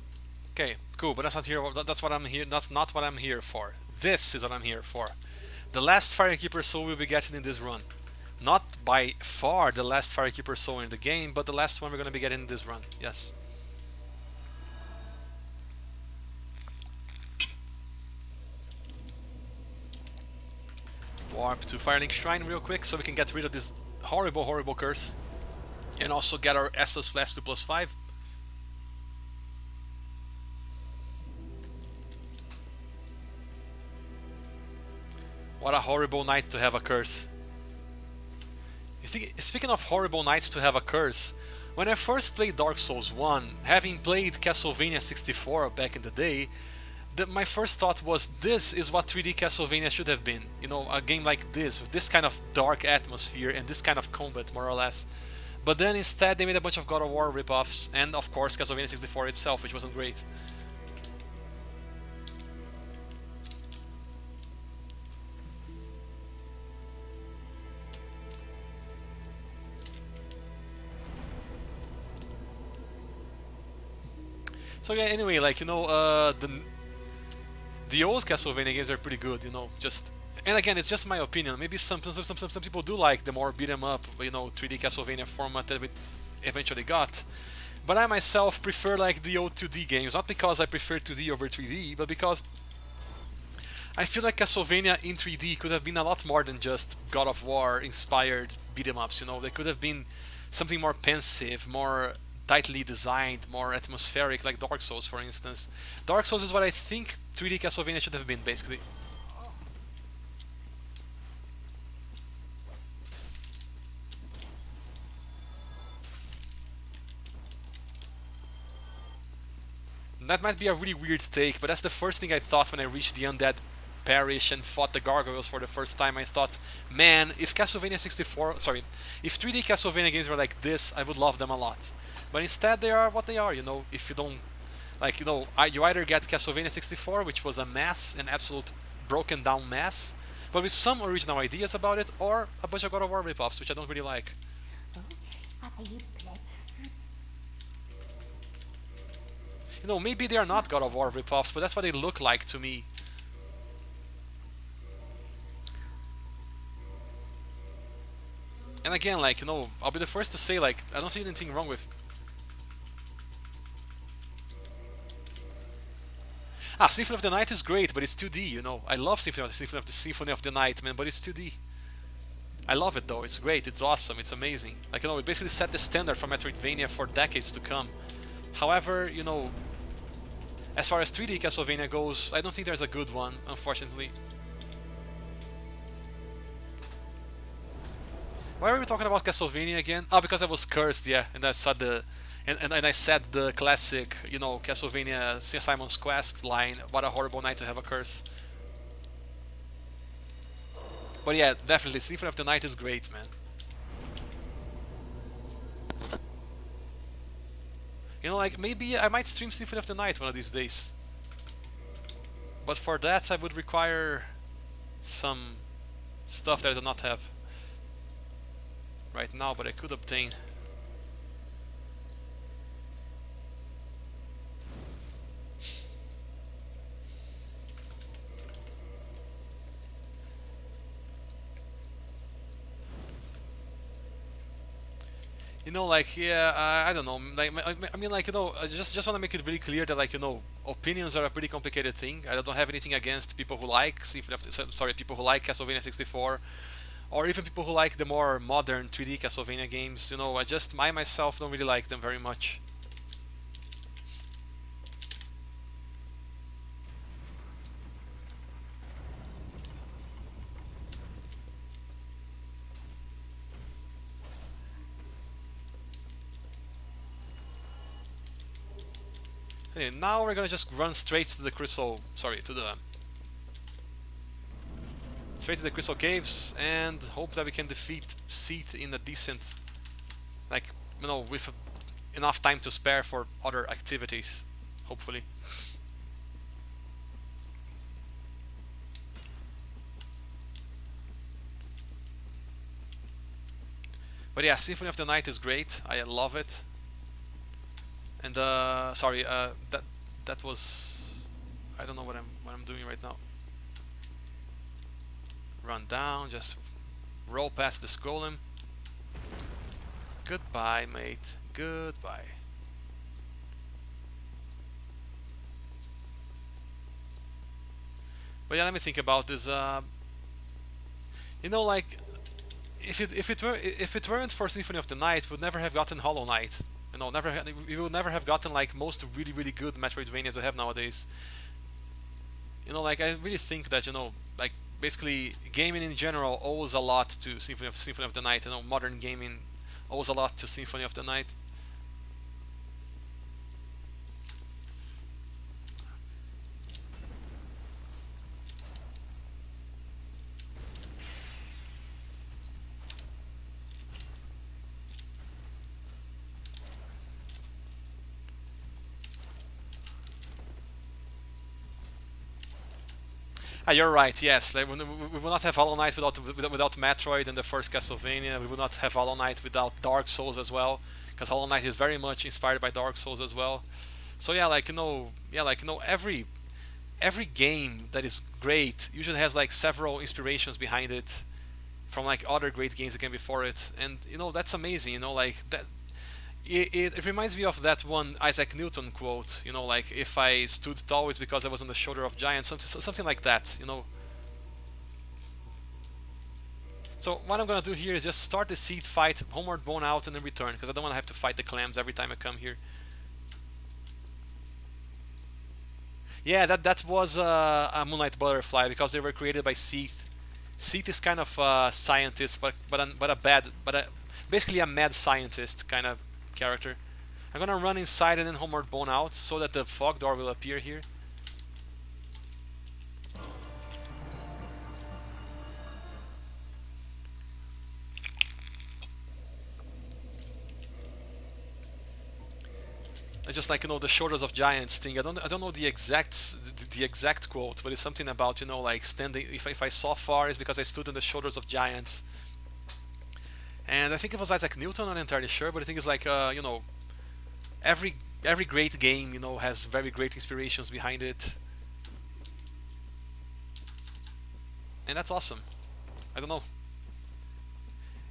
Speaker 1: Okay, cool, but that's not here. That's what I'm here. That's not what I'm here for. This is what I'm here for. The last Firekeeper soul we'll be getting in this run. Not by far the last Firekeeper soul in the game, but the last one we're gonna be getting in this run. Yes. Warp to Firelink Shrine real quick so we can get rid of this horrible curse. And also get our Estus Flask to +5. What a horrible night to have a curse. Speaking of horrible nights to have a curse, When I first played Dark Souls 1, having played Castlevania 64 back in the day, my first thought was this is what 3D Castlevania should have been. You know, a game like this, with this kind of dark atmosphere and this kind of combat, more or less. But then instead they made a bunch of God of War ripoffs, and of course Castlevania 64 itself, which wasn't great. So yeah, anyway, like the old Castlevania games are pretty good, Just and again, it's just my opinion. Maybe some people do like the more beat 'em up, 3D Castlevania format that we eventually got. But I myself prefer like the old 2D games, not because I prefer 2D over 3D, but because I feel like Castlevania in 3D could have been a lot more than just God of War inspired beat 'em ups. They could have been something more pensive, more tightly designed, more atmospheric, like Dark Souls, for instance. Dark Souls is what I think 3D Castlevania should have been, basically. That might be a really weird take, but that's the first thing I thought when I reached the Undead Parish and fought the gargoyles for the first time. I thought, man, if Castlevania 64, sorry, if 3D Castlevania games were like this, I would love them a lot. But instead, they are what they are. If you don't, like, you either get Castlevania 64, which was a mess, an absolute broken down mess, but with some original ideas about it, or a bunch of God of War ripoffs, which I don't really like. Maybe they are not God of War ripoffs, but that's what they look like to me. And again, like, I'll be the first to say, like, I don't see anything wrong with... Symphony of the Night is great, but it's 2D, I love Symphony of the Night, man, but it's 2D. I love it, though. It's great. It's awesome. It's amazing. Like, it basically set the standard for Metroidvania for decades to come. However, as far as 3D Castlevania goes, I don't think there's a good one, unfortunately. Why are we talking about Castlevania again? Oh, because I was cursed, yeah, and I saw and I said the classic, Castlevania Simon's Quest line, what a horrible night to have a curse. But yeah, definitely, Symphony of the Night is great, man. Like, maybe I might stream Symphony of the Night one of these days. But for that, I would require some stuff that I do not have right now, but I could obtain. Like, yeah, I don't know. Like, I mean, like, I just want to make it really clear that, like, opinions are a pretty complicated thing. I don't have anything against people who like people who like Castlevania 64, or even people who like the more modern 3D Castlevania games. I myself don't really like them very much. Okay, now we're gonna just run straight to the crystal. Straight to the crystal caves and hope that we can defeat Seath in a decent, like, with enough time to spare for other activities, hopefully. But yeah, Symphony of the Night is great. I love it. And that was, I don't know what I'm doing right now. Run down, just roll past this golem. Goodbye, mate. Goodbye. But yeah, let me think about this. Like, if it weren't for Symphony of the Night, we'd never have gotten Hollow Knight. We would never have gotten like most really really good Metroidvanias I have nowadays. Like, I really think that like, basically gaming in general owes a lot to Symphony of the Night. Modern gaming owes a lot to Symphony of the Night. Ah, you're right. Yes, like, we will not have Hollow Knight without Metroid and the first Castlevania. We will not have Hollow Knight without Dark Souls as well, because Hollow Knight is very much inspired by Dark Souls as well. So yeah, every game that is great usually has like several inspirations behind it from like other great games that came before it, and that's amazing. Like that. It reminds me of that one Isaac Newton quote. Like if I stood tall, it's because I was on the shoulder of giants. Something like that. So what I'm gonna do here is just start the seed fight, homeward bone out, and then return because I don't want to have to fight the clams every time I come here. Yeah, that was a Moonlight Butterfly because they were created by Seath. Seath is kind of a scientist, but basically a mad scientist kind of character. I'm gonna run inside and then homeward bone out so that the fog door will appear here. Just like the shoulders of giants thing. I don't know the exact quote, but it's something about like standing. If I saw far, it's because I stood on the shoulders of giants. And I think it was Isaac Newton. I'm not entirely sure, but I think it's like every every great game has very great inspirations behind it, and that's awesome. I don't know.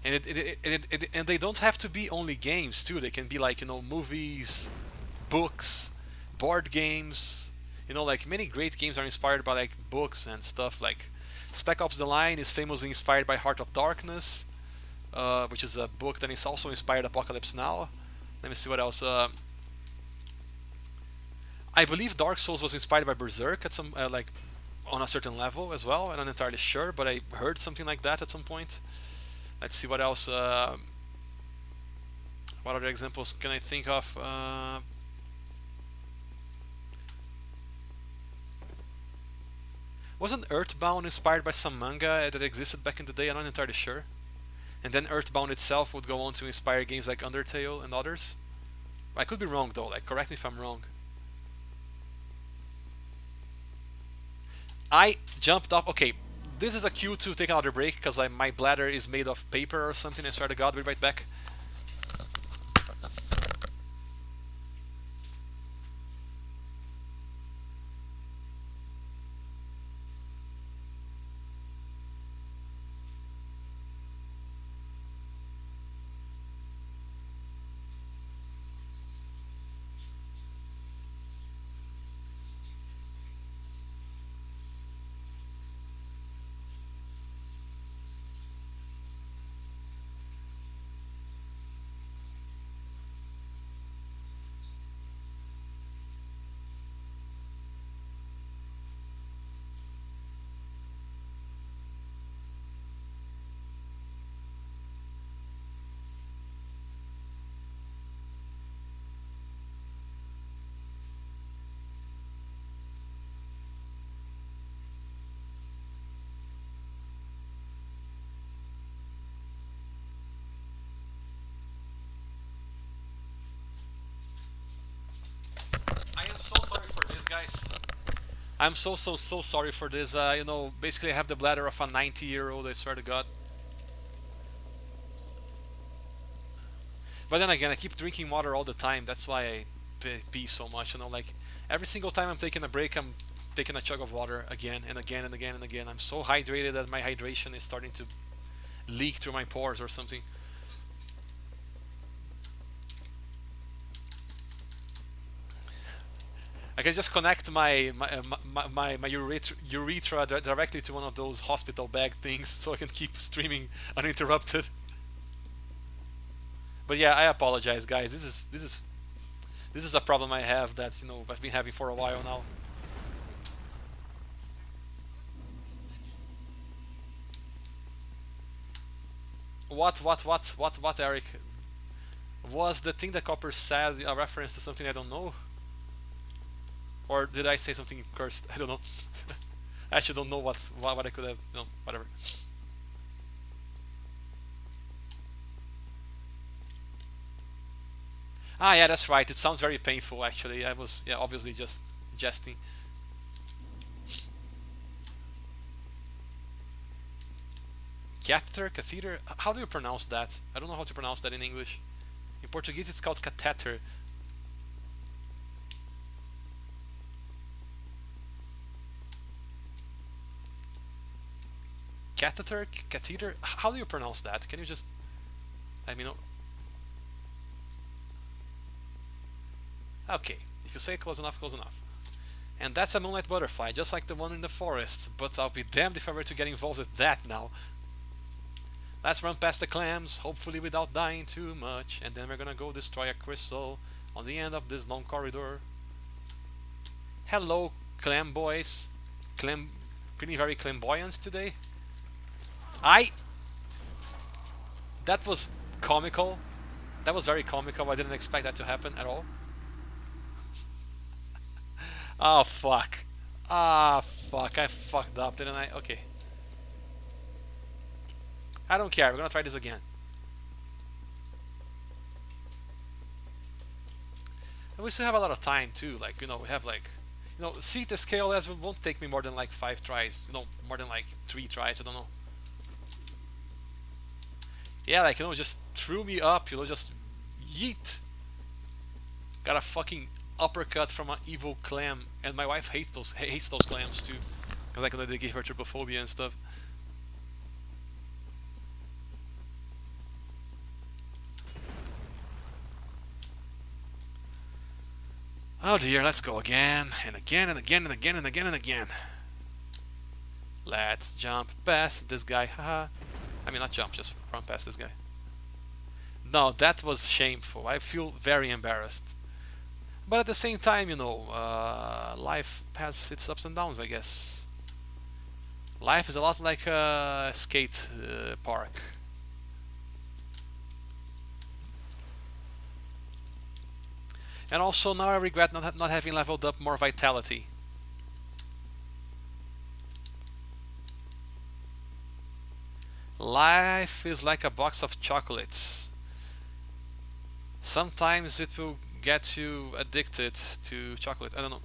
Speaker 1: And they don't have to be only games too. They can be like movies, books, board games. Like many great games are inspired by like books and stuff. Like Spec Ops: The Line is famously inspired by Heart of Darkness, which is a book that is also inspired Apocalypse Now. Let me see what else. I believe Dark Souls was inspired by Berserk at some like on a certain level as well. I'm not entirely sure, but I heard something like that at some point. Let's see what else. What other examples can I think of? Wasn't Earthbound inspired by some manga that existed back in the day? I'm not entirely sure. And then Earthbound itself would go on to inspire games like Undertale and others. I could be wrong though. Like, correct me if I'm wrong. I jumped off. Okay, this is a cue to take another break because my bladder is made of paper or something. I swear to God, we'll be right back. I am so sorry for this, guys. I'm so sorry for this. Basically, I have the bladder of a 90-year-old. I swear to God. But then again, I keep drinking water all the time. That's why I pee so much. Like every single time I'm taking a break, I'm taking a chug of water again and again and again and again. I'm so hydrated that my hydration is starting to leak through my pores or something. I can just connect my urethra directly to one of those hospital bag things, so I can keep streaming uninterrupted. But yeah, I apologize, guys. This is a problem I have that I've been having for a while now. What, Eric? Was the thing that Copper said a reference to something I don't know? Or did I say something cursed? I don't know. I actually don't know what I could have. Whatever. Ah, yeah, that's right. It sounds very painful. Actually, I was obviously just jesting. catheter. How do you pronounce that? I don't know how to pronounce that in English. In Portuguese, it's called catheter. Catheter. How do you pronounce that? Can you just let me know? Okay, if you say close enough, close enough. And that's a moonlight butterfly, just like the one in the forest, but I'll be damned if I were to get involved with that now. Let's run past the clams, hopefully without dying too much, and then we're gonna go destroy a crystal on the end of this long corridor. Hello, clam boys. Feeling very flamboyant today. That was comical. That was very comical. I didn't expect that to happen at all. Oh fuck. Ah fuck. I fucked up, didn't I? Okay. I don't care. We're gonna try this again. And we still have a lot of time too. Like, you know, we have like, you know, see the scale as it won't take me more than like 5 tries. You know, more than like 3 tries. I don't know. Yeah, like, you know, just threw me up. You know, just yeet. Got a fucking uppercut from an evil clam, and my wife hates those clams too, because like, you know, they give her trypophobia and stuff. Oh dear, let's go again and again and again and again and again and again. Let's jump past this guy, haha. I mean, not jump, just run past this guy. No, that was shameful. I feel very embarrassed. But at the same time, you know, life has its ups and downs, I guess. Life is a lot like a skate park. And also now I regret not having leveled up more vitality. Life is like a box of chocolates. Sometimes it will get you addicted to chocolate. I don't know.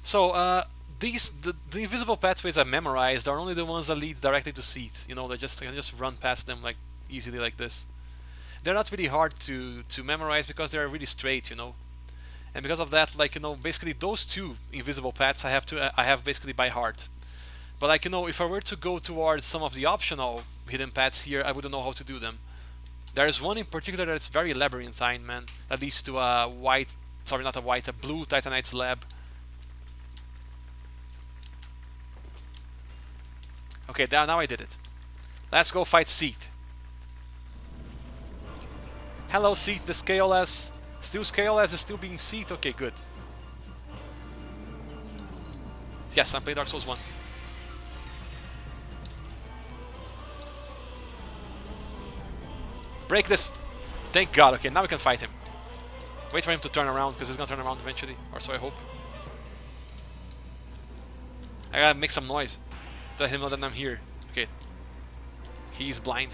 Speaker 1: So the invisible pathways I memorized are only the ones that lead directly to Seat. You know, I can just run past them like easily like this. They're not really hard to memorize because they're really straight, you know. And because of that, like, you know, basically those 2 invisible paths I have basically by heart. But like, you know, if I were to go towards some of the optional hidden paths here, I wouldn't know how to do them. There's one in particular that's very labyrinthine, man. That leads to a blue Titanite's lab. Okay, now I did it. Let's go fight Seat. Hello, Seat, the Scaleless. Scaleless is still being Seat. Okay, good. Yes, I'm playing Dark Souls 1. Break this! Thank God. Okay, now we can fight him. Wait for him to turn around, because he's gonna turn around eventually. Or so I hope. I gotta make some noise to let him know that I'm here. Okay. He's blind.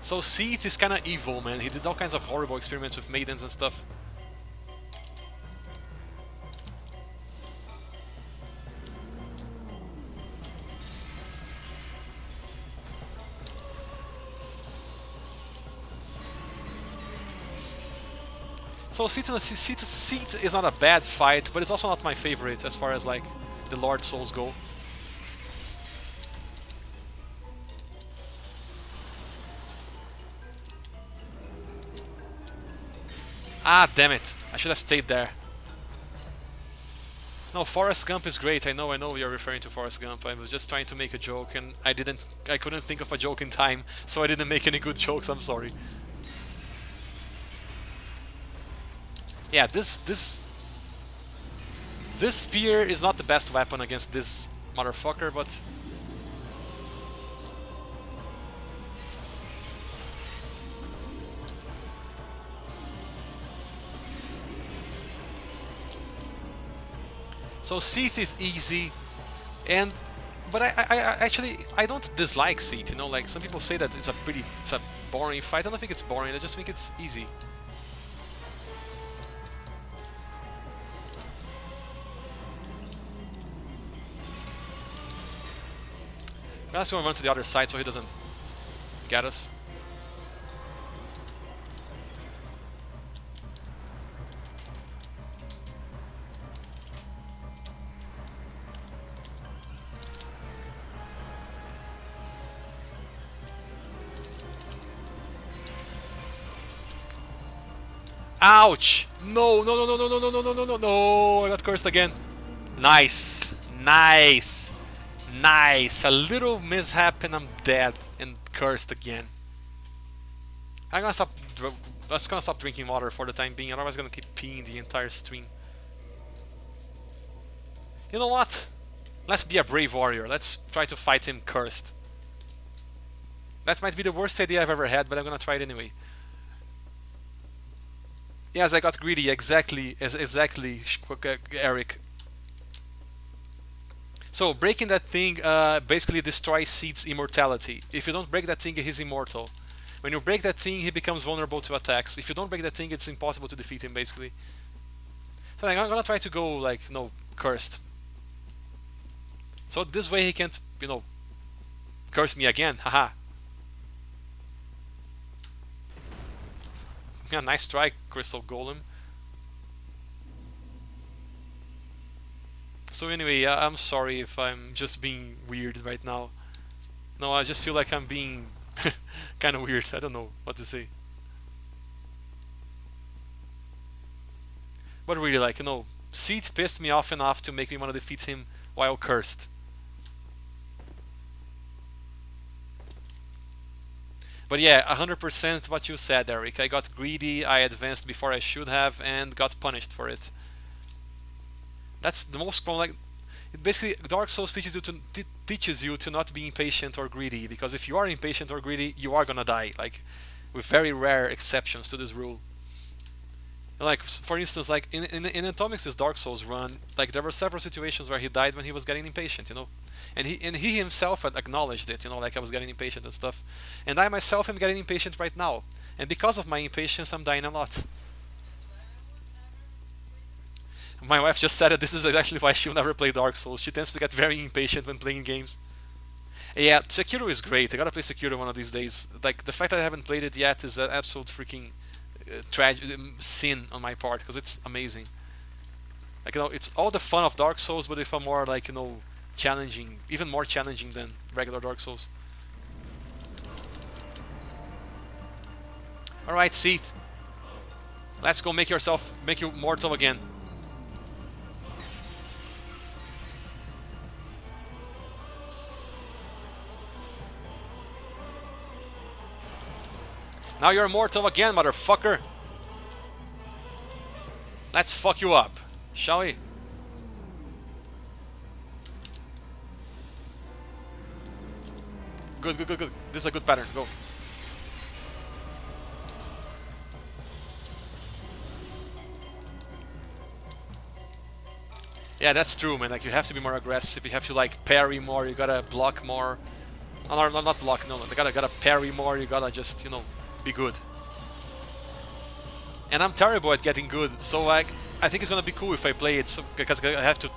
Speaker 1: So Seath is kinda evil, man. He did all kinds of horrible experiments with maidens and stuff. So Seat is not a bad fight, but it's also not my favorite as far as like the Lord Souls go. Ah, damn it. I should have stayed there. No, Forrest Gump is great. I know you're referring to Forrest Gump. I was just trying to make a joke and I couldn't think of a joke in time, so I didn't make any good jokes. I'm sorry. Yeah, this spear is not the best weapon against this motherfucker, but so Seath is easy, but I don't dislike Seath. You know, like some people say that it's a boring fight. I don't think it's boring. I just think it's easy. I'm just gonna run to the other side so he doesn't get us. Ouch! No, no, no, no, no, no, no, no, no, no, no! I got cursed again. Nice, nice, nice. A little mishap and I'm dead and cursed again. I'm gonna stop. I'm just gonna stop drinking water for the time being. Otherwise, I'm gonna keep peeing the entire stream. You know what? Let's be a brave warrior. Let's try to fight him cursed. That might be the worst idea I've ever had, but I'm gonna try it anyway. Yes, I got greedy. Exactly, exactly, Eric. So breaking that thing basically destroys Seed's immortality. If you don't break that thing, he's immortal. When you break that thing, he becomes vulnerable to attacks. If you don't break that thing, it's impossible to defeat him, basically. So I'm gonna try to go, like, cursed. So this way he can't, curse me again. Haha. Yeah, nice try, Crystal Golem. So anyway, I'm sorry if I'm just being weird right now. No, I just feel like I'm being kind of weird. I don't know what to say. But really, like, Seed pissed me off enough to make me want to defeat him while cursed. But yeah, 100% what you said, Eric. I got greedy, I advanced before I should have, and got punished for it. That's the most common, like, basically, Dark Souls teaches you to not be impatient or greedy, because if you are impatient or greedy, you are gonna die, like, with very rare exceptions to this rule. Like, for instance, like, in Atomic's Dark Souls run, like, there were several situations where he died when he was getting impatient, And he himself had acknowledged it, like I was getting impatient and stuff. And I myself am getting impatient right now. And because of my impatience, I'm dying a lot. My wife just said that this is actually why she'll never play Dark Souls. She tends to get very impatient when playing games. Yeah, Sekiro is great. I gotta play Sekiro one of these days. Like, the fact that I haven't played it yet is an absolute freaking sin on my part, because it's amazing. Like, it's all the fun of Dark Souls, but with a more, like, challenging, even more challenging than regular Dark Souls. Alright, Seed. Let's go make you mortal again. Now you're immortal again, motherfucker. Let's fuck you up, shall we? Good, good, good, good. This is a good pattern. Go. Yeah, that's true, man. Like, you have to be more aggressive. You have to, like, parry more. You gotta block more. Oh, no, not block. No, you gotta parry more. You gotta just, be good. And I'm terrible at getting good, so like I think it's gonna be cool if I play it, because I have to.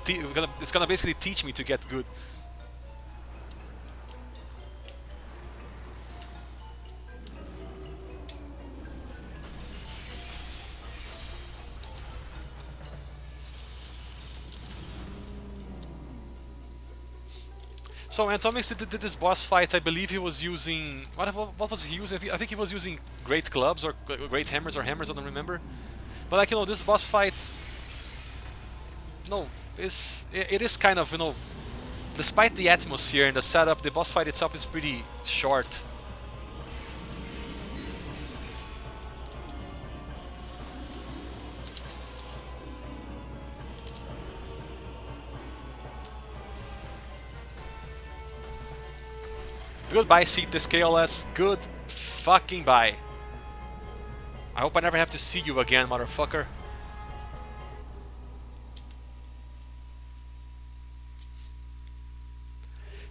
Speaker 1: It's gonna basically teach me to get good. So Antomix did this boss fight. I believe he was using what was he using? I think he was using great clubs or great hammers or hammers. I don't remember. But like this boss fight, it is kind of despite the atmosphere and the setup, the boss fight itself is pretty short. Goodbye, Seed the Scaleless. Good fucking bye. I hope I never have to see you again, motherfucker.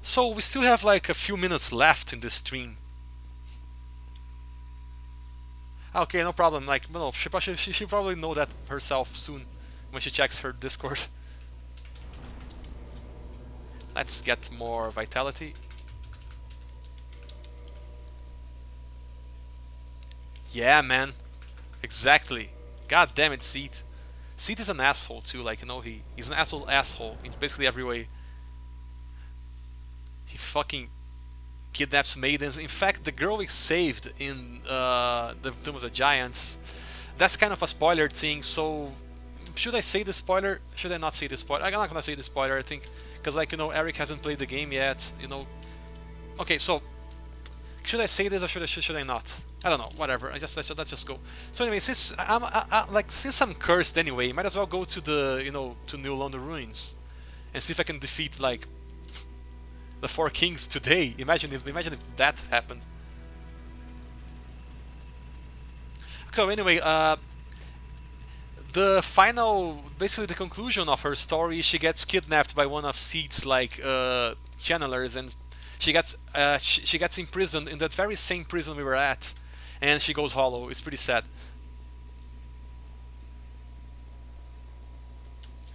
Speaker 1: So we still have like a few minutes left in this stream. Okay, no problem. Like, no, she probably know that herself soon when she checks her Discord. Let's get more vitality. Yeah, man. Exactly. God damn it, Seat. Seat is an asshole too. Like he's an asshole in basically every way. He fucking kidnaps maidens. In fact, the girl we saved in the Tomb of the Giants. That's kind of a spoiler thing. So should I say the spoiler? Should I not say the spoiler? I'm not gonna say the spoiler. I think because Eric hasn't played the game yet. Okay, so should I say this or should I not? I don't know. Whatever. Let's just go. So anyway, since I'm cursed anyway, might as well go to the to New London ruins and see if I can defeat like the four kings today. Imagine if that happened. So anyway, the final, basically the conclusion of her story, she gets kidnapped by one of Seed's like channelers, and she gets imprisoned in that very same prison we were at, and she goes hollow. It's pretty sad.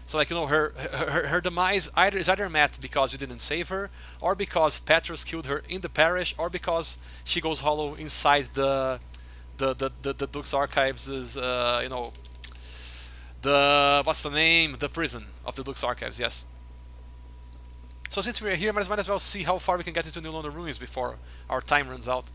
Speaker 1: So her demise is either met because you didn't save her, or because Petrus killed her in the parish, or because she goes hollow inside the Duke's archives is the what's the name, the prison of the Duke's archives. Yes. So since we're here, might as well see how far we can get into New London ruins before our time runs out.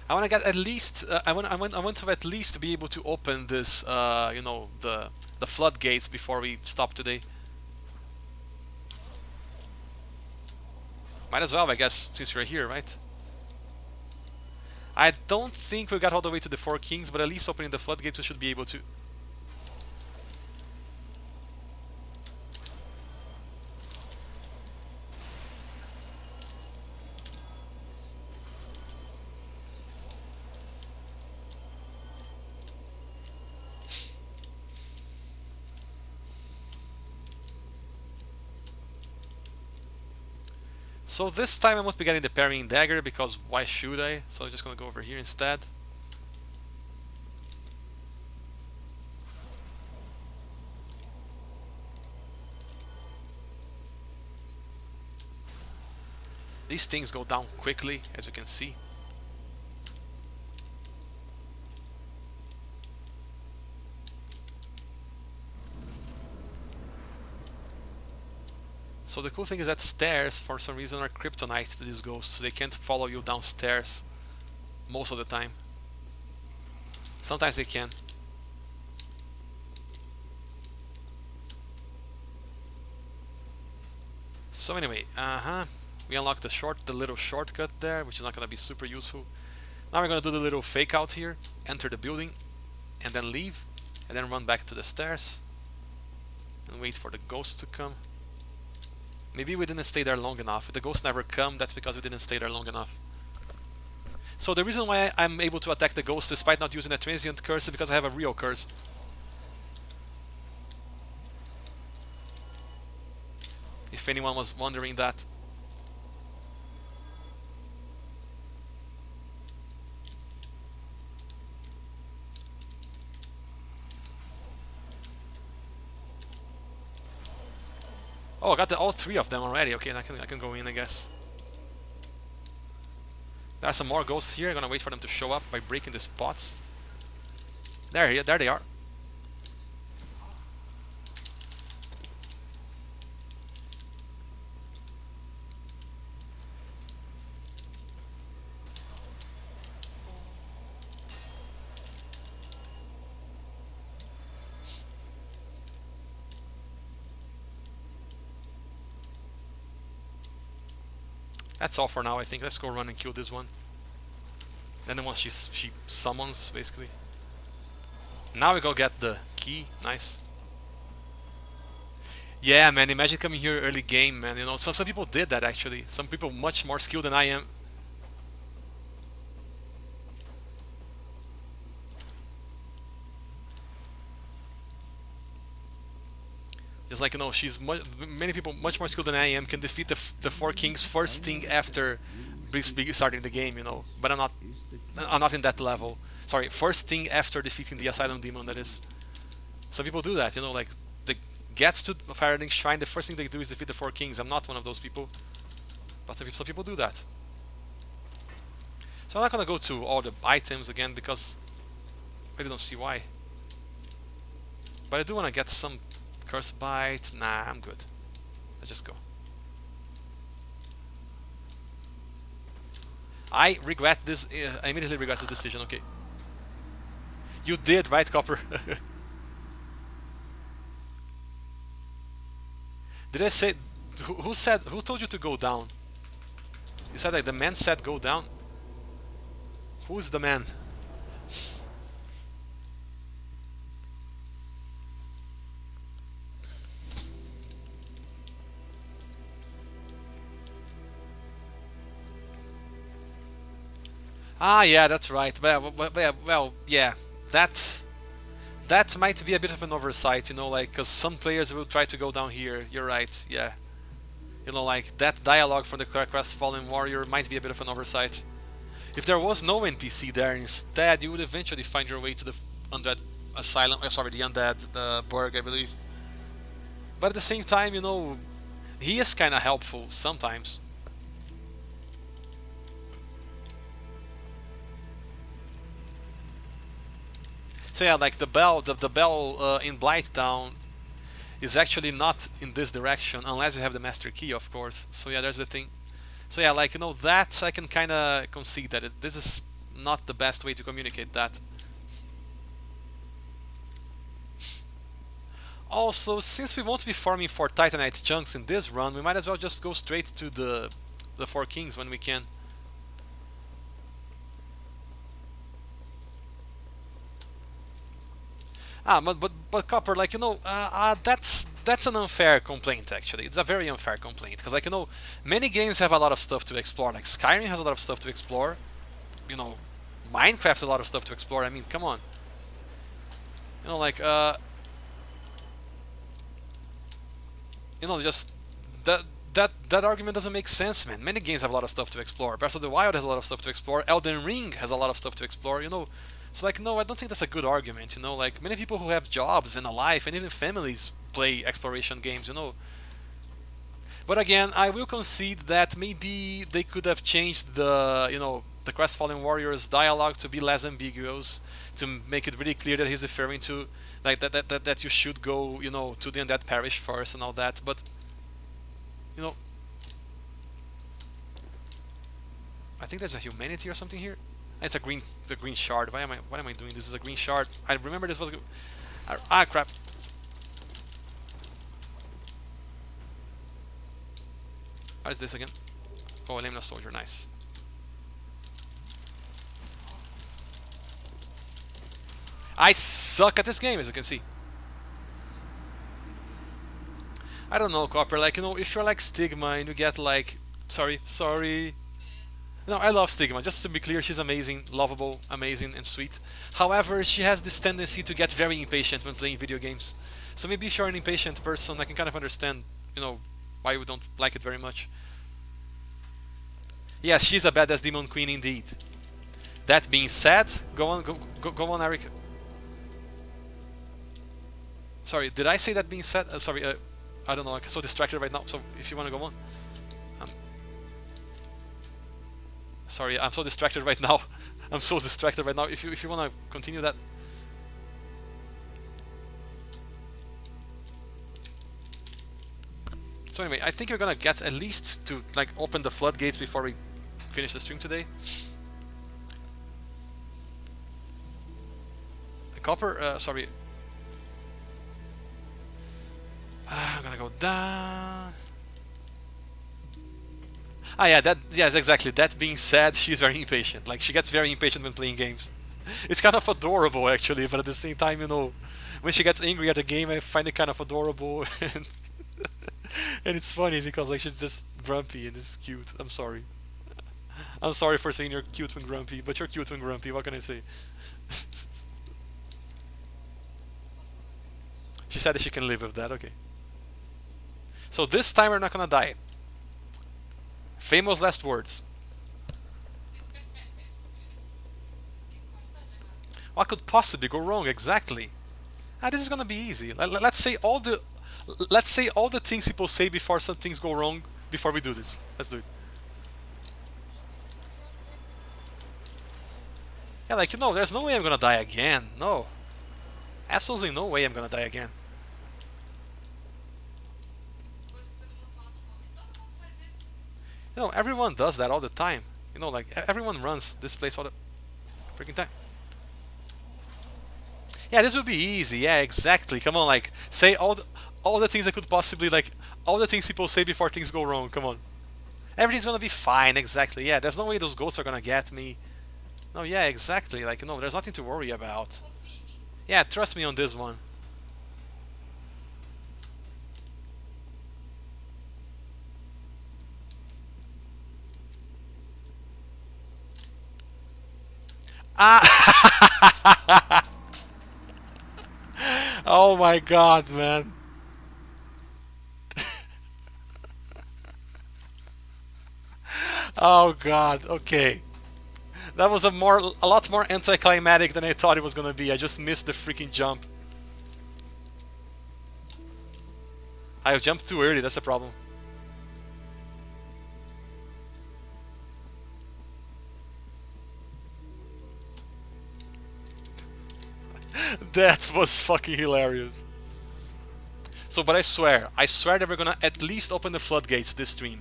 Speaker 1: I want to get at least. I want to at least be able to open this. The floodgates before we stop today. Might as well, I guess, since we're here, right? I don't think we got all the way to the Four Kings, but at least opening the floodgates we should be able to. So this time I won't be getting the parrying dagger because why should I? So I'm just gonna go over here instead. These things go down quickly, as you can see. So the cool thing is that stairs, for some reason, are kryptonite to these ghosts. They can't follow you downstairs most of the time. Sometimes they can. So anyway, we unlocked the little shortcut there, which is not gonna be super useful. Now we're gonna do the little fake out here, enter the building, and then leave, and then run back to the stairs, and wait for the ghost to come. Maybe we didn't stay there long enough. If the ghosts never come, that's because we didn't stay there long enough. So the reason why I'm able to attack the ghost despite not using a transient curse is because I have a real curse. If anyone was wondering that. Oh, I got all three of them already. Okay, I can go in, I guess. There are some more ghosts here. I'm gonna wait for them to show up by breaking the spots. There they are. That's all for now, I think. Let's go run and kill this one. Then once she summons, basically. Now we go get the key. Nice. Yeah, man. Imagine coming here early game, man. Some people did that actually. Some people much more skilled than I am. Just like many people much more skilled than I am can defeat the four kings first thing after starting the game, But I'm not in that level. Sorry, first thing after defeating the Asylum Demon, that is. Some people do that, like they get to Firelink Shrine, the first thing they do is defeat the four kings. I'm not one of those people, but some people do that. So I'm not gonna go to all the items again because I really don't see why. But I do want to get some curse bite. Nah, I'm good. Let's just go. I regret this. I immediately regret this decision. Okay. You did, right, Copper? Did I say? Who said? Who told you to go down? You said like the man said go down. Who's the man? Ah, yeah, that's right. Well, yeah, that might be a bit of an oversight, like, because some players will try to go down here. You're right, yeah. Like, that dialogue from the Crestfallen Warrior might be a bit of an oversight. If there was no NPC there instead, you would eventually find your way to the Undead Asylum, sorry, the Undead Burg, I believe. But at the same time, he is kind of helpful sometimes. So yeah, like the bell in Blighttown is actually not in this direction unless you have the master key, of course. So yeah, there's the thing. So yeah, like that I can kind of concede that this is not the best way to communicate that. Also, since we won't be farming for Titanite chunks in this run, we might as well just go straight to the Four Kings when we can. But Copper, like that's an unfair complaint. Actually, it's a very unfair complaint because many games have a lot of stuff to explore. Like Skyrim has a lot of stuff to explore. Minecraft has a lot of stuff to explore. I mean, come on. Just that argument doesn't make sense, man. Many games have a lot of stuff to explore. Breath of the Wild has a lot of stuff to explore. Elden Ring has a lot of stuff to explore. So no, I don't think that's a good argument. Like many people who have jobs and a life and even families play exploration games. But again, I will concede that maybe they could have changed the Crestfallen Warrior's dialogue to be less ambiguous, to make it really clear that he's referring to like that you should go to the Undead Parish first and all that. But I think there's a humanity or something here. It's a green shard. Why am I doing this? Is a green shard. I remember this was crap. What is this again? Oh, Lamina Soldier, nice. I suck at this game, as you can see. I don't know, Copper, like, if you're like Stigma and you get like, sorry. No, I love Stigma, just to be clear, she's amazing, lovable, amazing, and sweet. However, she has this tendency to get very impatient when playing video games. So maybe if you're an impatient person, I can kind of understand, why you don't like it very much. Yes, she's a badass demon queen indeed. That being said, go on, Eric. Sorry, did I say that being said? Sorry, I don't know, I'm so distracted right now, so if you want to go on. Sorry, I'm so distracted right now. I'm so distracted right now. If you want to continue that. So anyway, I think you're gonna get at least to like open the floodgates before we finish the stream today. Copper, sorry. I'm gonna go down. Ah, yeah, yes, exactly. That being said, she's very impatient. Like, she gets very impatient when playing games. It's kind of adorable, actually, but at the same time, when she gets angry at the game, I find it kind of adorable. And, and it's funny because, like, she's just grumpy and it's cute. I'm sorry. I'm sorry for saying you're cute when grumpy, but you're cute when grumpy. What can I say? She said that she can live with that. Okay. So this time we're not gonna die. Famous last words. What could possibly go wrong? Exactly. Ah, this is gonna be easy. Let's say all the things people say before some things go wrong before we do this. Let's do it. Yeah, like there's no way I'm gonna die again. No, absolutely no way I'm gonna die again. Everyone does that all the time. Like everyone runs this place all the freaking time. Yeah, this would be easy. Yeah, exactly. Come on, like say all the things that could possibly like all the things people say before things go wrong. Come on, everything's gonna be fine. Exactly. Yeah, there's no way those ghosts are gonna get me. No, yeah, exactly. Like there's nothing to worry about. Yeah, trust me on this one. Ah! Oh my god, man. Oh god. Okay. That was a lot more anticlimactic than I thought it was gonna be. I just missed the freaking jump. I jumped too early, that's a problem. That was fucking hilarious. So, but I swear that we're gonna at least open the floodgates this stream.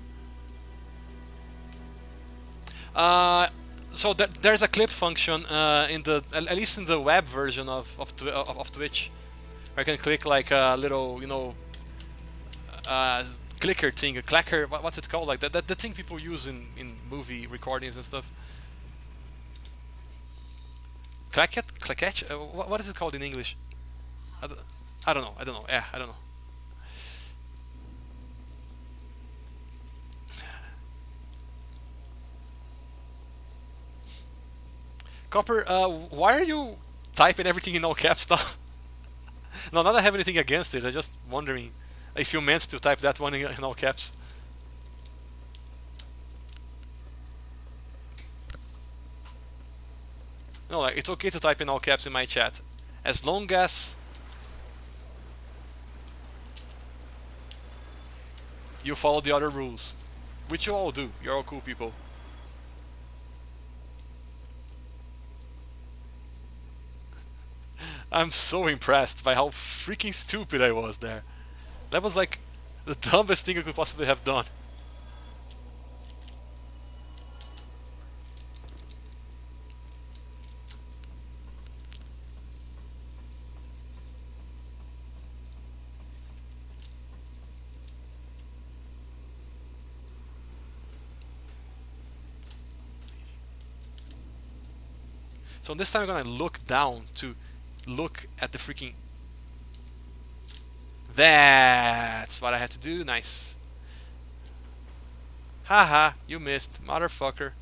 Speaker 1: Uh, so there's a clip function in the at least in the web version of Twitch, where I can click like a little clicker thing, a clacker. What's it called? Like the thing people use in movie recordings and stuff. Clacket, clacketch. What is it called in English? I don't know. I don't know. Yeah, I don't know. Copper, why are you typing everything in all caps now? No, not that I have anything against it. I'm just wondering if you meant to type that one in all caps. No, like it's okay to type in all caps in my chat, as long as you follow the other rules, which you all do. You're all cool people. I'm so impressed by how freaking stupid I was there. That was like the dumbest thing I could possibly have done. So this time I'm gonna look down to look at the freaking... That's what I had to do. Nice. Haha, you missed, motherfucker.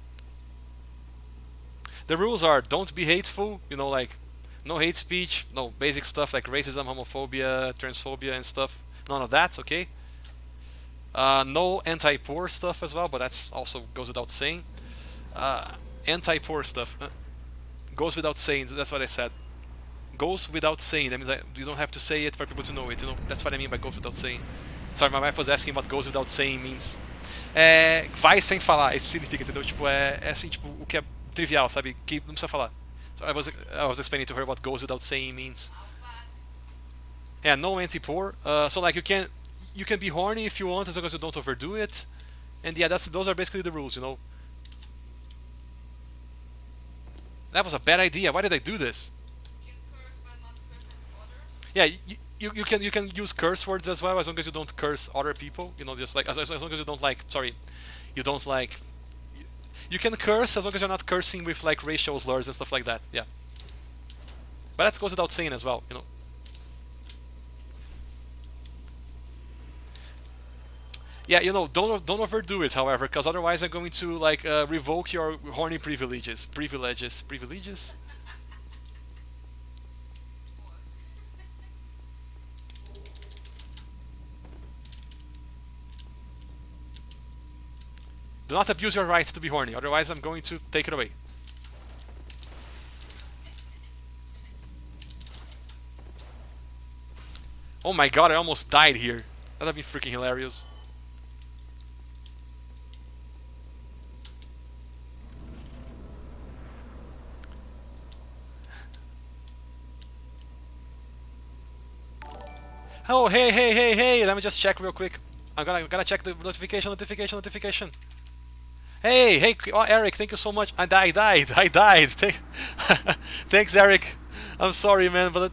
Speaker 1: The rules are don't be hateful, like no hate speech, no basic stuff like racism, homophobia, transphobia and stuff. None of that, okay? No anti-poor stuff as well, but that's also goes without saying. Anti-poor stuff goes without saying, that's what I said. Goes without saying, that means you don't have to say it for people to know it, That's what I mean by goes without saying. Sorry, my wife was asking what goes without saying means. Vai sem falar, isso significa, entendeu? Tipo, é assim, tipo, o que é trivial, sabe? Que não precisa falar. So I was explaining to her what goes without saying means. Yeah, no anti-poor. So like you can be horny if you want as long as you don't overdo it. And yeah, those are basically the rules, That was a bad idea. Why did I do this? Yeah, you can use curse words as well as long as you don't curse other people. Just like as long as you don't like. Sorry, you don't like. You can curse as long as you're not cursing with like racial slurs and stuff like that. Yeah. But that goes without saying as well. Yeah, don't overdo it. However, because otherwise I'm going to like revoke your horny privileges. Privileges. Do not abuse your right to be horny, otherwise I'm going to take it away. Oh my god, I almost died here. That'd be freaking hilarious. Oh, hey, hey, hey, hey! Let me just check real quick. I'm gonna check the notification. Hey, hey, oh, Eric, thank you so much. I died. Thanks, Eric. I'm sorry, man, but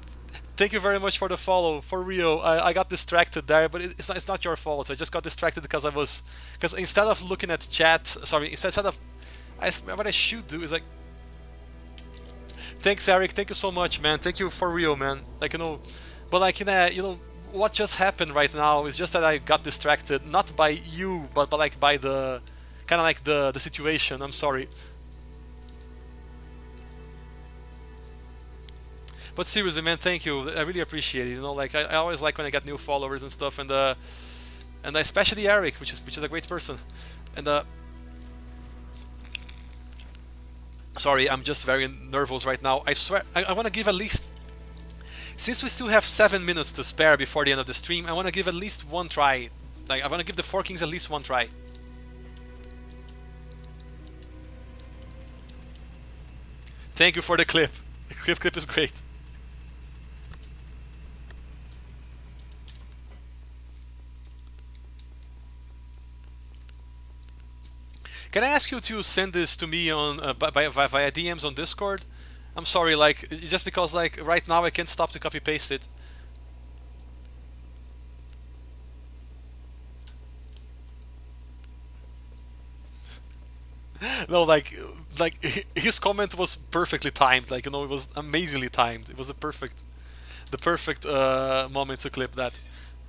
Speaker 1: thank you very much for the follow. For real, I got distracted there, but it's not your fault. I just got distracted because because instead of looking at chat, sorry, instead of, what I should do is like, thanks, Eric. Thank you so much, man. Thank you for real, man. Like, but like, what just happened right now is just that I got distracted, not by you, but like by the kind of like the situation. I'm sorry. But seriously, man, thank you. I really appreciate it. Like I always like when I get new followers and stuff, and especially Eric, which is a great person. And sorry, I'm just very nervous right now. I swear, I want to give at least, since we still have 7 minutes to spare before the end of the stream, I want to give at least one try. Like I want to give the Four Kings at least one try. Thank you for the clip. The clip is great. Can I ask you to send this to me on via DMs on Discord? I'm sorry, like just because like right now I can't stop to copy paste it. No, like his comment was perfectly timed. Like it was amazingly timed. It was the perfect moment to clip that.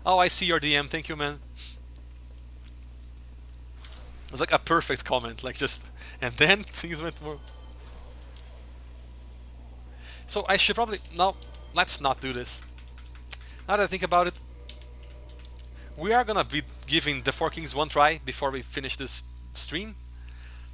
Speaker 1: Oh, I see your DM. Thank you, man. It was like a perfect comment, like just, and then things went more. So I should probably, no, let's not do this. Now that I think about it, we are gonna be giving the Four Kings one try before we finish this stream.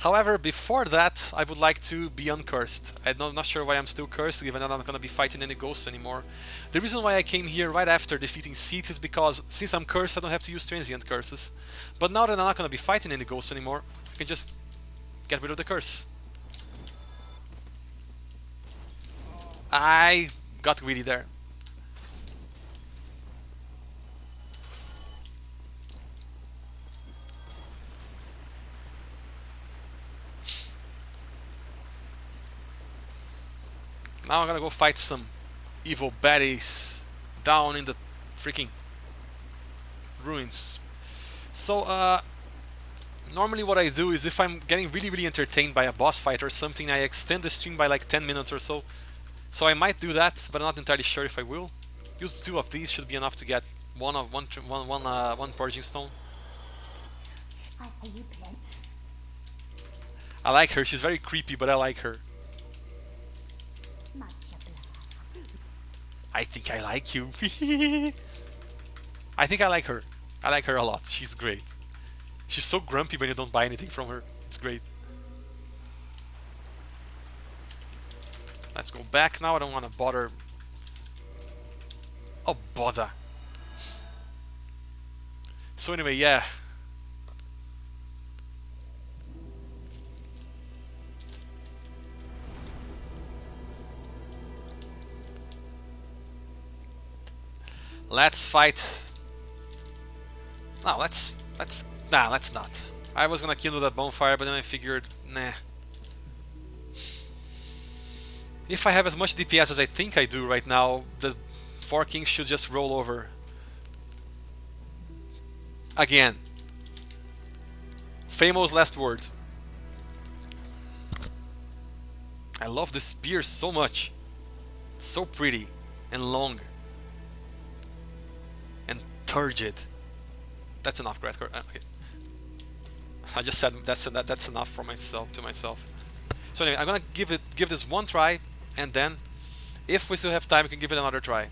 Speaker 1: However, before that, I would like to be uncursed. I'm not sure why I'm still cursed, given that I'm not gonna be fighting any ghosts anymore. The reason why I came here right after defeating Seeds is because since I'm cursed, I don't have to use transient curses. But now that I'm not gonna be fighting any ghosts anymore, I can just get rid of the curse. I got greedy there. Now I'm gonna go fight some evil baddies down in the freaking ruins. So, normally what I do is if I'm getting really entertained by a boss fight or something, I extend the stream by like 10 minutes or so. So I might do that, but I'm not entirely sure if I will. Use 2 of these should be enough to get one purging stone.
Speaker 2: Are you playing?
Speaker 1: I like her. She's very creepy, but I like her.
Speaker 2: Much obliged.
Speaker 1: I think I like you. I think I like her. I like her a lot. She's great. She's so grumpy when you don't buy anything from her. It's great. Let's go back now. I don't want to bother. Oh, bother. So anyway, yeah. Let's fight. No, let's not. I was gonna kindle that bonfire, but then I figured, nah. If I have as much DPS as I think I do right now, the Four Kings should just roll over. Again. Famous last words. I love the spear so much. It's so pretty and long and turgid. That's enough, Gretker. Okay. I just said that's enough for myself to myself. So anyway, I'm gonna give this one try, and then, if we still have time, we can give it another try.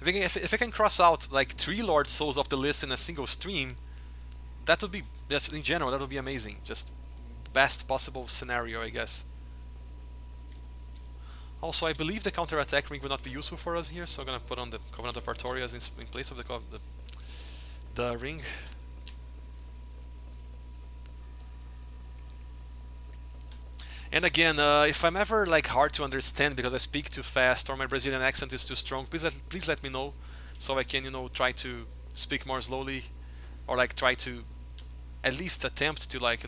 Speaker 1: If I can cross out like 3 Lord Souls off the list in a single stream, that would be, just in general, that would be amazing. Just best possible scenario, I guess. Also, I believe the counter-attack ring will not be useful for us here, so I'm gonna put on the Covenant of Artorias in place of the ring. And again, if I'm ever like hard to understand because I speak too fast or my Brazilian accent is too strong, please let me know, so I can try to speak more slowly, or like try to at least attempt to like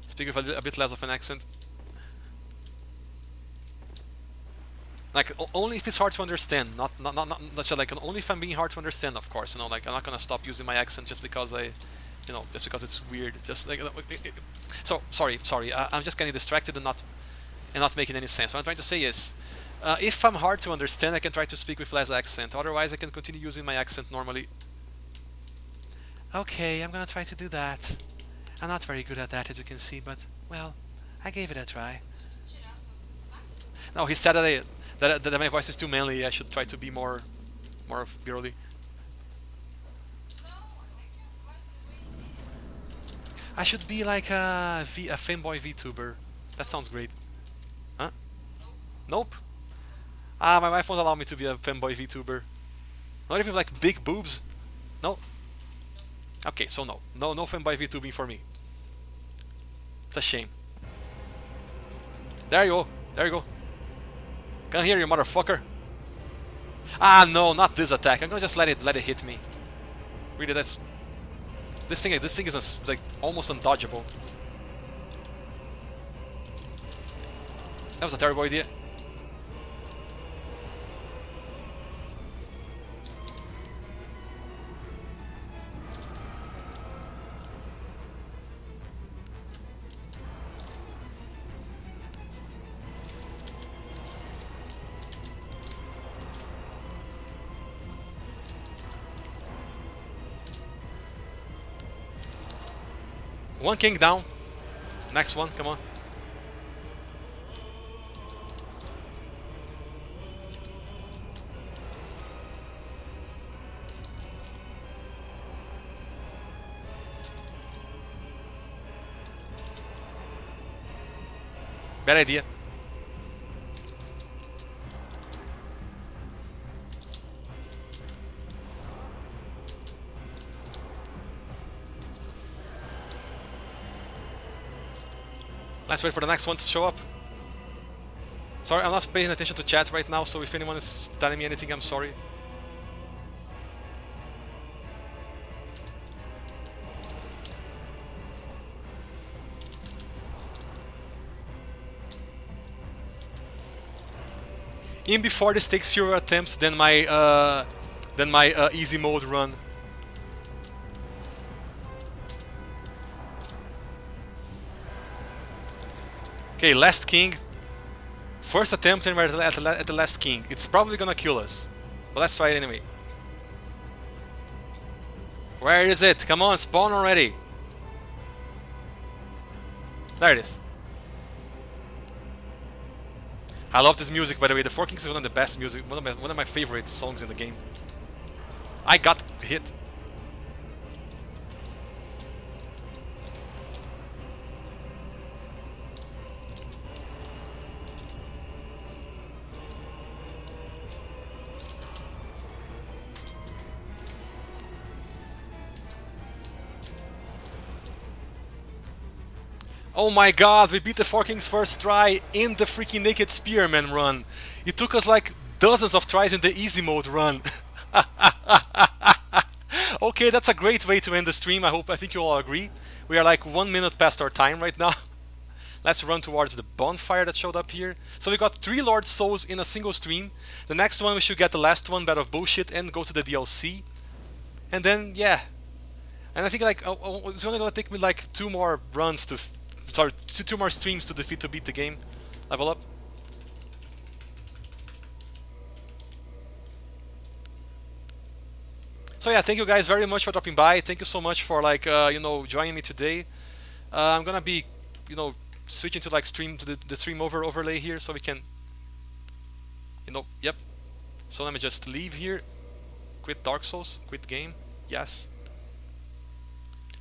Speaker 1: speak with a bit less of an accent. Like only if it's hard to understand, not just like only if I'm being hard to understand, of course. Like I'm not gonna stop using my accent just because just because it's weird. Just like so sorry. I'm just getting distracted and not making any sense. What I'm trying to say is, if I'm hard to understand, I can try to speak with less accent. Otherwise, I can continue using my accent normally. Okay, I'm gonna try to do that. I'm not very good at that, as you can see, but well, I gave it a try. No, he said that my voice is too manly. I should try to be more girly. I should be like a fanboy VTuber. That sounds great. Huh? Nope. Ah, my wife won't allow me to be a fanboy VTuber. Not even like big boobs. No. Okay, so no fanboy VTubing for me. It's a shame. There you go. There you go. Can hear you, motherfucker. Ah, no, not this attack. I'm gonna just let it hit me. Really, this thing is like almost undodgeable. That was a terrible idea. One king down. Next one, come on. Bad idea. Let's wait for the next one to show up. Sorry, I'm not paying attention to chat right now, so if anyone is telling me anything, I'm sorry. In before this takes fewer attempts than my easy mode run. Okay, last king. First attempt and we're at the last king. It's probably gonna kill us, but let's try it anyway. Where is it? Come on, spawn already. There it is. I love this music, by the way. The Four Kings is one of the best music, one of my favorite songs in the game. I got hit. Oh my god, we beat the Four Kings first try in the freaking Naked Spearman run. It took us like dozens of tries in the easy mode run. Okay, that's a great way to end the stream. I think you all agree. We are like 1 minute past our time right now. Let's run towards the bonfire that showed up here. So we got 3 Lord Souls in a single stream. The next one we should get the last one, Battle of Bullshit, and go to the DLC. And then, yeah. And I think like it's only gonna take me like 2 more runs to... Sorry, two more streams to beat the game. Level up. So yeah, thank you guys very much for dropping by. Thank you so much for like joining me today. I'm gonna be switching to like the stream overlay here so we can yep. So let me just leave here. Quit Dark Souls. Quit game. Yes.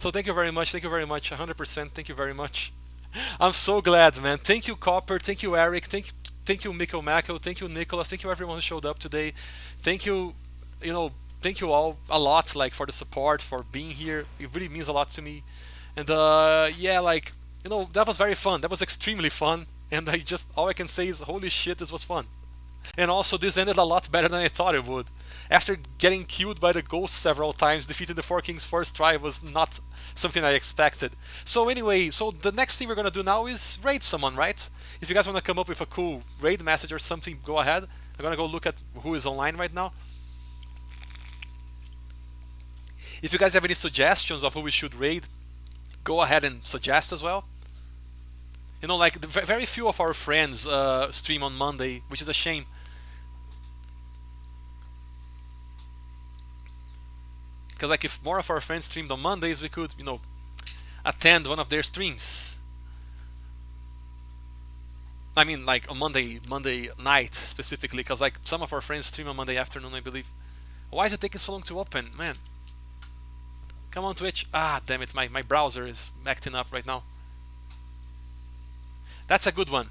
Speaker 1: So thank you very much. Thank you very much. 100%. Thank you very much. I'm so glad, man. Thank you, Copper. Thank you, Eric. Thank you, Mikko Mako. Thank you, Nicholas. Thank you, everyone who showed up today. Thank you, you know, thank you all a lot, like for the support, for being here. It really means a lot to me. And yeah, like that was very fun. That was extremely fun. And I just all I can say is, holy shit, this was fun. And also, this ended a lot better than I thought it would. After getting killed by the ghost several times, defeating the Four Kings first try was not something I expected. So anyway, so the next thing we're gonna do now is raid someone, right? If you guys wanna come up with a cool raid message or something, go ahead. I'm gonna go look at who is online right now. If you guys have any suggestions of who we should raid, go ahead and suggest as well. Like very few of our friends stream on Monday, which is a shame. Because like if more of our friends streamed on Mondays, we could, attend one of their streams. I mean, like on Monday night specifically, because like some of our friends stream on Monday afternoon, I believe. Why is it taking so long to open, man? Come on, Twitch. Ah, damn it, my browser is acting up right now. That's a good one.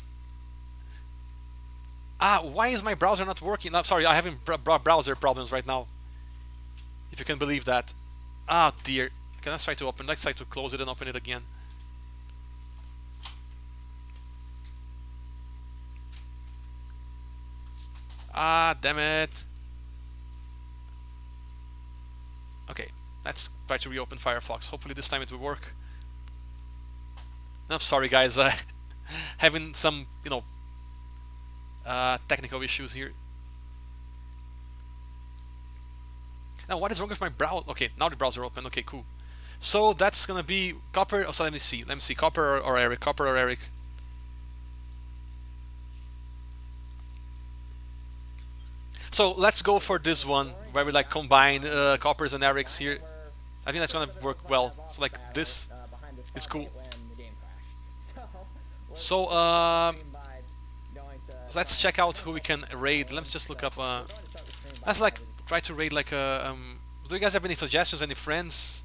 Speaker 1: Ah, why is my browser not working? I'm sorry, I'm having browser problems right now. If you can believe that. Ah, dear. Okay, let's try to open. Let's try to close it and open it again. Ah, damn it. Okay, let's try to reopen Firefox. Hopefully this time it will work. I'm sorry, guys. Having some, technical issues here. Now, what is wrong with my browser? Okay, now the browser open. Okay, cool. So that's gonna be Copper. Oh, so let me see. Copper or Eric. Copper or Eric. So let's go for this one where we like combine Coppers and Erics here. I think that's gonna work well. So like this is cool. So let's check out who we can raid. Let's just look up. Let's like try to raid like a. Do you guys have any suggestions? Any friends?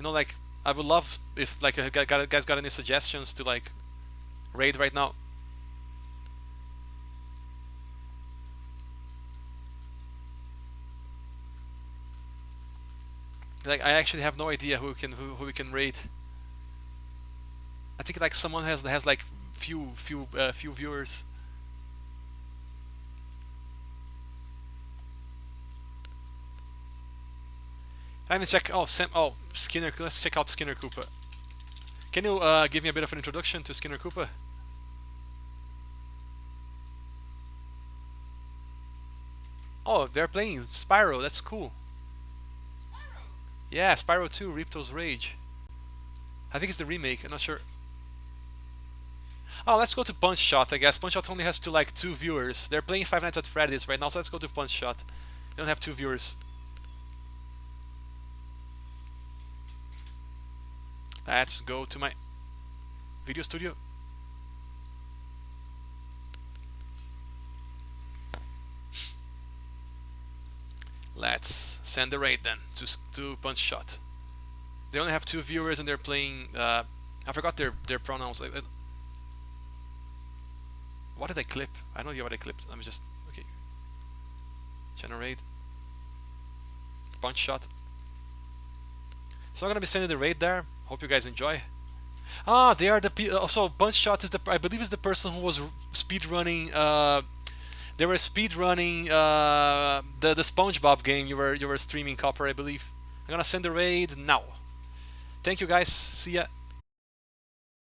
Speaker 1: Like I would love if like you guys got any suggestions to like raid right now. Like I actually have no idea who we can raid. I think like someone has like few viewers. Let me check. Oh, Skinner. Let's check out Skinner Koopa. Can you give me a bit of an introduction to Skinner Koopa? Oh, they're playing Spyro. That's cool. Yeah, Spyro 2, Ripto's Rage. I think it's the remake. I'm not sure. Oh, let's go to Punch Shot, I guess. Punch Shot only has two viewers. They're playing Five Nights at Freddy's right now, so let's go to Punch Shot. They don't have 2 viewers. Let's go to my video studio. Let's send the raid then to Punch Shot. They only have 2 viewers and they're playing. I forgot their pronouns. What did I clip? I don't know what I clipped. Let me just okay. Generate Punch Shot. So I'm gonna be sending the raid there. Hope you guys enjoy. Ah, they are the also Punch Shot is I believe is the person who was speed running. They were speed running the SpongeBob game you were streaming, Copper, I believe. I'm gonna send the raid now. Thank you guys. See ya.